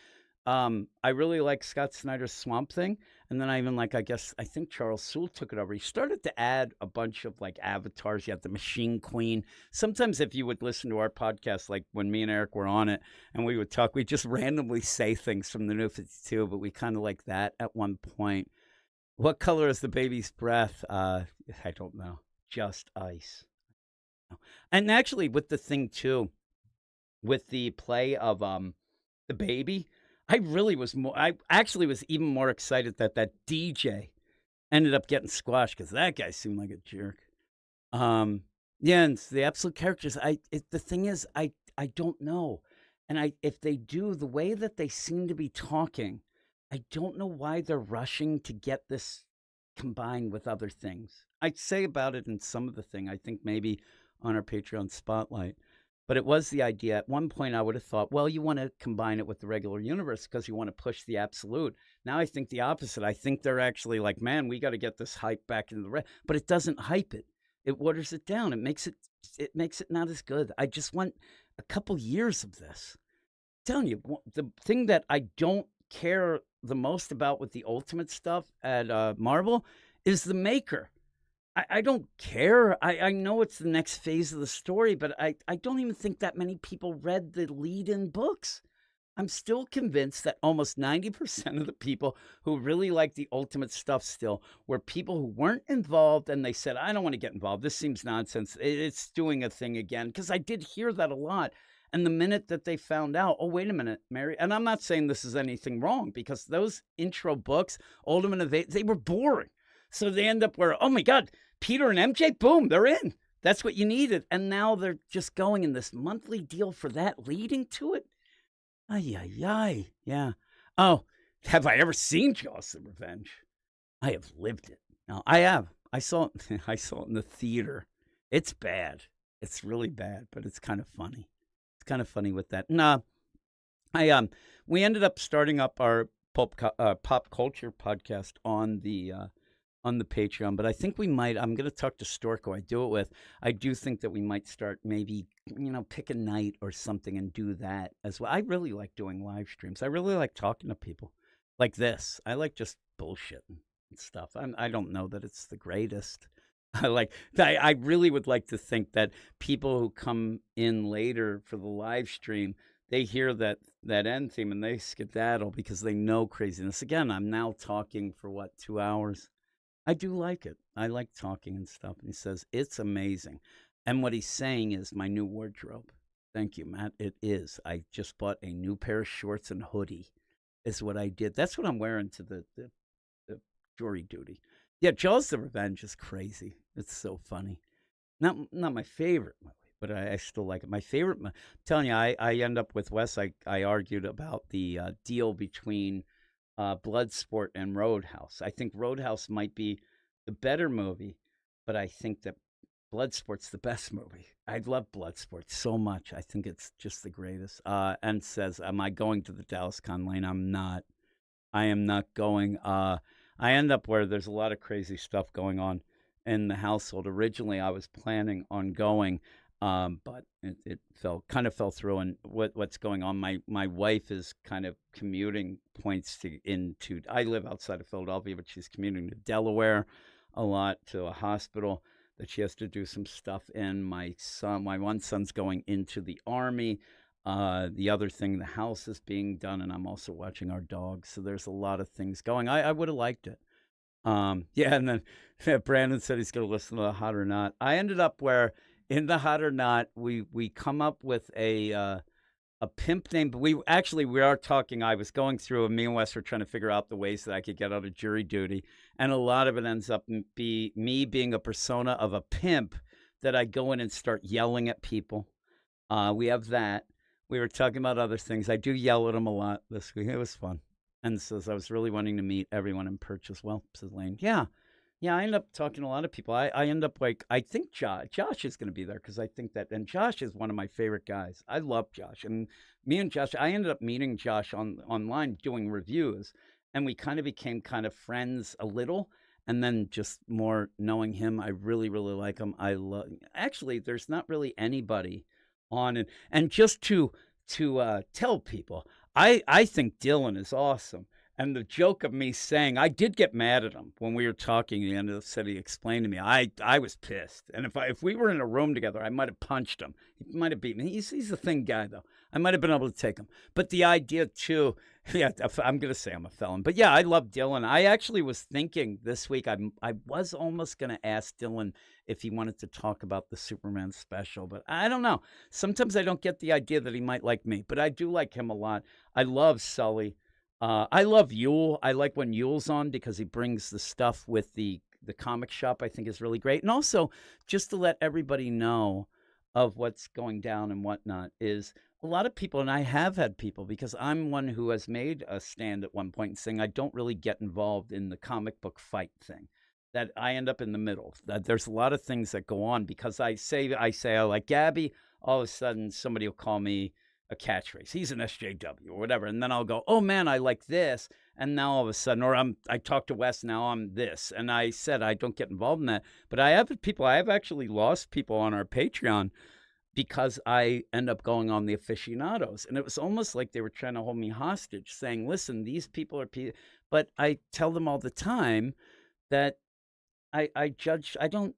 I really like Scott Snyder's Swamp Thing. And then I even like, I think Charles Soule took it over. He started to add a bunch of like avatars. You had the Machine Queen. Sometimes if you would listen to our podcast, like when me and Eric were on it and we would talk, we just randomly say things from the New 52, but we kind of like that at one point. What color is the baby's breath? I don't know. Just ice. And actually with the thing too, with the play of the baby, I actually was even more excited that DJ ended up getting squashed because that guy seemed like a jerk. Yeah, and the absolute characters, the thing is, I don't know. And if they do the way that they seem to be talking, I don't know why they're rushing to get this combined with other things. I'd say about it in some of the thing, I think maybe on our Patreon Spotlight. But it was the idea. At one point, I would have thought, well, you want to combine it with the regular universe because you want to push the absolute. Now I think the opposite. I think they're actually like, man, we got to get this hype back into the red. But it doesn't hype it. It waters it down. It makes it not as good. I just want a couple years of this. I'm telling you, the thing that I don't care the most about with the Ultimate stuff at Marvel is the Maker. I don't care. I know it's the next phase of the story, but I don't even think that many people read the lead-in books. I'm still convinced that almost 90% of the people who really like the Ultimate stuff still were people who weren't involved, and they said, I don't want to get involved. This seems nonsense. It's doing a thing again. Because I did hear that a lot. And the minute that they found out, oh, wait a minute, Mary, and I'm not saying this is anything wrong, because those intro books, Ultimate Evade, they were boring. So they end up where, oh my God, Peter and MJ, boom, they're in. That's what you needed. And now they're just going in this monthly deal for that, leading to it. Ay, ay, ay. Yeah. Oh, have I ever seen Jaws of Revenge? I have lived it. No, I have. I saw it. I saw it in the theater. It's bad. It's really bad, but it's kind of funny. It's kind of funny with that. Nah, we ended up starting up our pop culture podcast on the Patreon, but I think we might. I'm going to talk to Storko. I do it with. I do think that we might start maybe pick a night or something and do that as well. I really like doing live streams. I really like talking to people like this. I like just bullshitting and stuff. I don't know that it's the greatest. I really would like to think that people who come in later for the live stream, they hear that end theme and they skedaddle because they know craziness. Again, I'm now talking for 2 hours. I do like it. I like talking and stuff. And he says, it's amazing. And what he's saying is my new wardrobe. Thank you, Matt. It is. I just bought a new pair of shorts and hoodie is what I did. That's what I'm wearing to the jury duty. Yeah, Jaws the Revenge is crazy. It's so funny. Not my favorite movie, but I still like it. My favorite, I'm telling you, I end up with Wes. I argued about the deal between Bloodsport and Roadhouse. I think Roadhouse might be the better movie, but I think that Bloodsport's the best movie. I love Bloodsport so much. I think it's just the greatest. And says, am I going to the Dallas Con Lane? I'm not. I am not going. I end up where there's a lot of crazy stuff going on in the household. Originally, I was planning on going, but it kind of fell through. And what's going on? My wife is kind of commuting points into. I live outside of Philadelphia, but she's commuting to Delaware a lot to a hospital that she has to do some stuff in. My one son's going into the Army. The other thing, the house is being done, and I'm also watching our dogs. So there's a lot of things going. I would have liked it. Yeah, and then Brandon said he's going to listen to the Hot or Not. I ended up where in the Hot or Not, we come up with a pimp name. But we are talking. I was going through, and me and Wes were trying to figure out the ways that I could get out of jury duty, and a lot of it ends up me being a persona of a pimp that I go in and start yelling at people. We have that. We were talking about other things. I do yell at them a lot this week. It was fun. And says, I was really wanting to meet everyone in Perch as well, says Lane. Yeah, I end up talking to a lot of people. I end up I think Josh is going to be there because I think that, and Josh is one of my favorite guys. I love Josh. And me and Josh, I ended up meeting Josh online doing reviews, and we kind of became kind of friends a little. And then just more knowing him, I really, really like him. Actually, there's not really anybody on it. And just to tell people, I think Dylan is awesome. And the joke of me saying, I did get mad at him when we were talking at the end of the set. He explained to me, I was pissed. And if we were in a room together, I might have punched him. He might have beaten me. He's a thin guy, though. I might have been able to take him. But the idea, too, yeah, I'm going to say I'm a felon. But yeah, I love Dylan. I actually was thinking this week, I was almost going to ask Dylan if he wanted to talk about the Superman special. But I don't know. Sometimes I don't get the idea that he might like me. But I do like him a lot. I love Sully. I love Yule. I like when Yule's on because he brings the stuff with the comic shop. I think is really great. And also, just to let everybody know of what's going down and whatnot, is a lot of people, and I have had people, because I'm one who has made a stand at one point saying I don't really get involved in the comic book fight thing, that I end up in the middle. That there's a lot of things that go on because I say I like Gabby, all of a sudden somebody will call me a catchphrase. He's an SJW or whatever. And then I'll go, oh man, I like this. And now all of a sudden, or I talk to Wes, now I'm this. And I said, I don't get involved in that. But I have actually lost people on our Patreon because I end up going on the aficionados. And it was almost like they were trying to hold me hostage, saying, listen, these people are people. But I tell them all the time that I judge, I don't,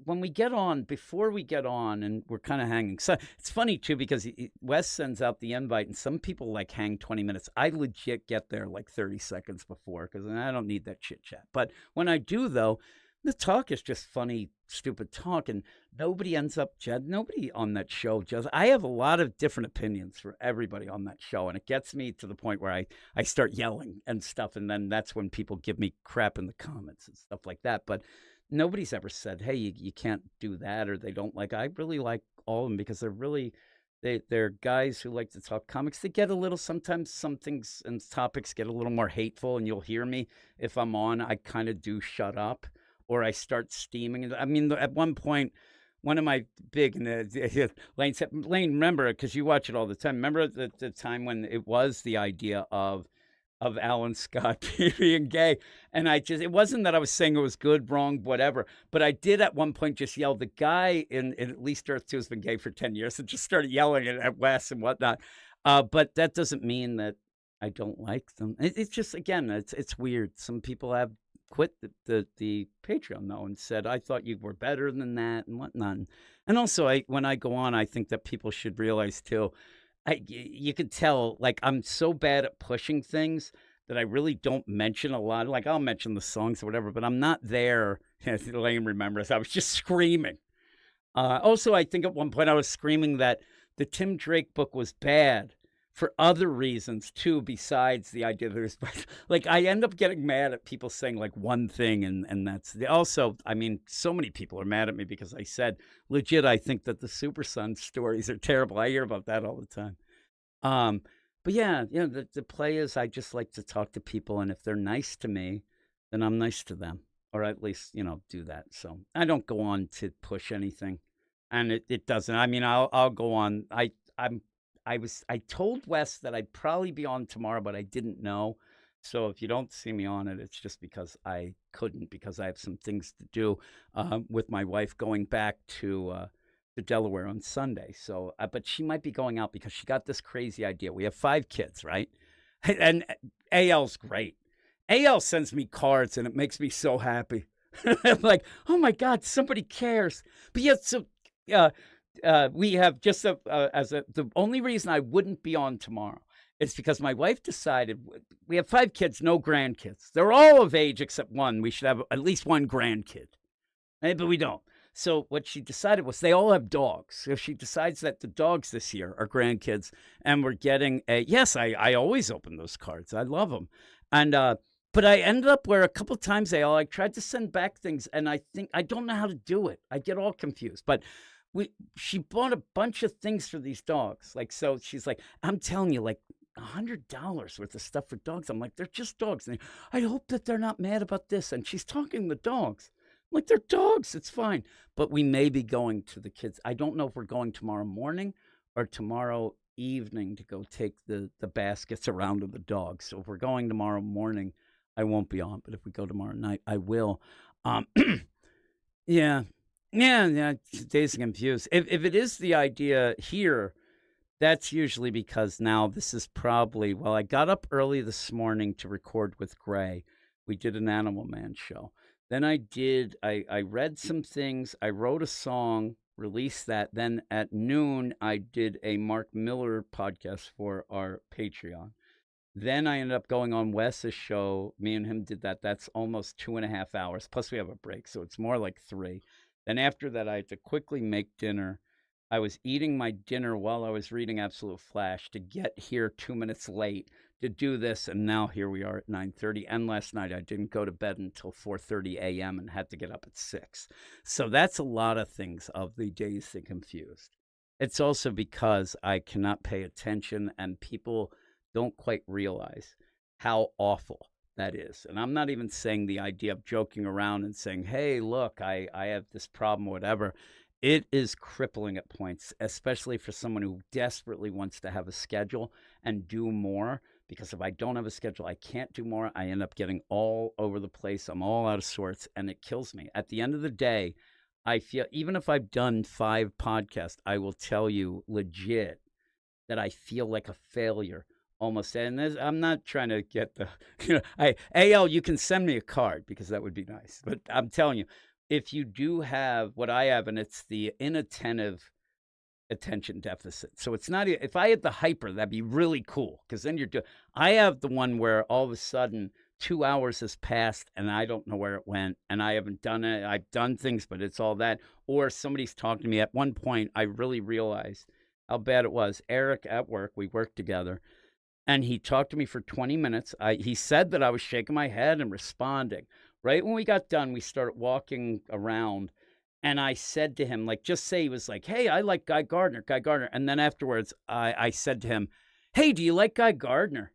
when we get on, before we get on and we're kind of hanging. So it's funny too, because Wes sends out the invite and some people like hang 20 minutes. I legit get there like 30 seconds before because I don't need that chit chat. But when I do though, the talk is just funny, stupid talk. And nobody ends up, nobody on that show I have a lot of different opinions for everybody on that show. And it gets me to the point where I start yelling and stuff. And then that's when people give me crap in the comments and stuff like that. But nobody's ever said, hey, you can't do that, or they don't like. I really like all of them because they're guys who like to talk comics. They get a little, sometimes some things and topics get a little more hateful, and you'll hear me if I'm on, I kind of do shut up. Or I start steaming. I mean, at one point, one of my big, Lane said, Lane, remember, because you watch it all the time. Remember the time when it was the idea of of Alan Scott being gay. And it wasn't that I was saying it was good, wrong, whatever, but I did at one point just yell, the guy in At Least Earth 2 has been gay for 10 years, and just started yelling at Wes and whatnot. But that doesn't mean that I don't like them. It's just, again, it's weird. Some people have quit the Patreon though and said, I thought you were better than that and whatnot. And also, when I go on, I think that people should realize too, you could tell, like, I'm so bad at pushing things that I really don't mention a lot. Like, I'll mention the songs or whatever, but I'm not there. As Elaine remembers, I was just screaming. Also, I think at one point I was screaming that the Tim Drake book was bad for other reasons too, besides the idea that there's like, I end up getting mad at people saying like one thing, and that's also, I mean, so many people are mad at me because I said legit, I think that the Super Sun stories are terrible. I hear about that all the time. But yeah, the play is, I just like to talk to people, and if they're nice to me, then I'm nice to them, or at least, do that. So I don't go on to push anything, and it doesn't. I mean, I'll go on. I told Wes that I'd probably be on tomorrow, but I didn't know. So if you don't see me on it, it's just because I couldn't, because I have some things to do with my wife going back to Delaware on Sunday. So, but she might be going out because she got this crazy idea. We have 5 kids, right? And AL's great. AL sends me cards, and it makes me so happy. I'm like, oh my God, somebody cares. But yet, so we have just the only reason I wouldn't be on tomorrow is because my wife decided we have 5 kids, no grandkids. They're all of age except one. We should have at least one grandkid, but we don't. So what she decided was they all have dogs. So she decides that the dogs this year are grandkids, and we're getting yes, I always open those cards. I love them. And but I ended up where a couple times I tried to send back things, and I don't know how to do it. I get all confused. But she bought a bunch of things for these dogs. Like, so she's like, I'm telling you, like $100 worth of stuff for dogs. I'm like, they're just dogs. And I hope that they're not mad about this. And she's talking to the dogs. I'm like, they're dogs. It's fine. But we may be going to the kids. I don't know if we're going tomorrow morning or tomorrow evening to go take the baskets around to the dogs. So if we're going tomorrow morning, I won't be on. But if we go tomorrow night, I will. Yeah. Yeah, dazed and confused. If it is the idea here, that's usually because now this is probably, well, I got up early this morning to record with Gray. We did an Animal Man show. Then I read some things. I wrote a song, released that. Then at noon, I did a Mark Miller podcast for our Patreon. Then I ended up going on Wes's show. Me and him did that. That's almost 2.5 hours. Plus we have a break, so it's more like 3. Then after that, I had to quickly make dinner. I was eating my dinner while I was reading Absolute Flash to get here 2 minutes late to do this, and now here we are at 9:30. And last night, I didn't go to bed until 4:30 a.m. and had to get up at 6. So that's a lot of things of the Dazed and Confused. It's also because I cannot pay attention, and people don't quite realize how awful that is. And I'm not even saying the idea of joking around and saying, hey, look, I have this problem or whatever. It is crippling at points, especially for someone who desperately wants to have a schedule and do more. Because if I don't have a schedule, I can't do more. I end up getting all over the place. I'm all out of sorts, and it kills me. At the end of the day, I feel, even if I've done 5 podcasts, I will tell you legit that I feel like a failure. Almost, and I'm not trying to get the, AL, you can send me a card because that would be nice. But I'm telling you, if you do have what I have, and it's the inattentive attention deficit. So it's not, if I had the hyper, that'd be really cool because then I have the one where all of a sudden 2 hours has passed and I don't know where it went and I haven't done it. I've done things, but it's all that. Or somebody's talking to me. At one point, I really realized how bad it was. Eric at work, we worked together. And he talked to me for 20 minutes. He said that I was shaking my head and responding. Right when we got done, we started walking around. And I said to him, like, just say he was like, hey, I like Guy Gardner. And then afterwards, I said to him, hey, do you like Guy Gardner?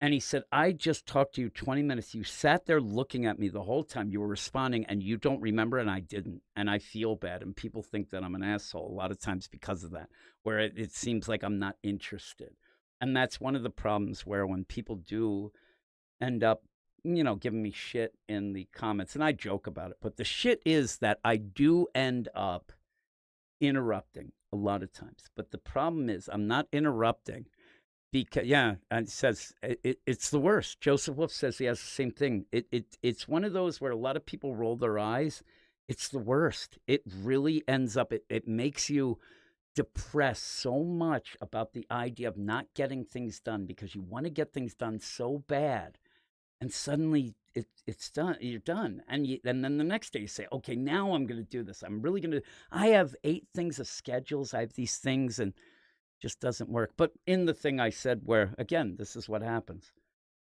And he said, I just talked to you 20 minutes. You sat there looking at me the whole time. You were responding and you don't remember. And I didn't. And I feel bad. And people think that I'm an asshole a lot of times because of that, where it seems like I'm not interested. And that's one of the problems where when people do end up, giving me shit in the comments, and I joke about it. But the shit is that I do end up interrupting a lot of times. But the problem is I'm not interrupting because, yeah, and it says it's the worst. Joseph Wolf says he has the same thing. It's one of those where a lot of people roll their eyes. It's the worst. It really ends up, it makes you depressed so much about the idea of not getting things done because you want to get things done so bad. And suddenly it's done. You're done. And then the next day you say, okay, now I'm going to do this. I'm really going to, I have 8 things of schedules. I have these things and just doesn't work. But in the thing I said where, again, this is what happens.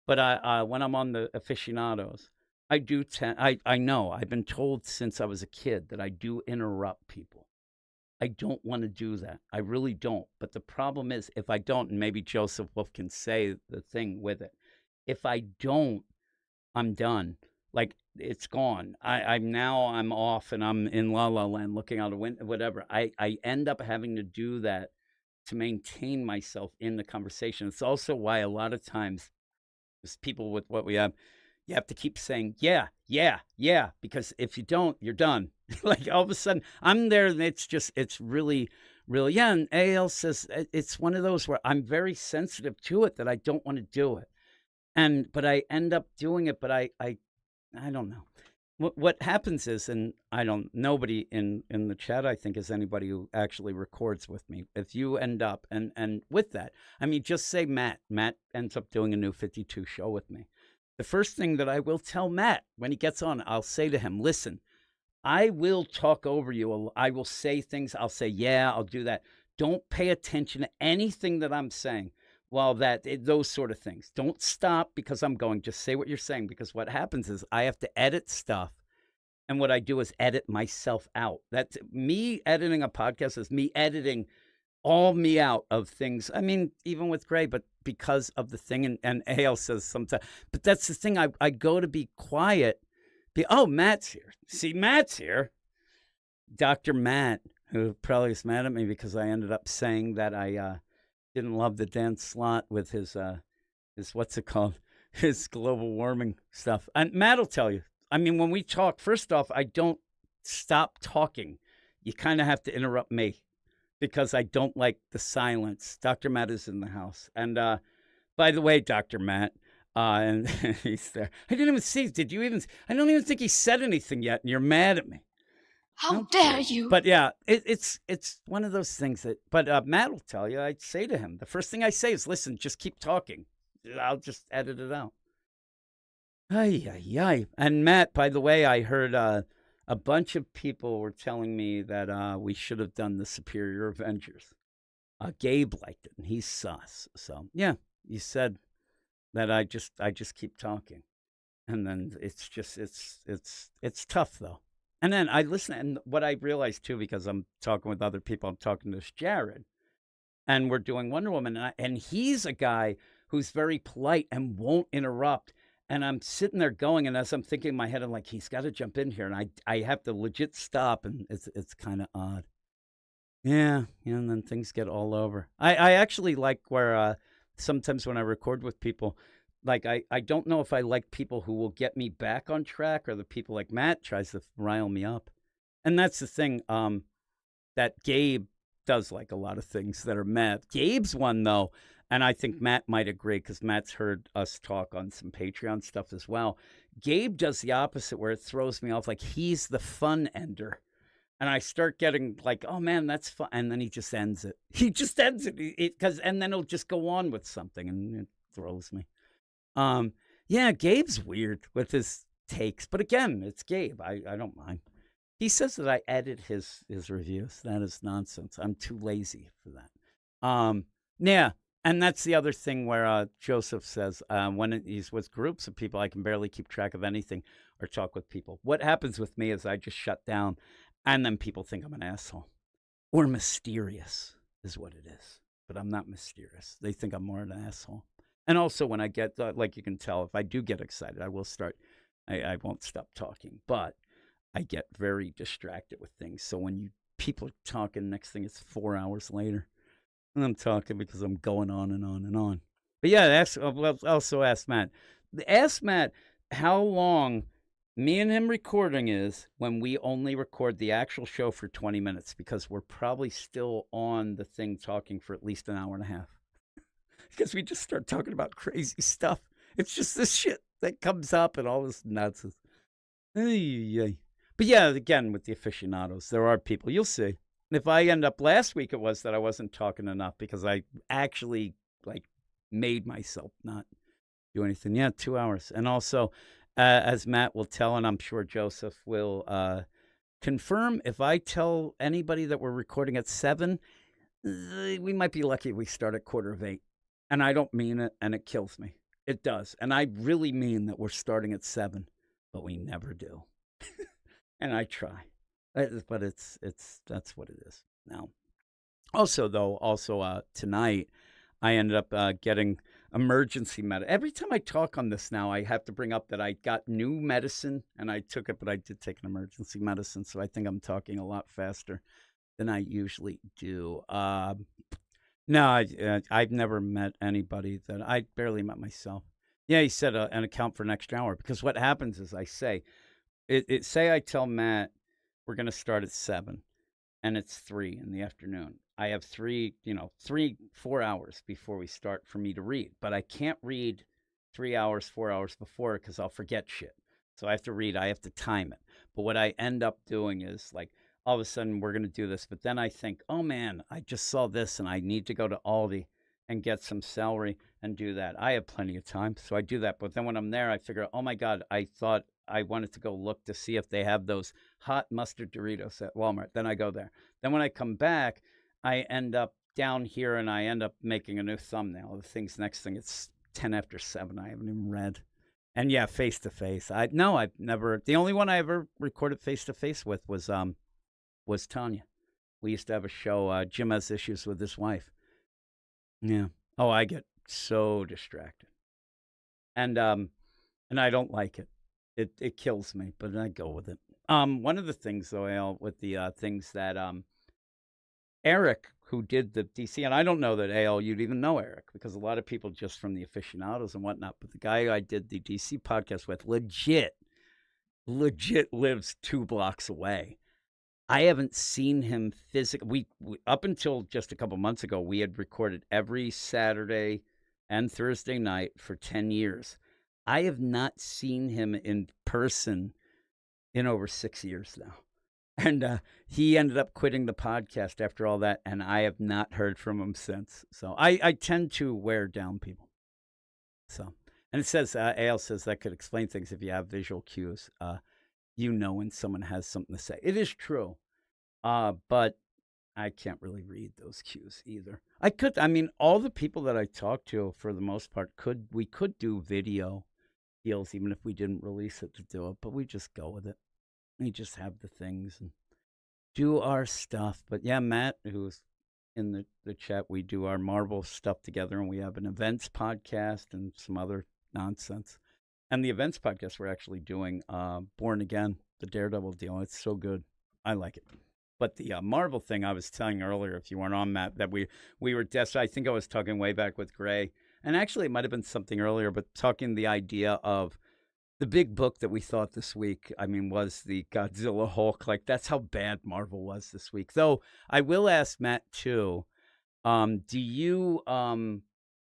But when I'm on the aficionados, I do I know I've been told since I was a kid that I do interrupt people. I don't want to do that. I really don't. But the problem is if I don't, and maybe Joseph Wolf can say the thing with it, if I don't, I'm done. Like it's gone. I'm off and I'm in La La Land looking out a window, whatever. I end up having to do that to maintain myself in the conversation. It's also why a lot of times as people with what we have, you have to keep saying, yeah, yeah, yeah, because if you don't, you're done. Like all of a sudden I'm there and it's really, really, yeah. And AL says it's one of those where I'm very sensitive to it that I don't want to do it. But I end up doing it, but I don't know. What happens is, and nobody in the chat, I think, is anybody who actually records with me. If you end up, and with that, I mean, just say Matt ends up doing a new 52 show with me. The first thing that I will tell Matt when he gets on, I'll say to him, listen, I will talk over you. I will say things. I'll say, yeah, I'll do that. Don't pay attention to anything that I'm saying. Well, those sort of things. Don't stop because I'm going. Just say what you're saying, because what happens is I have to edit stuff. And what I do is edit myself out. That's me editing a podcast is me editing all me out of things. I mean, even with Gray, but because of the thing. And Ale says sometimes, but that's the thing. I go to be quiet. Oh, Matt's here. See, Matt's here. Dr. Matt, who probably is mad at me because I ended up saying that I didn't love the Dan Slott with his what's it called? His global warming stuff. And Matt will tell you. I mean, when we talk, first off, I don't stop talking. You kind of have to interrupt me because I don't like the silence. Dr. Matt is in the house. And by the way, Dr. Matt, and he's there. I didn't even see. Did you even? I don't even think he said anything yet, and you're mad at me. How dare you? But yeah, it's one of those things that. But Matt will tell you. I'd say to him, the first thing I say is, "Listen, just keep talking. I'll just edit it out." Ay, ay, ay. And Matt, by the way, I heard a bunch of people were telling me that we should have done the Superior Avengers. Gabe liked it, and he's sus. So yeah, you said that I just keep talking, and then it's tough though. And then I listen, and what I realized too, because I'm talking with other people, I'm talking to Jared, and we're doing Wonder Woman, and he's a guy who's very polite and won't interrupt. And I'm sitting there going, and as I'm thinking in my head, I'm like, he's got to jump in here, and I have to legit stop, and it's kind of odd. Yeah, and then things get all over. I actually like where sometimes when I record with people, like I don't know if I like people who will get me back on track or the people like Matt tries to rile me up. And that's the thing that Gabe does, like a lot of things that are Matt. Gabe's one, though, and I think Matt might agree because Matt's heard us talk on some Patreon stuff as well. Gabe does the opposite where it throws me off. Like he's the fun ender. And I start getting like, oh, man, that's fun. And then he just ends it. He just ends it. And then he'll just go on with something and it throws me. Yeah, Gabe's weird with his takes. But again, it's Gabe. I don't mind. He says that I edit his reviews. That is nonsense. I'm too lazy for that. Yeah. And that's the other thing where Joseph says when he's with groups of people, I can barely keep track of anything or talk with people. What happens with me is I just shut down. And then people think I'm an asshole or mysterious is what it is. But I'm not mysterious. They think I'm more an asshole. And also when I get, like you can tell, if I do get excited, I will start, I won't stop talking. But I get very distracted with things. So when people are talking, next thing it's 4 hours later. And I'm talking because I'm going on and on and on. But yeah, also ask Matt, Ask Matt how long me and him recording is when we only record the actual show for 20 minutes because we're probably still on the thing talking for at least an hour and a half because we just start talking about crazy stuff. It's just this shit that comes up and all this nonsense. Ay. But yeah, again, with the aficionados, there are people, you'll see. If I end up, last week it was that I wasn't talking enough because I actually like made myself not do anything. Yeah, 2 hours. And also, as Matt will tell, and I'm sure Joseph will confirm, if I tell anybody that we're recording at 7, we might be lucky if we start at 7:45. And I don't mean it, and it kills me. It does. And I really mean that we're starting at 7, but we never do. And I try. But it's that's what it is now. Also, though, tonight, I ended up getting emergency medicine. Every time I talk on this now, I have to bring up that I got new medicine, and I took it, but I did take an emergency medicine, so I think I'm talking a lot faster than I usually do. No, I've never met anybody that I barely met myself. Yeah, he said an account for an extra hour, because what happens is I say, say I tell Matt we're going to start at 7, and it's 3 in the afternoon. I have 4 hours before we start for me to read, but I can't read 3 hours, 4 hours before because I'll forget shit. So I have to read, I have to time it. But what I end up doing is like, all of a sudden we're going to do this, but then I think, oh man, I just saw this and I need to go to Aldi and get some celery and do that. I have plenty of time, so I do that. But then when I'm there, I figure, oh my God, I thought I wanted to go look to see if they have those hot mustard Doritos at Walmart. Then I go there. Then when I come back, I end up down here and I end up making a new thumbnail. The thing's next thing, it's 10 after 7. I haven't even read. And yeah, face to face. I've never, the only one I ever recorded face to face with was Tanya. We used to have a show. Jim has issues with his wife. Yeah. Oh, I get so distracted. And I don't like it. It kills me, but I go with it. One of the things though, Al, with the things that Eric, who did the DC, and I don't know that AL you'd even know Eric because a lot of people just from the aficionados and whatnot, but the guy I did the DC podcast with legit lives 2 blocks away. I haven't seen him physically. We up until just a couple months ago, we had recorded every Saturday and Thursday night for 10 years. I have not seen him in person in over 6 years now. And he ended up quitting the podcast after all that, and I have not heard from him since. So I tend to wear down people. So, and it says, AL says that could explain things if you have visual cues. When someone has something to say. It is true, but I can't really read those cues either. All the people that I talk to, for the most part, we could do video deals, even if we didn't release it to do it, but we just go with it. We just have the things and do our stuff. But yeah, Matt, who's in the chat, we do our Marvel stuff together, and we have an events podcast and some other nonsense. And the events podcast, we're actually doing Born Again, the Daredevil deal. It's so good. I like it. But the Marvel thing I was telling earlier, if you weren't on, Matt, that we were desperate. I think I was talking way back with Gray. And actually, it might have been something earlier, but talking the idea of the big book that we thought this week, was the Godzilla Hulk. Like, that's how bad Marvel was this week. Though, I will ask Matt, too, do you, I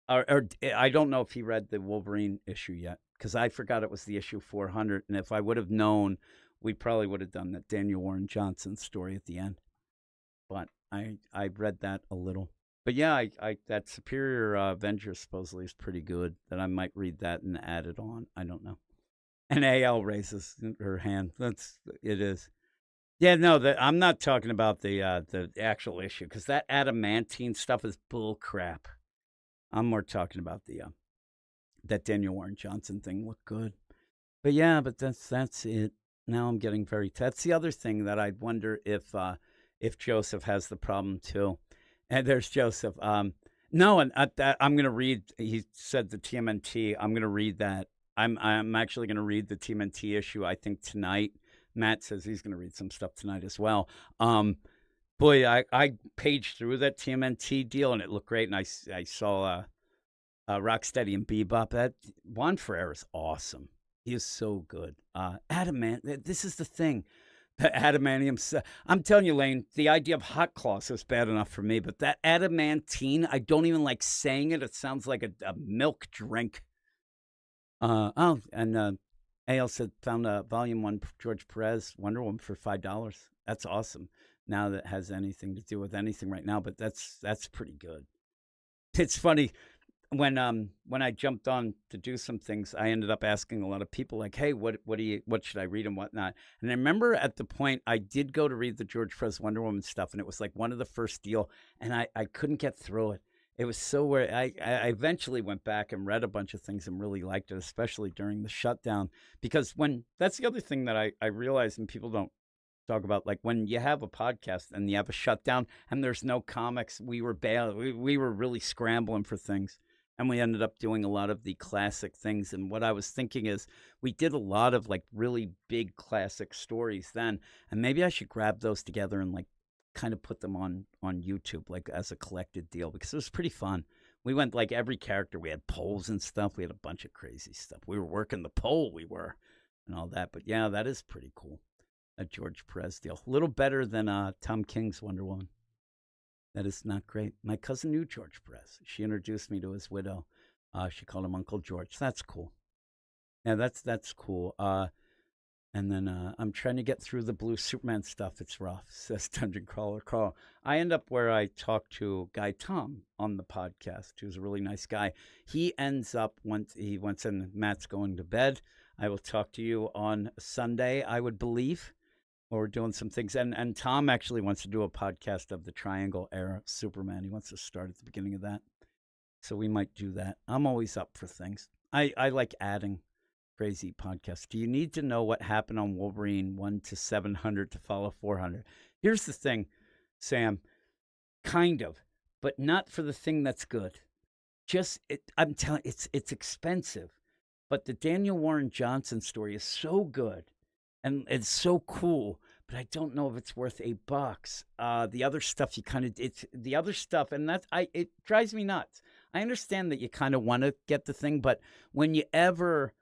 don't know if he read the Wolverine issue yet, because I forgot it was the issue 400. And if I would have known, we probably would have done that Daniel Warren Johnson story at the end. But I read that a little. But yeah, that Superior Avenger supposedly is pretty good. That I might read that and add it on. I don't know. And AL raises her hand. It is. Yeah, no, I'm not talking about the actual issue, because that adamantine stuff is bull crap. I'm more talking about the that Daniel Warren Johnson thing looked good. But yeah, but that's it. Now I'm getting that's the other thing that I wonder if Joseph has the problem too. And there's Joseph. No, and I'm going to read. He said the TMNT. I'm going to read that. I'm actually going to read the TMNT issue, I think, tonight. Matt says he's going to read some stuff tonight as well. Boy, I paged through that TMNT deal, and it looked great. And I saw Rocksteady and Bebop. That Juan Ferrer is awesome. He is so good. This is the thing. The adamantium. I'm telling you, Lane, the idea of hot claws is bad enough for me, but that adamantine, I don't even like saying it. It sounds like a milk drink. AL said found volume 1 George Perez Wonder Woman for $5. That's awesome. Now that has anything to do with anything right now, but that's pretty good. It's funny when I jumped on to do some things, I ended up asking a lot of people like, "Hey, what should I read and whatnot?" And I remember at the point I did go to read the George Perez Wonder Woman stuff, and it was like one of the first deal, and I couldn't get through it. It was so weird. I eventually went back and read a bunch of things and really liked it, especially during the shutdown. Because that's the other thing that I realized and people don't talk about, like when you have a podcast and you have a shutdown and there's no comics, we were really scrambling for things. And we ended up doing a lot of the classic things. And what I was thinking is we did a lot of like really big classic stories then. And maybe I should grab those together and like kind of put them on YouTube, like as a collected deal, because it was pretty fun. We went like every character. We had polls and stuff. We had a bunch of crazy stuff. We were working the poll, and all that. But yeah, that is pretty cool. A George Perez deal. A little better than Tom King's Wonder Woman. That is not great. My cousin knew George Perez. She introduced me to his widow. She called him Uncle George. That's cool. Yeah, that's cool. And then I'm trying to get through the Blue Superman stuff. It's rough, says Dungeon Crawler Carl. I end up where I talk to Guy Tom on the podcast, who's a really nice guy. He ends up, once and Matt's going to bed, I will talk to you on Sunday, I would believe. Or we're doing some things. And Tom actually wants to do a podcast of the Triangle era Superman. He wants to start at the beginning of that. So we might do that. I'm always up for things. I like adding crazy podcasts. Do you need to know what happened on Wolverine 1 to 700 to follow 400? Here's the thing, Sam. Kind of, but not for the thing that's good. I'm telling you, it's expensive. But the Daniel Warren Johnson story is so good. And it's so cool, but I don't know if it's worth $8. The other stuff the other stuff, and it drives me nuts. I understand that you kind of want to get the thing, but when you ever,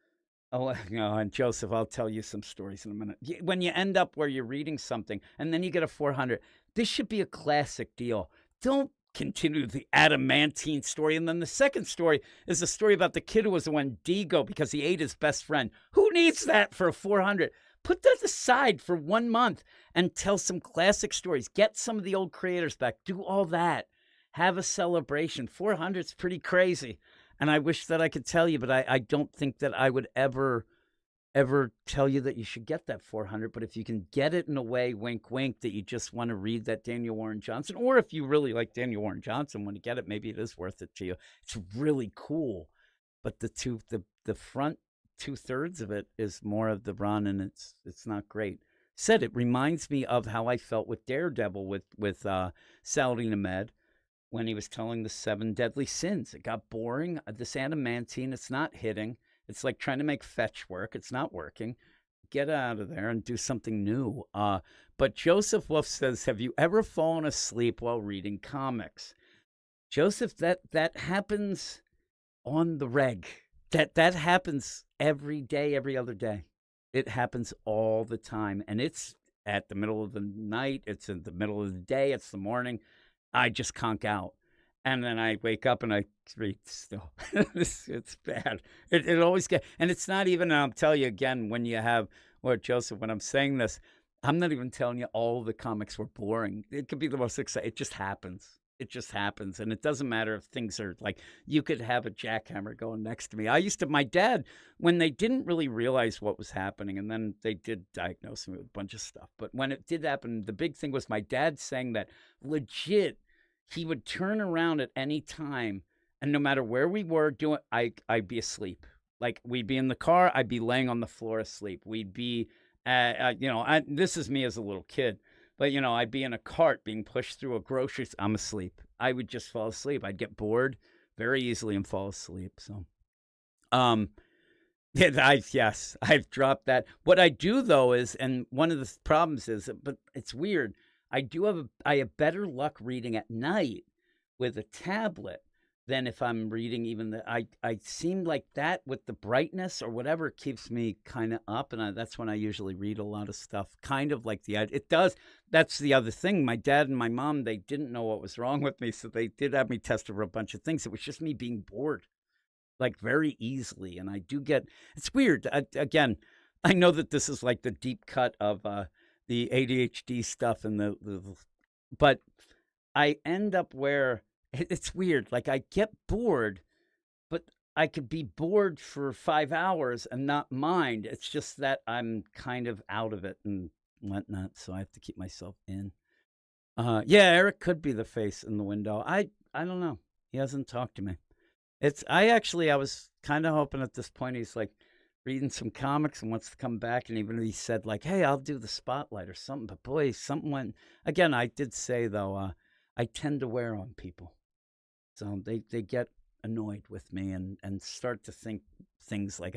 and Joseph, I'll tell you some stories in a minute. When you end up where you're reading something and then you get a 400, this should be a classic deal. Don't continue the adamantine story. And then the second story is a story about the kid who was a Wendigo because he ate his best friend. Who needs that for a 400? Put that aside for 1 month and tell some classic stories. Get some of the old creators back. Do all that. Have a celebration. 400 is pretty crazy. And I wish that I could tell you, but I don't think that I would ever tell you that you should get that 400. But if you can get it in a way, wink, wink, that you just want to read that Daniel Warren Johnson, or if you really like Daniel Warren Johnson, when you get it, maybe it is worth it to you. It's really cool. But the front 2/3 of it is more of the run, and it's not great. Said it reminds me of how I felt with Daredevil with Saladin Ahmed when he was telling the 7 deadly sins. It got boring. This adamantine, it's not hitting. It's like trying to make fetch work. It's not working. Get out of there and do something new. But Joseph Wolf says, have you ever fallen asleep while reading comics? Joseph, that happens on the reg. That happens every day, every other day. It happens all the time. And it's at the middle of the night. It's in the middle of the day. It's the morning. I just conk out. And then I wake up and I read still. It's bad. It always gets, and it's not even, I'll tell you again, when you have, or Joseph, when I'm saying this, I'm not even telling you all the comics were boring. It could be the most exciting. It just happens. It just happens. And it doesn't matter if things are like, you could have a jackhammer going next to me. My dad, when they didn't really realize what was happening, and then they did diagnose me with a bunch of stuff. But when it did happen, the big thing was my dad saying that legit, he would turn around at any time, and no matter where we were doing, I'd be asleep. Like we'd be in the car, I'd be laying on the floor asleep. We'd be, this is me as a little kid. But, I'd be in a cart being pushed through a grocery store. I'm asleep. I would just fall asleep. I'd get bored very easily and fall asleep. So, yes, I've dropped that. What I do, though, is, and one of the problems is, but it's weird, I have better luck reading at night with a tablet than if I'm reading even I seem like that with the brightness or whatever keeps me kind of up, and that's when I usually read a lot of stuff. Kind of like it does. That's the other thing. My dad and my mom, they didn't know what was wrong with me, so they did have me tested for a bunch of things. It was just me being bored, like very easily, and I do get. It's weird. Again, I know that this is like the deep cut of the ADHD stuff and but I end up where it's weird. Like I get bored, but I could be bored for 5 hours and not mind. It's just that I'm kind of out of it and whatnot, so I have to keep myself in. Yeah, Eric could be the face in the window. I don't know. He hasn't talked to me. I was kind of hoping at this point he's like reading some comics and wants to come back, and even he said like, "Hey, I'll do the spotlight or something." But boy, something went. Again, I did say though, I tend to wear on people. So they get annoyed with me and start to think things like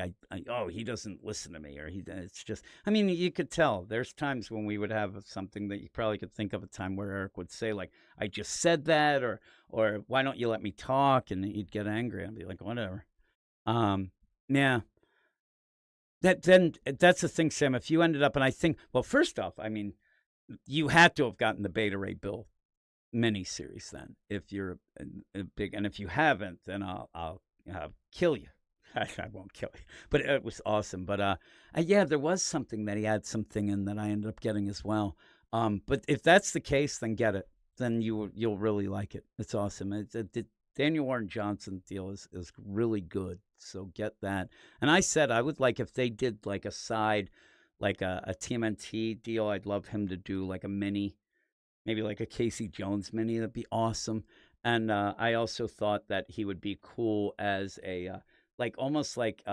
oh, he doesn't listen to me, or it's just, I mean, you could tell there's times when we would have something that you probably could think of a time where Eric would say like, I just said that, or why don't you let me talk, and he'd get angry. I'd be like, whatever. Yeah. That's the thing, Sam. If you ended up, and I think, well, first off, I mean, you had to have gotten the Beta Ray Bill miniseries then, if you're a big, and if you haven't, then I'll kill you. I won't kill you, but it was awesome. But yeah, there was something that he had something in that I ended up getting as well. But if that's the case, then get it. Then you'll really like it. It's awesome. The Daniel Warren Johnson deal is really good. So get that. And I said I would like if they did like a side, like a TMNT deal. I'd love him to do like a mini. Maybe like a Casey Jones mini. That'd be awesome. And I also thought that he would be cool as a, like almost like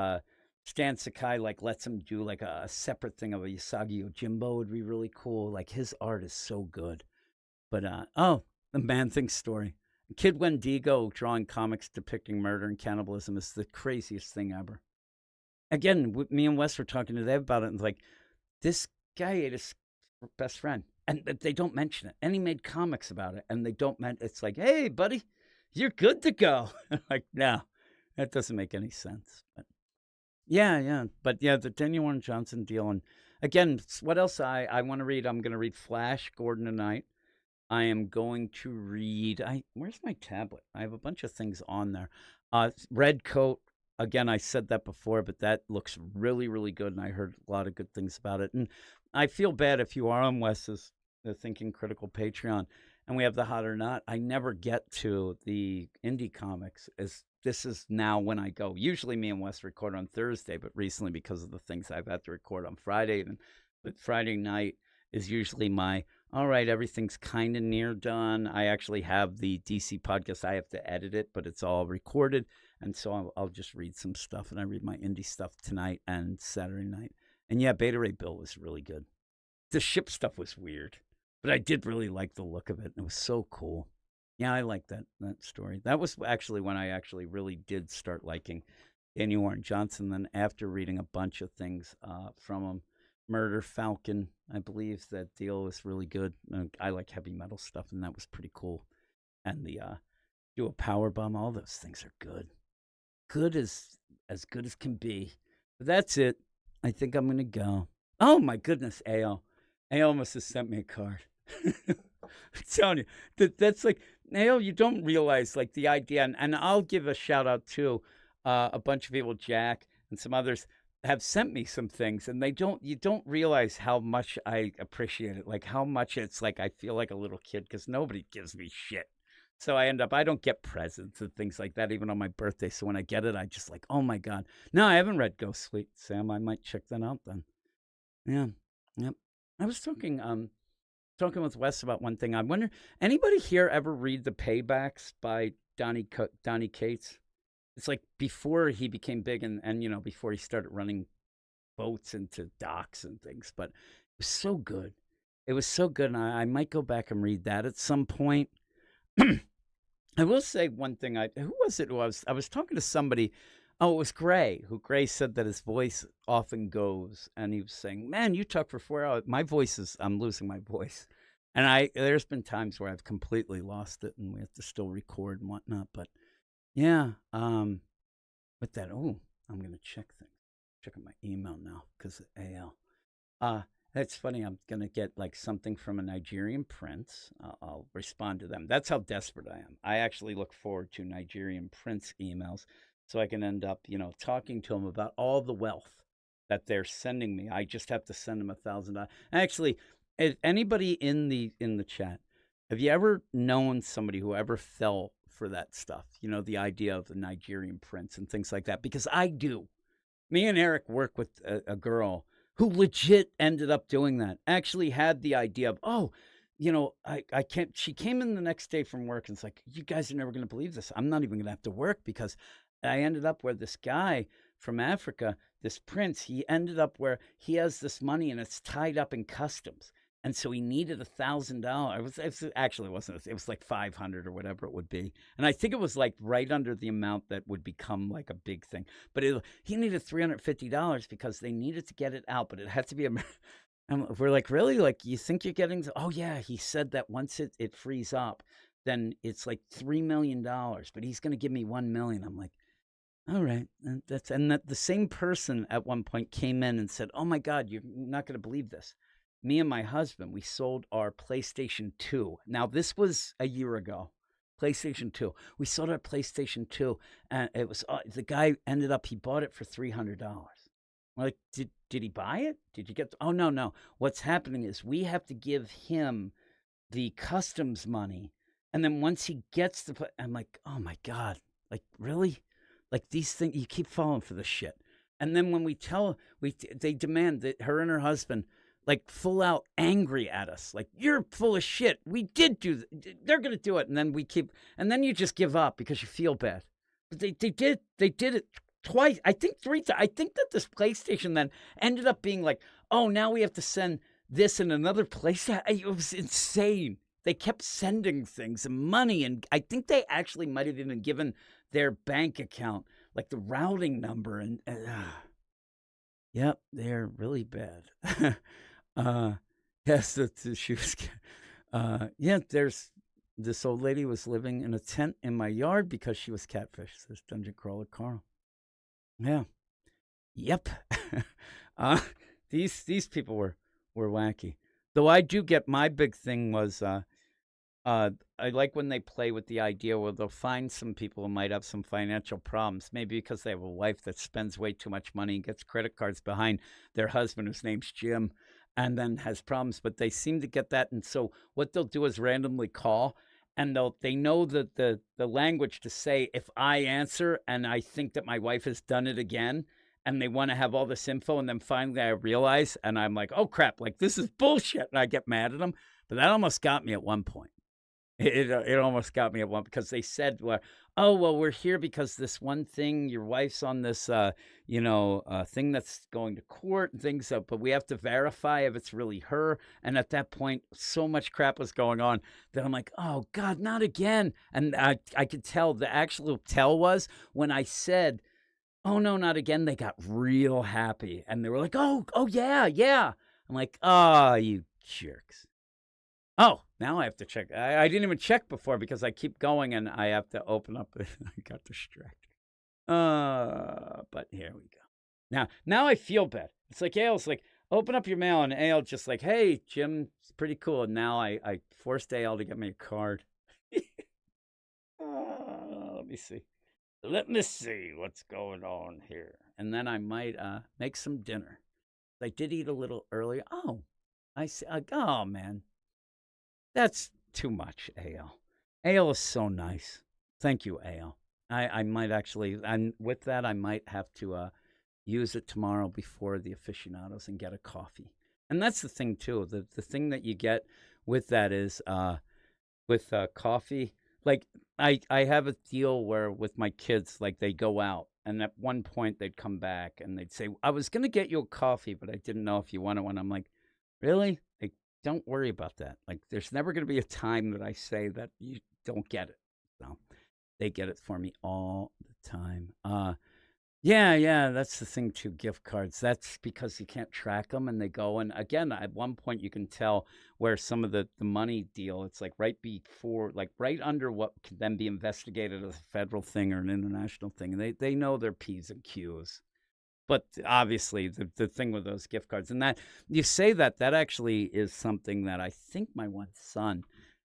Stan Sakai, like lets him do like a separate thing of a Usagi Yojimbo would be really cool. Like his art is so good. But, oh, the Man Thing story. Kid Wendigo drawing comics depicting murder and cannibalism is the craziest thing ever. Again, me and Wes were talking today about it, and like, this guy ate his best friend. And they don't mention it. And he made comics about it. And they don't mention it's like, hey, buddy, you're good to go. Like, no, that doesn't make any sense. But yeah. But yeah, the Daniel Warren Johnson deal. And again, what else I want to read? I'm going to read Flash Gordon tonight. I am going to read. Where's my tablet? I have a bunch of things on there. Red Coat. Again, I said that before, but that looks really, really good. And I heard a lot of good things about it. And I feel bad if you are on Wes's the Thinking Critical Patreon and we have the Hot or Not. I never get to the indie comics. This is now when I go. Usually me and Wes record on Thursday, but recently because of the things I've had to record on Friday, but Friday night is usually my, all right, everything's kind of near done. I actually have the DC podcast. I have to edit it, but it's all recorded. And so I'll just read some stuff, and I read my indie stuff tonight and Saturday night. And yeah, Beta Ray Bill was really good. The ship stuff was weird, but I did really like the look of it. It was so cool. Yeah, I like that story. That was actually when I actually really did start liking Daniel Warren Johnson. Then after reading a bunch of things from him, Murder Falcon, I believe that deal was really good. I like heavy metal stuff, and that was pretty cool. And the do a power bomb, all those things are good. Good as good as can be. But that's it. I think I'm gonna go. Oh my goodness, AO. AO must have sent me a card. I'm telling you, that's like, AO, you don't realize like the idea, and I'll give a shout out to a bunch of people, Jack and some others have sent me some things, and you don't realize how much I appreciate it. Like how much it's like I feel like a little kid because nobody gives me shit. So I don't get presents and things like that, even on my birthday. So when I get it, I just like, oh my God. No, I haven't read Ghost Fleet, Sam. I might check that out then. Yeah. Yep. I was talking with Wes about one thing. I wonder, anybody here ever read The Paybacks by Donnie Cates? It's like before he became big and before he started running boats into docks and things, but it was so good. It was so good. And I might go back and read that at some point. I will say one thing. Who was it? I was talking to somebody. Oh, it was Gray. Gray said that his voice often goes, and he was saying, "Man, you talk for 4 hours. I'm losing my voice." And there's been times where I've completely lost it, and we have to still record and whatnot. But Yeah. With that, oh, I'm gonna check things. Checking my email now because of AL. Uh, that's funny. I'm gonna get like something from a Nigerian prince. I'll respond to them. That's how desperate I am. I actually look forward to Nigerian prince emails, so I can end up, talking to them about all the wealth that they're sending me. I just have to send them $1,000. Actually, anybody in the chat, have you ever known somebody who ever fell for that stuff? The idea of the Nigerian prince and things like that, because I do. Me and Eric work with a girl who legit ended up doing that. Actually had the idea of, oh, I can't. She came in the next day from work and it's like, you guys are never going to believe this. I'm not even going to have to work because I ended up where this guy from Africa, this prince, he ended up where he has this money and it's tied up in customs. And so he needed $1,000. Actually, it wasn't. It was like 500 or whatever it would be. And I think it was like right under the amount that would become like a big thing. But he needed $350 because they needed to get it out, but it had to be and we're like, really? Like, you think you're getting? Oh yeah, he said that once it frees up, then it's like $3 million. But he's going to give me $1 million. I'm like, all right, and the same person at one point came in and said, "Oh my God, you're not going to believe this. Me and my husband, we sold our PlayStation 2. Now, this was a year ago. PlayStation 2. We sold our PlayStation 2, and it was the guy ended up, he bought it for $300. We're like, did he buy it? Did you get? Oh, no, no. What's happening is we have to give him the customs money, and then once he gets I'm like, oh my God, like really? Like these things, you keep falling for this shit. And then when they demand that her and her husband, like full out angry at us, like, you're full of shit. We did they're going to do it. And then and then you just give up because you feel bad. But they did it twice. I think 3 times. I think that this PlayStation then ended up being like, oh, now we have to send this in another place. It was insane. They kept sending things and money. And I think they actually might have even given their bank account, like the routing number. And yep, they're really bad. Yes, she was. Yeah, there's this old lady was living in a tent in my yard because she was catfish. Says Dungeon Crawler Carl. Yeah. Yep. These people were wacky. Though I do get, my big thing was I like when they play with the idea where they'll find some people who might have some financial problems, maybe because they have a wife that spends way too much money and gets credit cards behind their husband, whose name's Jim, and then has problems. But they seem to get that, and so what they'll do is randomly call, and they know the language to say, if I answer and I think that my wife has done it again, and they want to have all this info, and then finally I realize, and I'm like, oh crap, like this is bullshit, and I get mad at them. But that almost got me at one point. It almost got me at one, because they said, well, oh, well, we're here because this one thing, your wife's on this, thing that's going to court and things, but we have to verify if it's really her. And at that point, so much crap was going on that I'm like, oh God, not again. And I could tell, the actual tell was when I said, oh no, not again, they got real happy. And they were like, oh yeah, yeah. I'm like, oh, you jerks. Oh, now I have to check. I didn't even check before because I keep going and I have to open up. I got distracted. But here we go. Now I feel bad. It's likeAle's like, open up your mail, and Ale just like, hey, Jim, it's pretty cool. And now I forced Ale to get me a card. Let me see. Let me see what's going on here. And then I might make some dinner. I did eat a little earlier. Oh, I see. Oh, man. That's too much, Ale. Ale is so nice. Thank you, Ale. I might actually, and with that, I might have to use it tomorrow before the aficionados and get a coffee. And that's the thing, too. The thing that you get with that is with coffee, like I have a deal where with my kids, like they go out, and at one point they'd come back and they'd say, I was going to get you a coffee, but I didn't know if you wanted one. I'm like, really? Like, don't worry about that. Like, there's never going to be a time that I say that you don't get it. So they get it for me all the time. Yeah, that's the thing too, gift cards. That's because you can't track them and they go and again, at one point you can tell where some of the money deal, it's like right before like right under what could then be investigated as a federal thing or an international thing. And they know their P's and Q's. But obviously the thing with those gift cards and that you say that that actually is something that I think my one son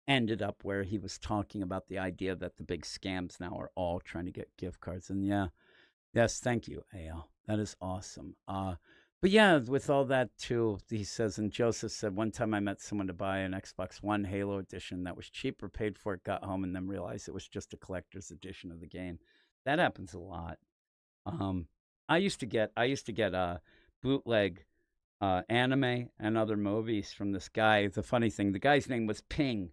ended up where he was talking about the idea that the big scams now are all trying to get gift cards. And yeah, yes, thank you, AL. That is awesome. But yeah, with all that too, he says, and Joseph said, one time I met someone to buy an Xbox One Halo edition that was cheaper, paid for it, got home, and then realized it was just a collector's edition of the game. That happens a lot. Um, I used to get bootleg anime and other movies from this guy. The funny thing, the guy's name was Ping,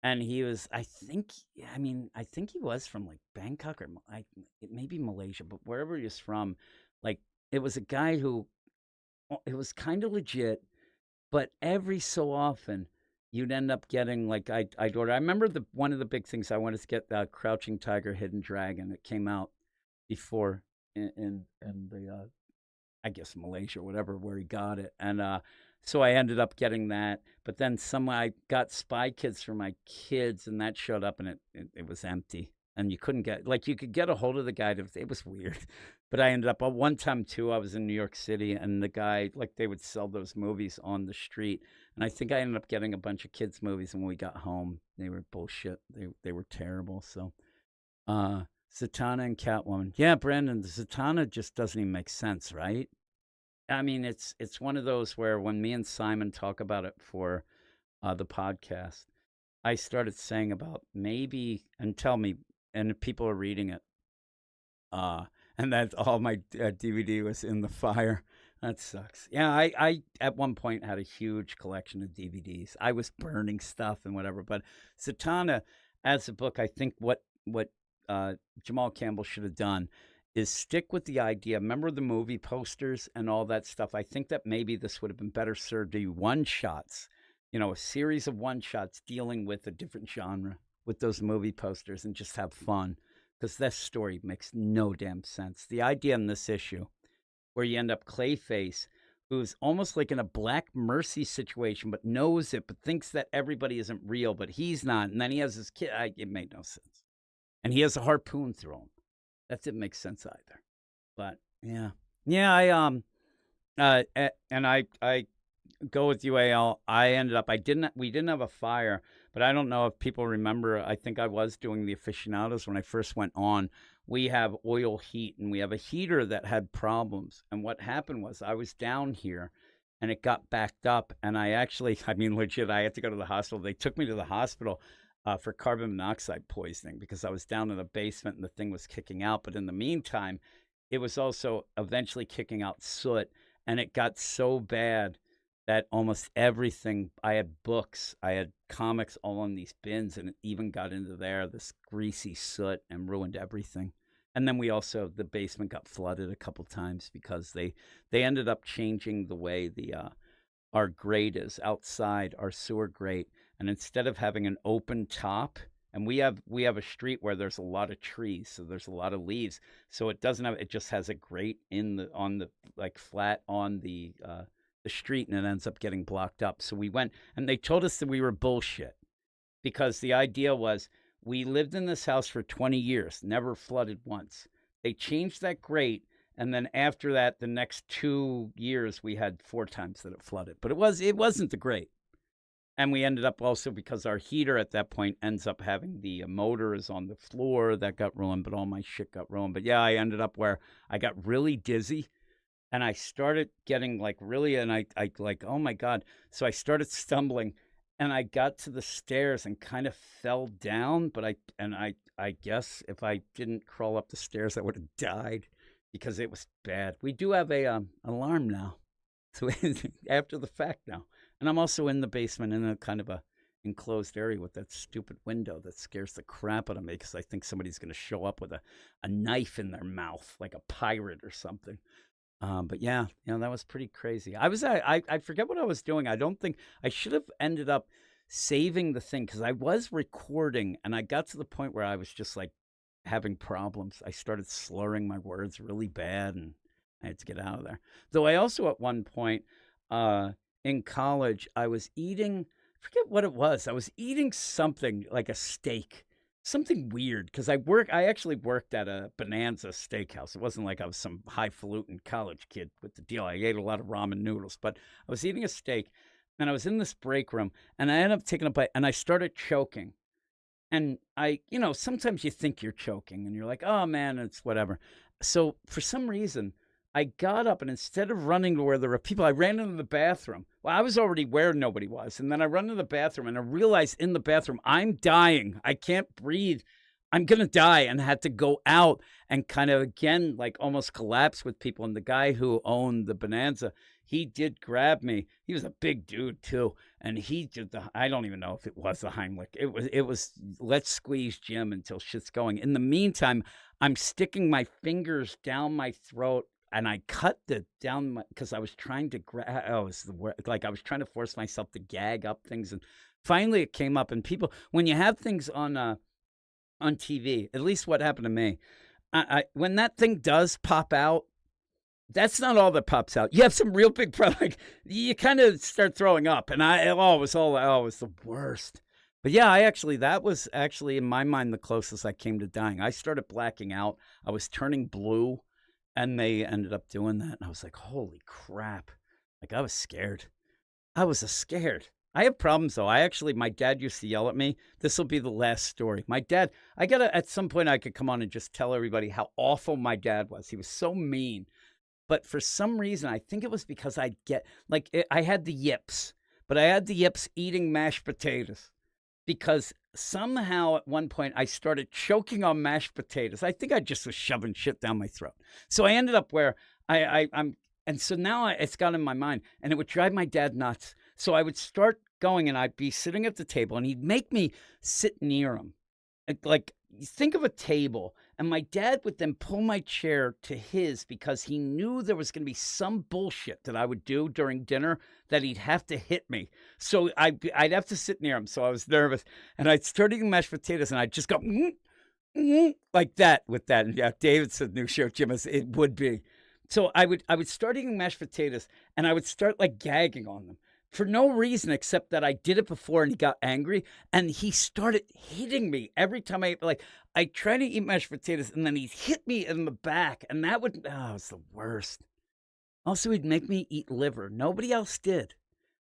and he was, I think, yeah, I mean, I think he was from like Bangkok or it may be Malaysia, but wherever he was from, like it was a guy who it was kind of legit, but every so often you'd end up getting like I'd order. I remember the one of the big things I wanted to get Crouching Tiger, Hidden Dragon. It came out before in the I guess Malaysia or whatever where he got it. And so I ended up getting that. But then I got Spy Kids for my kids and that showed up and it was empty. And you couldn't get like you could get a hold of the guy it was weird. But I ended up one time too, I was in New York City and the guy like they would sell those movies on the street. And I think I ended up getting a bunch of kids' movies and when we got home, they were bullshit. They were terrible. So Zatanna and Catwoman. Yeah, Brandon, the Zatanna just doesn't even make sense, right? I mean, it's one of those where when me and Simon talk about it for the podcast, I started saying about maybe and tell me, and if people are reading it, uh, and that all my DVD was in the fire. That sucks. Yeah, I at one point had a huge collection of DVDs. I was burning stuff and whatever, but Zatanna, as a book, I think what Jamal Campbell should have done is stick with the idea. Remember the movie posters and all that stuff? I think that maybe this would have been better served to one shots, a series of one shots dealing with a different genre with those movie posters and just have fun because this story makes no damn sense. The idea in this issue where you end up Clayface, who's almost like in a Black Mercy situation, but knows it, but thinks that everybody isn't real, but he's not. And then he has his kid. It made no sense. And he has a harpoon through him. That didn't make sense either. But yeah. Yeah, and I go with you, AL. We didn't have a fire, but I don't know if people remember. I think I was doing the aficionados when I first went on. We have oil heat and we have a heater that had problems. And what happened was I was down here and it got backed up. And I mean, legit, I had to go to the hospital. They took me to the hospital for carbon monoxide poisoning because I was down in the basement and the thing was kicking out. But in the meantime, it was also eventually kicking out soot. And it got so bad that almost everything, I had books, I had comics all in these bins, and it even got into there, this greasy soot, and ruined everything. And then the basement got flooded a couple times because they ended up changing the way our grate is outside, our sewer grate. And instead of having an open top, and we have a street where there's a lot of trees, so there's a lot of leaves. So it just has a grate on the like flat on the street, and it ends up getting blocked up. So we went and they told us that we were bullshit because the idea was we lived in this house for 20 years, never flooded once. They changed that grate. And then after that, the next 2 years, we had 4 times that it flooded. But it wasn't the grate. And we ended up also because our heater at that point ends up having the motor is on the floor that got ruined, but all my shit got ruined. But yeah, I ended up where I got really dizzy and I started getting like really, and I like, oh my God. So I started stumbling and I got to the stairs and kind of fell down. But I guess if I didn't crawl up the stairs, I would have died because it was bad. We do have a alarm now. So after the fact now. And I'm also in the basement in a kind of a enclosed area with that stupid window that scares the crap out of me because I think somebody's going to show up with a knife in their mouth like a pirate or something. But yeah, that was pretty crazy. I forget what I was doing. I don't think I should have ended up saving the thing because I was recording and I got to the point where I was just like having problems. I started slurring my words really bad, and I had to get out of there. Though I also at one point in college, I was eating, forget what it was. I was eating something like a steak, something weird because I actually worked at a Bonanza steakhouse. It wasn't like I was some highfalutin college kid with the deal. I ate a lot of ramen noodles, but I was eating a steak and I was in this break room and I ended up taking a bite and I started choking. And sometimes you think you're choking and you're like, oh man, it's whatever. So for some reason, I got up and instead of running to where there were people, I ran into the bathroom. Well, I was already where nobody was. And then I run to the bathroom and I realized in the bathroom, I'm dying. I can't breathe. I'm going to die. And I had to go out and kind of again, like almost collapse with people. And the guy who owned the Bonanza, he did grab me. He was a big dude too. And he did I don't even know if it was a Heimlich. It was, let's squeeze Jim until shit's going. In the meantime, I'm sticking my fingers down my throat and I cut because I was trying to like I was trying to force myself to gag up things. And finally it came up and people, when you have things on TV, at least what happened to me, when that thing does pop out, that's not all that pops out. You have some real big problem. Like, you kind of start throwing up, and it was the worst. But yeah, that was actually in my mind the closest I came to dying. I started blacking out. I was turning blue, and they ended up doing that. And I was like, holy crap! Like I was scared. I was scared. I have problems though. My dad used to yell at me. This will be the last story. My dad, at some point I could come on and just tell everybody how awful my dad was. He was so mean. But for some reason, I think it was because I had the yips, but I had the yips eating mashed potatoes because somehow at one point I started choking on mashed potatoes. I think I just was shoving shit down my throat. So I ended up where and so now it's got in my mind and it would drive my dad nuts. So I would start going and I'd be sitting at the table and he'd make me sit near him. Like think of a table and my dad would then pull my chair to his because he knew there was going to be some bullshit that I would do during dinner that he'd have to hit me. So I'd have to sit near him. So I was nervous and I'd start eating mashed potatoes and I'd just go like that with that. And yeah, David said new show, Jim, it would be. So I would start eating mashed potatoes and I would start like gagging on them. For no reason except that I did it before and he got angry and he started hitting me every time I try to eat mashed potatoes and then he'd hit me in the back and it was the worst. Also, he'd make me eat liver. Nobody else did.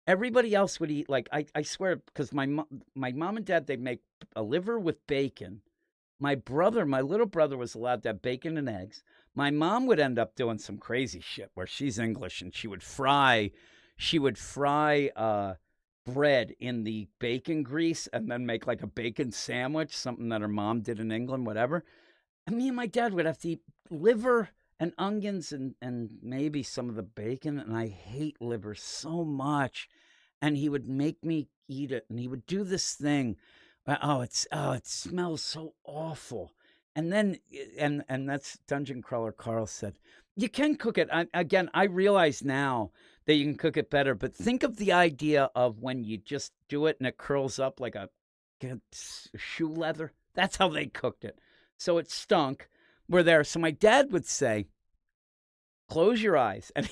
Everybody else would eat, I swear, because my mom and dad, they make a liver with bacon. My little brother was allowed to have bacon and eggs. My mom would end up doing some crazy shit where she's English and she would fry bread in the bacon grease and then make like a bacon sandwich, something that her mom did in England, whatever. And me and my dad would have to eat liver and onions and maybe some of the bacon. And I hate liver so much. And he would make me eat it. And he would do this thing. It smells so awful. And then, and that's Dungeon Crawler Carl said, you can cook it. I realize now that you can cook it better, but think of the idea of when you just do it and it curls up like a shoe leather. That's how they cooked it. So it stunk. We're there. So my dad would say, close your eyes. And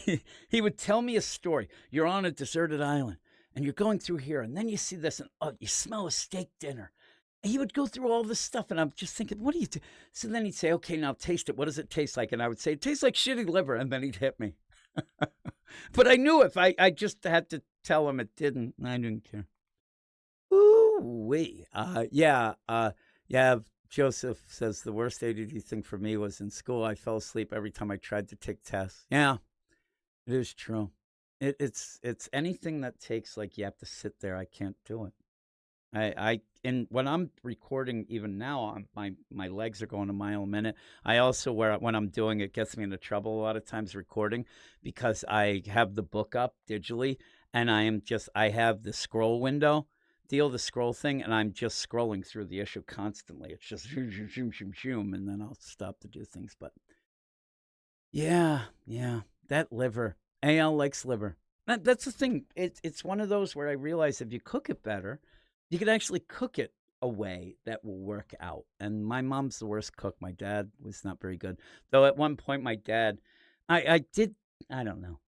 he would tell me a story. You're on a deserted island and you're going through here. And then you see this and you smell a steak dinner. And he would go through all this stuff. And I'm just thinking, what do you do? So then he'd say, okay, now taste it. What does it taste like? And I would say, it tastes like shitty liver. And then he'd hit me. But I knew if I just had to tell him it didn't. I didn't care. Ooh-wee. Joseph says the worst ADD thing for me was in school. I fell asleep every time I tried to take tests. Yeah, it is true. It's anything that takes you have to sit there. I can't do it. And when I'm recording, even now, my legs are going a mile a minute. I also, when I'm doing it, gets me into trouble a lot of times recording because I have the book up digitally and I have the scroll window deal, the scroll thing, and I'm just scrolling through the issue constantly. It's just zoom, zoom, zoom, zoom, zoom, and then I'll stop to do things. But yeah, that liver. AL likes liver. That's the thing. It's one of those where I realize if you cook it better, you can actually cook it a way that will work out. And my mom's the worst cook. My dad was not very good. Though at one point, my dad, I don't know.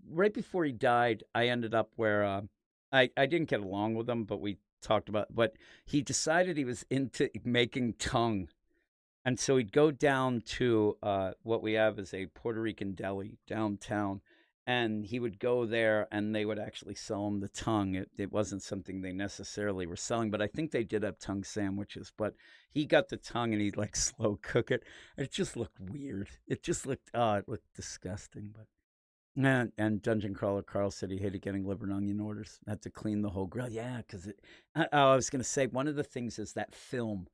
Right before he died, I ended up where I didn't get along with him, but we talked but he decided he was into making tongue. And so he'd go down to what we have is a Puerto Rican deli downtown, and he would go there and they would actually sell him the tongue. It wasn't something they necessarily were selling, but I think they did have tongue sandwiches. But he got the tongue and he'd like slow cook it. It just looked weird. It looked disgusting. But and Dungeon Crawler Carl said he hated getting liver and onion orders. Had to clean the whole grill. Yeah, because I was going to say one of the things is that film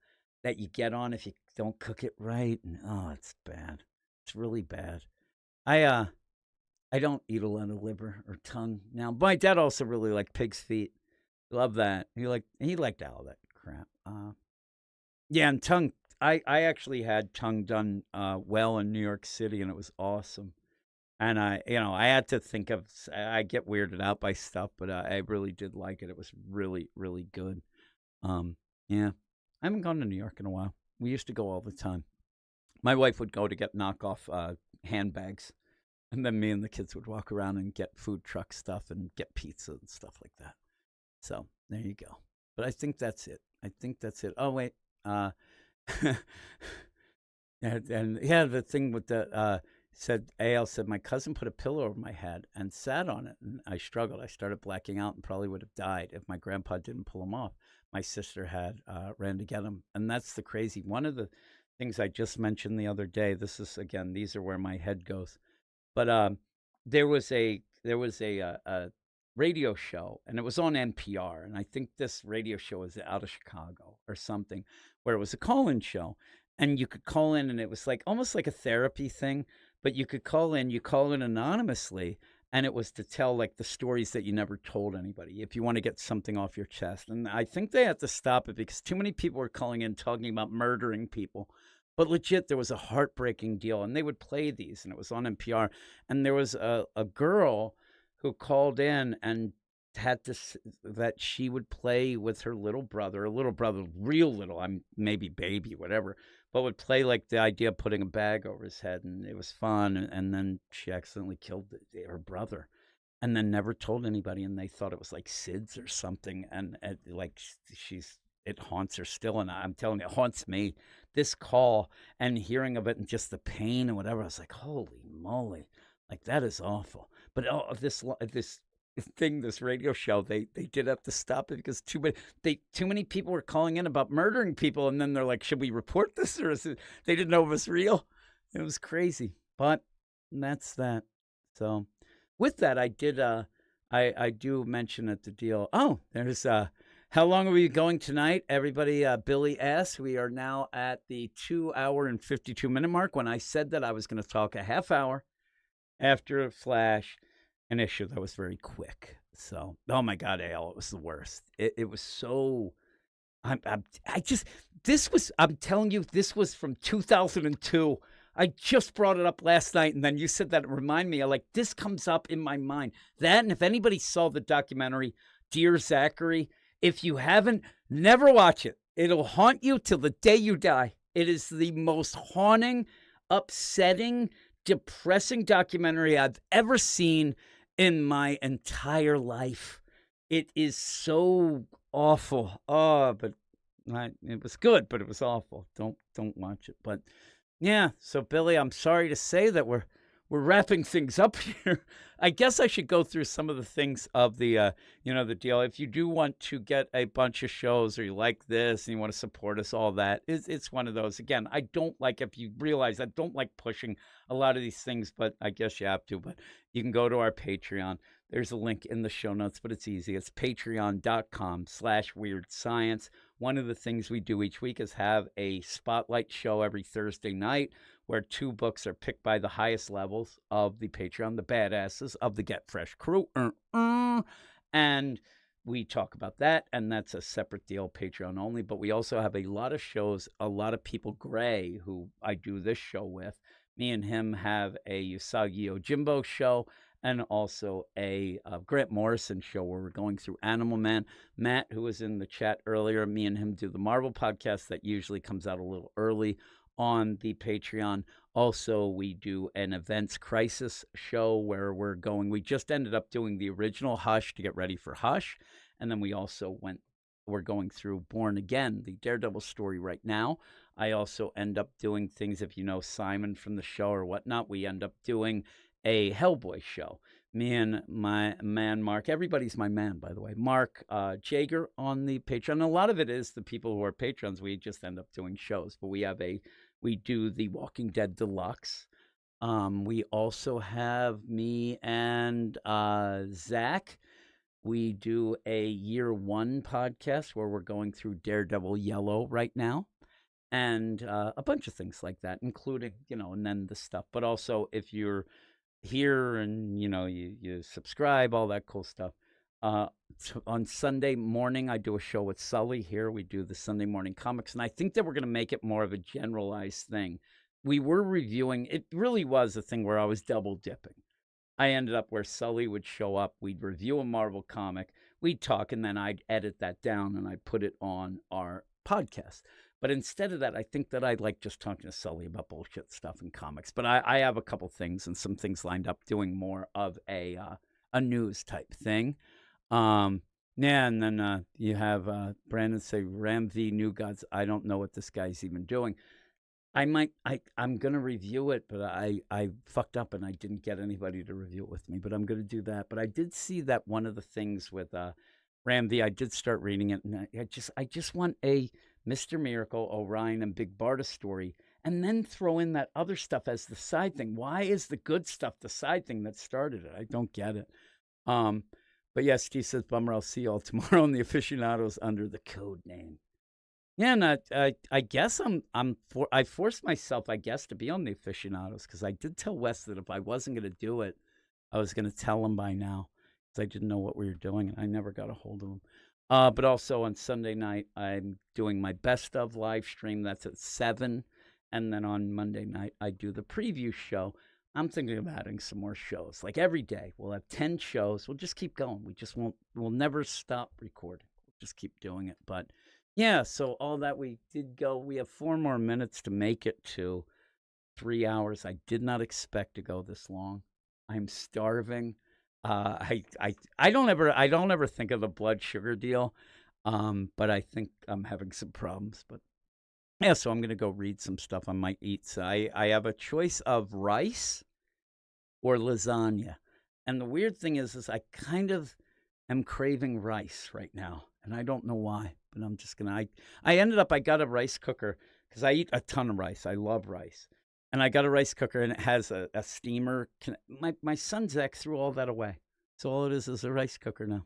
that you get on if you don't cook it right, and it's bad. It's really bad. I don't eat a lot of liver or tongue now. My dad also really liked pig's feet. Love that. He liked all that crap. Yeah, and tongue. I actually had tongue done well in New York City, and it was awesome. And I had to think of. I get weirded out by stuff, but I really did like it. It was really, really good. Yeah, I haven't gone to New York in a while. We used to go all the time. My wife would go to get knockoff handbags, and then me and the kids would walk around and get food truck stuff and get pizza and stuff like that. So there you go. But I think that's it. Oh wait, and yeah, the thing with the AL said my cousin put a pillow over my head and sat on it, and I struggled. I started blacking out and probably would have died if my grandpa didn't pull him off. My sister had ran to get him, and that's the crazy. One of the things I just mentioned the other day. This is again, these are where my head goes. But there was a radio show, and it was on NPR, and I think this radio show was out of Chicago or something, where it was a call-in show, and you could call in, and it was like almost like a therapy thing, but you could call in anonymously, and it was to tell like the stories that you never told anybody if you want to get something off your chest. And I think they had to stop it because too many people were calling in talking about murdering people. But legit, there was a heartbreaking deal, and they would play these, and it was on NPR. And there was a girl who called in and had this that she would play with her little brother, real little, I'm maybe baby, whatever, but would play like the idea of putting a bag over his head, and it was fun. And then she accidentally killed her brother, and then never told anybody, and they thought it was like SIDS or something, and like it haunts her still, and I'm telling you, it haunts me. This call and hearing of it and just the pain and whatever, I was like, holy moly, like that is awful. But this radio show, they did have to stop it because too many people were calling in about murdering people, and then they're like, should we report this, or they didn't know it was real? It was crazy, but that's that. So with that, I did I do mention at the deal. Oh, there's how long are we going tonight? Everybody, Billy asks. We are now at the 2 hour and 52 minute mark. When I said that I was going to talk a half hour after a flash, an issue that was very quick. So, oh my God, Al, it was the worst. It was so. I'm telling you, this was from 2002. I just brought it up last night, and then you said that it reminded me. This comes up in my mind. That, and if anybody saw the documentary Dear Zachary, if you haven't, never watch it. It'll haunt you till the day you die. It is the most haunting, upsetting, depressing documentary I've ever seen in my entire life. It is so awful. Oh, but it was good, but it was awful. Don't watch it. But yeah, so Billy, I'm sorry to say that we're wrapping things up here. I guess I should go through some of the things of the the deal. If you do want to get a bunch of shows, or you like this and you want to support us, all that, it's one of those. Again, I don't like, if you realize, I don't like pushing a lot of these things, but I guess you have to. But you can go to our Patreon. There's a link in the show notes, but it's easy. It's patreon.com/weirdscience. One of the things we do each week is have a spotlight show every Thursday night, where 2 books are picked by the highest levels of the Patreon, the badasses of the Get Fresh crew. And we talk about that, and that's a separate deal, Patreon only. But we also have a lot of shows, a lot of people, Gray, who I do this show with. Me and him have a Usagi Yojimbo show, and also a Grant Morrison show where we're going through Animal Man. Matt, who was in the chat earlier, me and him do the Marvel podcast that usually comes out a little early on the Patreon. Also, we do an events crisis show where we just ended up doing the original Hush to get ready for Hush. And then we're going through Born Again, the Daredevil story right now. I also end up doing things, if you know Simon from the show or whatnot, we end up doing a Hellboy show. Me and my man, Mark, everybody's my man, by the way, Mark Jager on the Patreon. A lot of it is the people who are patrons. We just end up doing shows, but we do the Walking Dead Deluxe. We also have me and Zach. We do a year one podcast where we're going through Daredevil Yellow right now. And a bunch of things like that, including, and then the stuff. But also, if you're here and, you subscribe, all that cool stuff. On Sunday morning, I do a show with Sully here. We do the Sunday morning comics. And I think that we're going to make it more of a generalized thing. We were reviewing, it really was a thing where I was double dipping. I ended up where Sully would show up. We'd review a Marvel comic. We'd talk, and then I'd edit that down and I'd put it on our podcast. But instead of that, I think that I like just talking to Sully about bullshit stuff in comics. But I have a couple things and some things lined up doing more of a news type thing. Yeah, and then you have Brandon say, Ram V New Gods. I don't know what this guy's even doing. I'm going to review it, but I fucked up and I didn't get anybody to review it with me. But I'm going to do that. But I did see that one of the things with Ram V, I did start reading it. And I just want a Mr. Miracle, Orion, and Big Barda story, and then throw in that other stuff as the side thing. Why is the good stuff the side thing that started it? I don't get it. But yes, Steve says, bummer, I'll see you all tomorrow on the aficionados under the code name. Yeah, and I guess I forced myself, I guess, to be on the aficionados because I did tell Wes that if I wasn't going to do it, I was going to tell him by now because I didn't know what we were doing, and I never got a hold of him. But also on Sunday night, I'm doing my best of live stream. That's at 7. And then on Monday night, I do the preview show. I'm thinking of adding some more shows. Like every day, we'll have 10 shows. We'll just keep going. We'll never stop recording. We'll just keep doing it. But yeah, so all that we did go. We have 4 more minutes to make it to 3 hours. I did not expect to go this long. I'm starving. I don't ever think of the blood sugar deal, but I think I'm having some problems. But yeah, so I'm gonna go read some stuff I might eat. So I have a choice of rice or lasagna, and the weird thing is I kind of am craving rice right now, and I don't know why. But I'm just gonna. I got a rice cooker because I eat a ton of rice. I love rice. And I got a rice cooker, and it has a steamer. My son Zach threw all that away. So all it is a rice cooker now.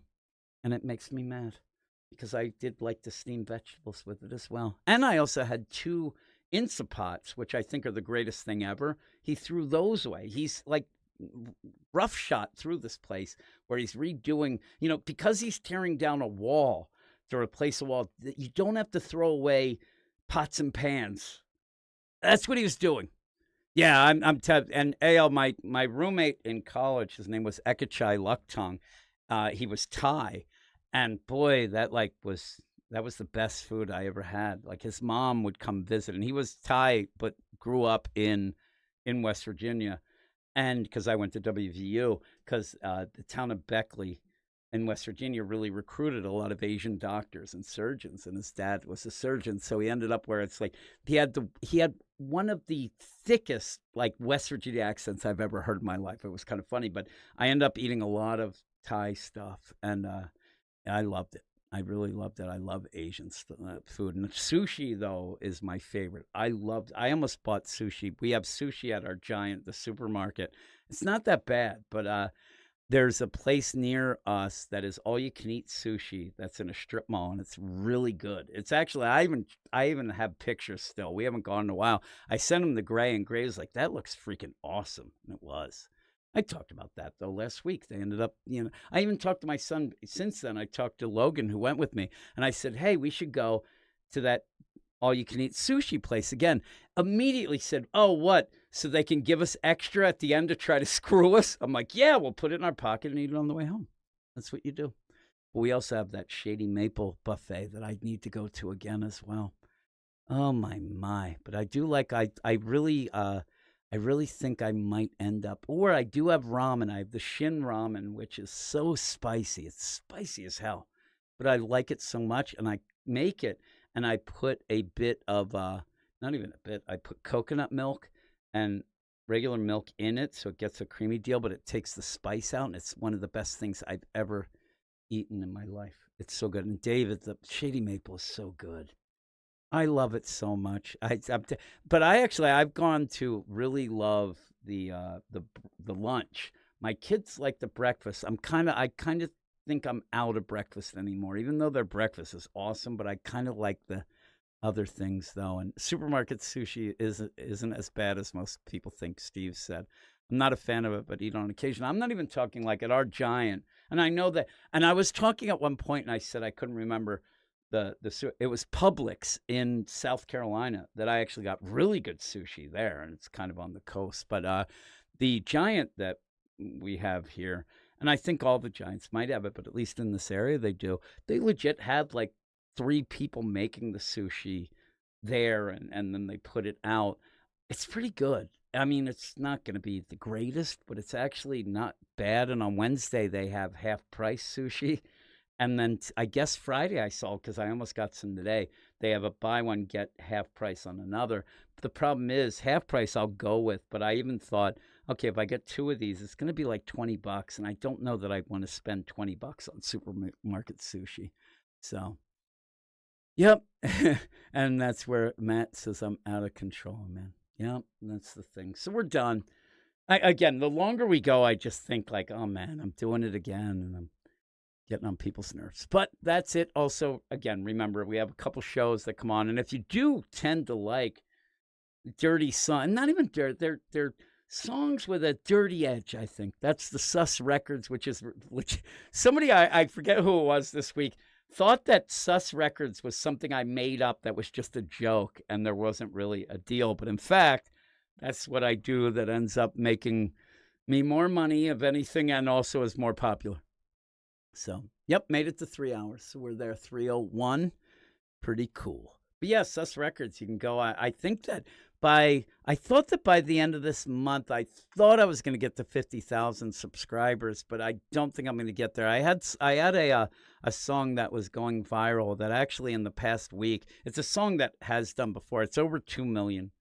And it makes me mad because I did like to steam vegetables with it as well. And I also had 2 Instapots, which I think are the greatest thing ever. He threw those away. He's like roughshod through this place where he's redoing, because he's tearing down a wall to replace a wall. You don't have to throw away pots and pans. That's what he was doing. Yeah, and AL, my roommate in college, his name was Ekachai Luktong. He was Thai, and boy, that was the best food I ever had. Like his mom would come visit, and he was Thai but grew up in West Virginia, and because I went to WVU, because the town of Beckley in West Virginia really recruited a lot of Asian doctors and surgeons, and his dad was a surgeon, so he ended up where it's like he had one of the thickest like West Virginia accents I've ever heard in my life. It was kind of funny, but I ended up eating a lot of Thai stuff, and I loved it. I really loved it. I love Asian food, and sushi though is my favorite. I almost bought sushi. We have sushi at our Giant, the supermarket. It's not that bad, but there's a place near us that is all you can eat sushi that's in a strip mall, and it's really good. It's actually, I even have pictures still. We haven't gone in a while. I sent him to Gray, and Gray was like, that looks freaking awesome. And it was. I talked about that though last week. They ended up, I even talked to my son since then. I talked to Logan, who went with me, and I said, hey, we should go to that all-you-can-eat sushi place. Again, immediately said, "Oh, what? So they can give us extra at the end to try to screw us?" I'm like, "Yeah, we'll put it in our pocket and eat it on the way home." That's what you do. But we also have that Shady Maple buffet that I need to go to again as well. Oh my! But I do like I really think I might end up, or I do have ramen. I have the Shin ramen, which is so spicy. It's spicy as hell, but I like it so much, and I make it, and I put a bit of not even a bit. I put coconut milk and regular milk in it, so it gets a creamy deal, but it takes the spice out, and it's one of the best things I've ever eaten in my life. It's so good. And David, the Shady Maple is so good. I love it so much. But I've gone to really love the lunch. My kids like the breakfast. I kind of think I'm out of breakfast anymore, even though their breakfast is awesome. But I kind of like the other things though. And supermarket sushi isn't as bad as most people think. Steve said, I'm not a fan of it, but eat on occasion. I'm not even talking like at our Giant. And I know that. And I was talking at one point, and I said I couldn't remember it was Publix in South Carolina that I actually got really good sushi there, and it's kind of on the coast. But the Giant that we have here, and I think all the Giants might have it, but at least in this area they do. They legit had like 3 people making the sushi there, and then they put it out. It's pretty good. I mean, it's not going to be the greatest, but it's actually not bad. And on Wednesday they have half price sushi. And then I guess Friday I saw, because I almost got some today, they have a buy one, get half price on another. But the problem is half price I'll go with, but I even thought, okay, if I get 2 of these, it's going to be like $20, and I don't know that I want to spend $20 on supermarket sushi. So, yep. And that's where Matt says I'm out of control, man. Yep, that's the thing. So we're done. Again, the longer we go, I just think like, oh man, I'm doing it again, and I'm getting on people's nerves. But that's it. Also, again, remember, we have a couple shows that come on. And if you do tend to like dirty song, not even dirt, they're songs with a dirty edge, I think. That's the Sus Records, which somebody, I forget who it was this week, thought that Sus Records was something I made up that was just a joke and there wasn't really a deal. But in fact, that's what I do that ends up making me more money, if anything, and also is more popular. So, yep, made it to 3 hours. So we're there 3:01. Pretty cool. But yes, Sus Records, you can go. I think that I thought that by the end of this month, I thought I was going to get to 50,000 subscribers, but I don't think I'm going to get there. I had a song that was going viral that actually in the past week, it's a song that has done before. It's over 2 million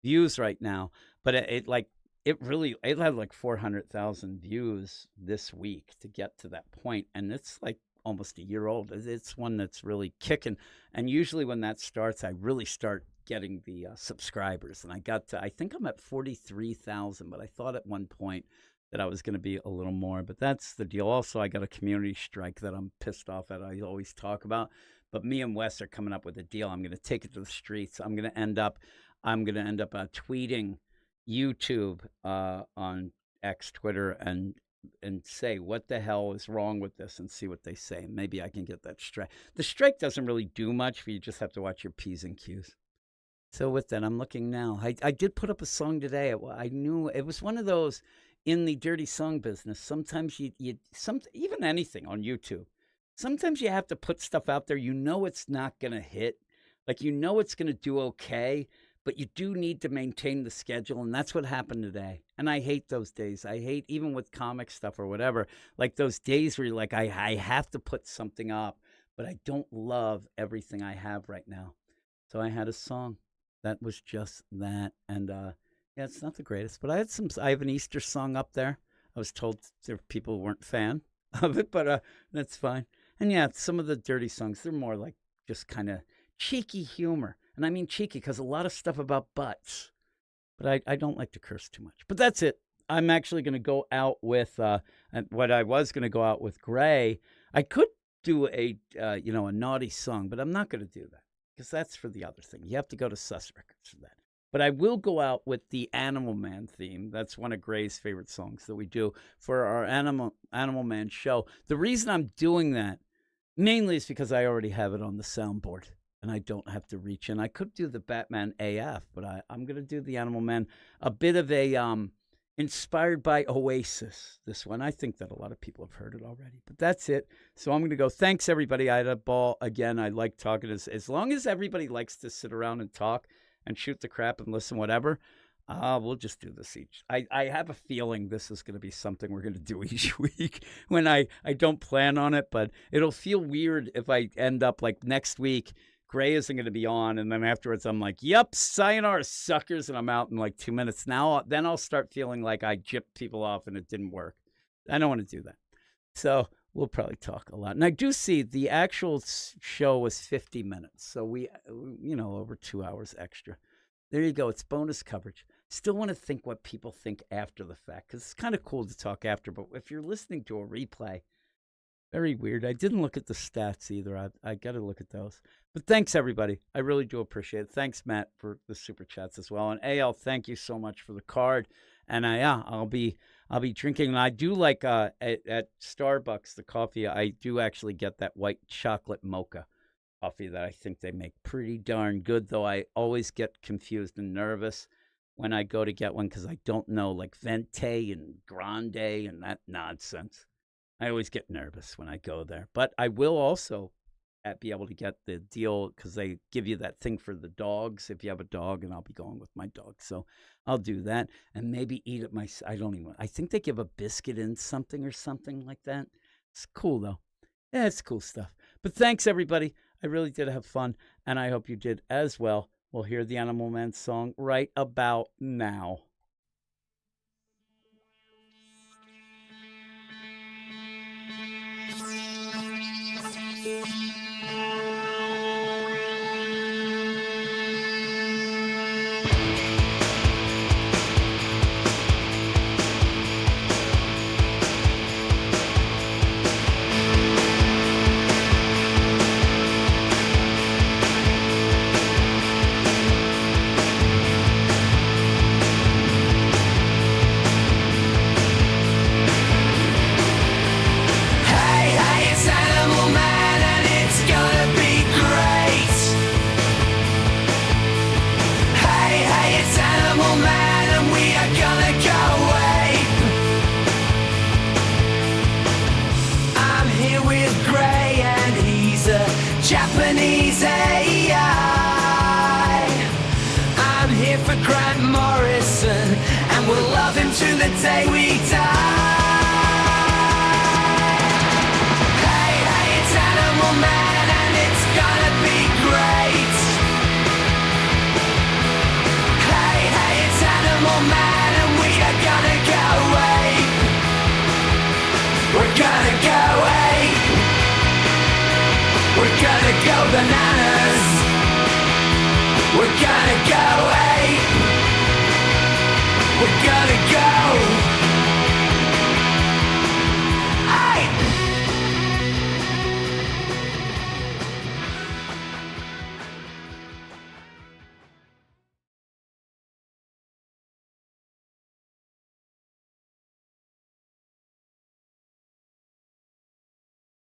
views right now, but it had like 400,000 views this week to get to that point, and it's like almost a year old. It's one that's really kicking, and usually when that starts, I really start getting the subscribers, and I think I'm at 43,000, but I thought at one point that I was going to be a little more, but that's the deal. Also, I got a community strike that I'm pissed off at. I always talk about, but me and Wes are coming up with a deal. I'm going to take it to the streets. I'm going to end up tweeting YouTube on X, Twitter, and say what the hell is wrong with this, and see what they say. And maybe I can get that strike. The strike doesn't really do much, but you just have to watch your P's and Q's. So with that, I'm looking now. I did put up a song today. I knew it was one of those in the dirty song business. Sometimes even anything on YouTube, sometimes you have to put stuff out there. You know it's not going to hit. Like, you know it's going to do okay, but you do need to maintain the schedule, and that's what happened today. And I hate those days. I hate, even with comic stuff or whatever, like those days where you're like, I have to put something up, but I don't love everything I have right now. So I had a song that was just that. And yeah, it's not the greatest, but I have an Easter song up there. I was told there were people who weren't a fan of it, but that's fine. And yeah, some of the dirty songs, they're more like just kind of cheeky humor. And I mean cheeky because a lot of stuff about butts. But I don't like to curse too much. But that's it. I'm actually going to go out with what I was going to go out with Gray. I could do a naughty song, but I'm not going to do that because that's for the other thing. You have to go to Sus Records for that. But I will go out with the Animal Man theme. That's one of Gray's favorite songs that we do for our Animal Man show. The reason I'm doing that mainly is because I already have it on the soundboard. and I don't have to reach in. I could do the Batman AF, but I'm going to do the Animal Man. A bit of a inspired by Oasis, this one. I think that a lot of people have heard it already, but that's it. So I'm going to go. Thanks, everybody. I had a ball again. I like talking. As long as everybody likes to sit around and talk and shoot the crap and listen, whatever, we'll just do this each. I have a feeling this is going to be something we're going to do each week when I don't plan on it, but it'll feel weird if I end up like next week, Gray isn't going to be on, and then afterwards I'm like, yep, sayonara, suckers, and I'm out in like 2 minutes. Then I'll start feeling like I gypped people off and it didn't work. I don't want to do that. So we'll probably talk a lot. And I do see the actual show was 50 minutes. So we, over 2 hours extra. There you go. It's bonus coverage. Still want to think what people think after the fact, because it's kind of cool to talk after. But if you're listening to a replay, very weird. I didn't look at the stats either. I got to look at those. But thanks, everybody. I really do appreciate it. Thanks, Matt, for the super chats as well. And AL, thank you so much for the card. And I'll be drinking. And I do like at Starbucks, the coffee, I do actually get that white chocolate mocha coffee that I think they make pretty darn good, though I always get confused and nervous when I go to get one because I don't know, like Venti and Grande and that nonsense. I always get nervous when I go there. But I will also be able to get the deal because they give you that thing for the dogs if you have a dog, and I'll be going with my dog. So I'll do that and maybe eat it I think they give a biscuit in something or something like that. It's cool, though. Yeah, it's cool stuff. But thanks, everybody. I really did have fun, and I hope you did as well. We'll hear the Animal Man song right about now. Japanese AI. I'm here for Grant Morrison, and we'll love him to the day we die. Hey, hey, it's Animal Man, and it's gonna be great. Hey, hey, it's Animal Man, and we are gonna go ape. We're gonna go ape. We're gonna go bananas. We're gonna go